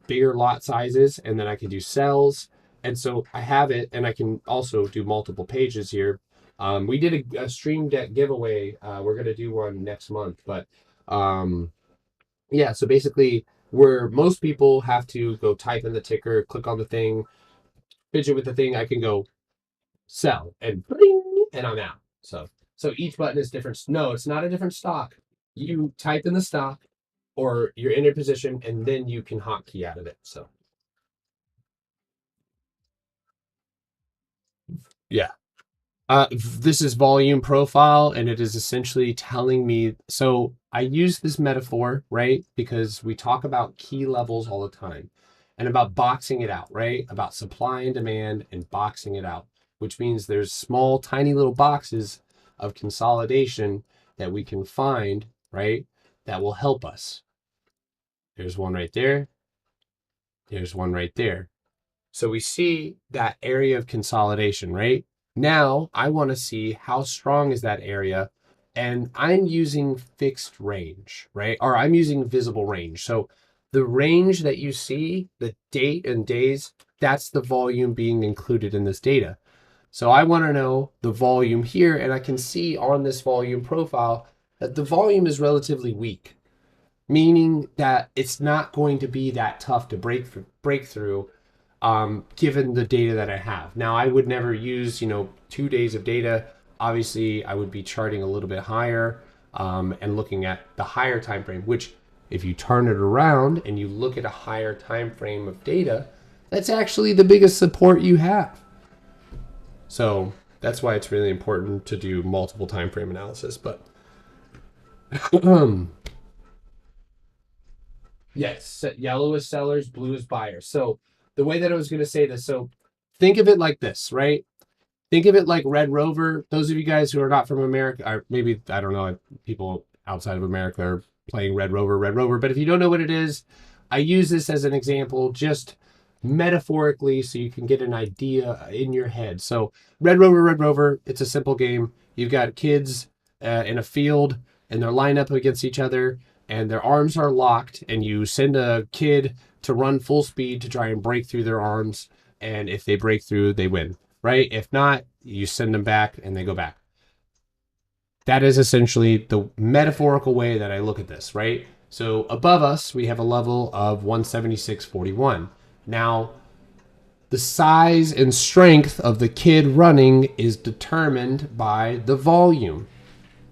bigger lot sizes. And then I can do cells. And so I have it, and I can also do multiple pages here. We did a stream deck giveaway. We're gonna do one next month, but yeah. So basically, where most people have to go type in the ticker, click on the thing, fidget with the thing, I can go sell and bling, and I'm out. So each button is different. No, it's not a different stock. You type in the stock, or you're in a position, and then you can hotkey out of it. So Yeah. This is volume profile, and it is essentially telling me. So I use this metaphor, right? Because we talk about key levels all the time and about boxing it out, right? About supply and demand and boxing it out, which means there's small, tiny little boxes of consolidation that we can find, right? That will help us. There's one right there. There's one right there. So we see that area of consolidation, right? Now I want to see how strong is that area. And I'm using fixed range, right? Or I'm using visible range. So the range that you see, the date and days, that's the volume being included in this data. So I want to know the volume here, and I can see on this volume profile that the volume is relatively weak, meaning that it's not going to be that tough to break through, given the data that I have. Now, I would never use 2 days of data. Obviously, I would be charting a little bit higher, and looking at the higher time frame. Which, if you turn it around and you look at a higher time frame of data, that's actually the biggest support you have. So that's why it's really important to do multiple time frame analysis. But yes, yellow is sellers, blue is buyers. So the way that I was going to say this, so think of it like this, right? Think of it like Red Rover. Those of you guys who are not from America, or maybe, I don't know, people outside of America are playing Red Rover. But if you don't know what it is, I use this as an example just metaphorically so you can get an idea in your head. So Red Rover, it's a simple game. You've got kids in a field, and they're lined up against each other, and their arms are locked, and you send a kid to run full speed to try and break through their arms. And if they break through, they win, right? If not, you send them back and they go back. That is essentially the metaphorical way that I look at this, right? So above us, we have a level of 176.41. Now, the size and strength of the kid running is determined by the volume.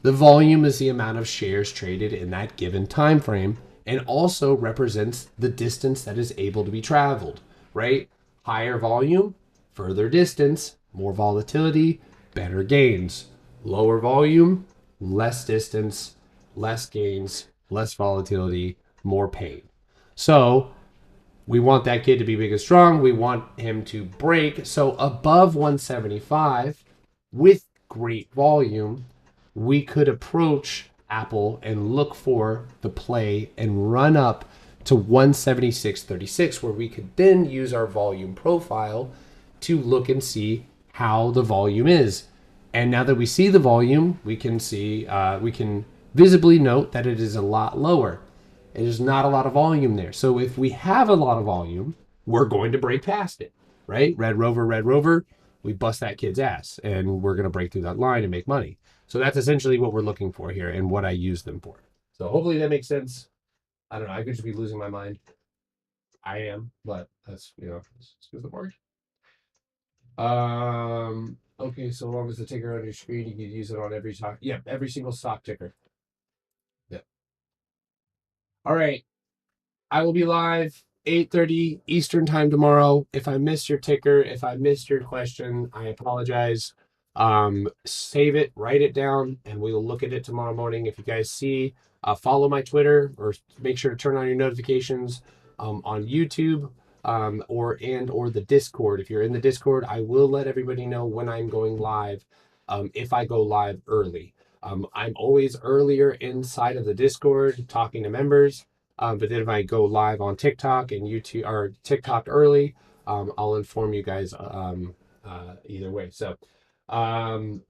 The volume is the amount of shares traded in that given time frame, and also represents the distance that is able to be traveled, right? Higher volume, further distance, more volatility, better gains. Lower volume, less distance, less gains, less volatility, more pain. So we want that kid to be big and strong. We want him to break. So above 175 with great volume, we could approach Apple and look for the play and run up to 176.36, where we could then use our volume profile to look and see how the volume is. And now that we see the volume, we can visibly note that it is a lot lower. There's not a lot of volume there. So if we have a lot of volume, we're going to break past it, right? Red Rover, we bust that kid's ass, and we're going to break through that line and make money. So that's essentially what we're looking for here and what I use them for. So hopefully that makes sense. I don't know. I could just be losing my mind. I am, but that's, it's the market. Okay, so long as the ticker on your screen, you can use it on every stock. Yeah, every single stock ticker. Yeah. All right. I will be live 8:30 Eastern time tomorrow. If I missed your ticker, if I missed your question, I apologize. Save it, write it down, and we will look at it tomorrow morning. If you guys see, follow my Twitter, or make sure to turn on your notifications on YouTube, or the Discord. If you're in the Discord, I will let everybody know when I'm going live, if I go live early. I'm always earlier inside of the Discord talking to members. But then if I go live on TikTok and YouTube, or TikTok early, I'll inform you guys either way. So, um,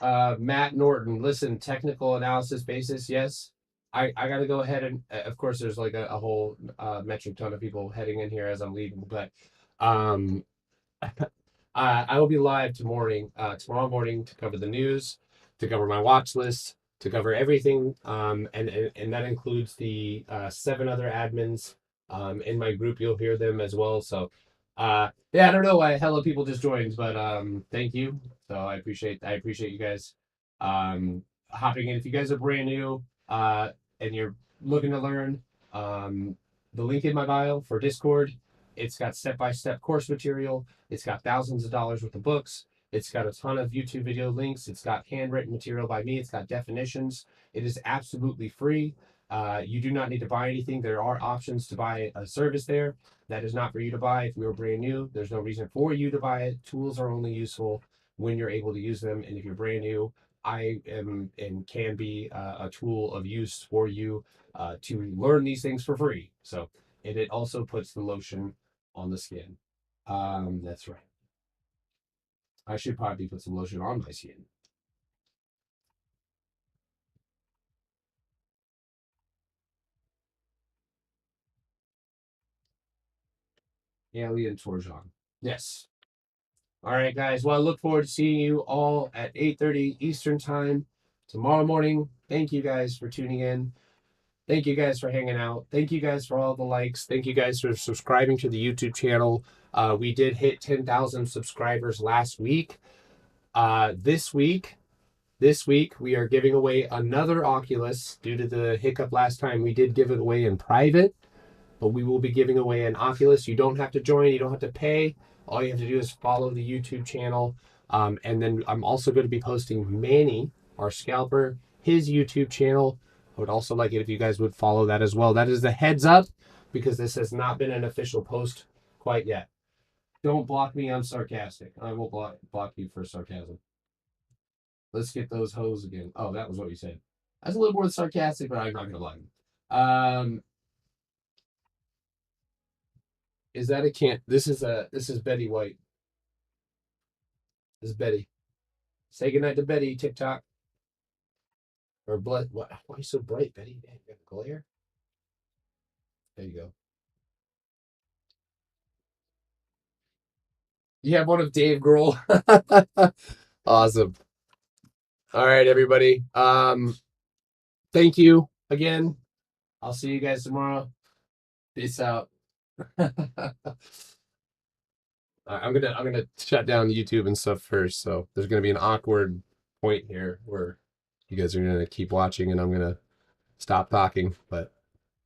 Matt Norton, listen, technical analysis basis, yes. I got to go ahead and, of course, there's like a whole metric ton of people heading in here as I'm leaving, but um, I will be live tomorrow morning to cover the news, to cover my watch list, to cover everything, and that includes the 7 other admins in my group. You'll hear them as well. So, yeah, I don't know why hella people just joined, but thank you. So I appreciate you guys hopping in. If you guys are brand new and you're looking to learn, the link in my bio for Discord. It's got step-by-step course material. It's got thousands of dollars worth of books. It's got a ton of YouTube video links. It's got handwritten material by me. It's got definitions. It is absolutely free. You do not need to buy anything. There are options to buy a service there. That is not for you to buy. If you're brand new, there's no reason for you to buy it. Tools are only useful when you're able to use them. And if you're brand new, I am and can be a tool of use for you to learn these things for free. So, and it also puts the lotion on the skin. That's right. I should probably put some lotion on my skin. Alien Torjon. Yes. All right, guys. Well, I look forward to seeing you all at 8:30 Eastern time tomorrow morning. Thank you guys for tuning in. Thank you guys for hanging out. Thank you guys for all the likes. Thank you guys for subscribing to the YouTube channel. We did hit 10,000 subscribers last week. This week we are giving away another Oculus. Due to the hiccup last time, we did give it away in private, but we will be giving away an Oculus. You don't have to join. You don't have to pay. All you have to do is follow the YouTube channel. And then I'm also going to be posting Manny, our scalper, his YouTube channel. I would also like it if you guys would follow that as well. That is the heads up, because this has not been an official post quite yet. Don't block me. I'm sarcastic. I will block you for sarcasm. Let's get those hoes again. Oh, that was what you said. That's a little more sarcastic, but I'm not gonna block you. Is that a can't? This is Betty White. This is Betty. Say goodnight to Betty. TikTok or blood. What? Why are you so bright, Betty? Man, you got glare. There you go. You have one of Dave Grohl. Awesome. All right, everybody. Thank you again. I'll see you guys tomorrow. Peace out. I'm gonna shut down YouTube and stuff first. So there's gonna be an awkward point here where you guys are gonna keep watching and I'm gonna stop talking. But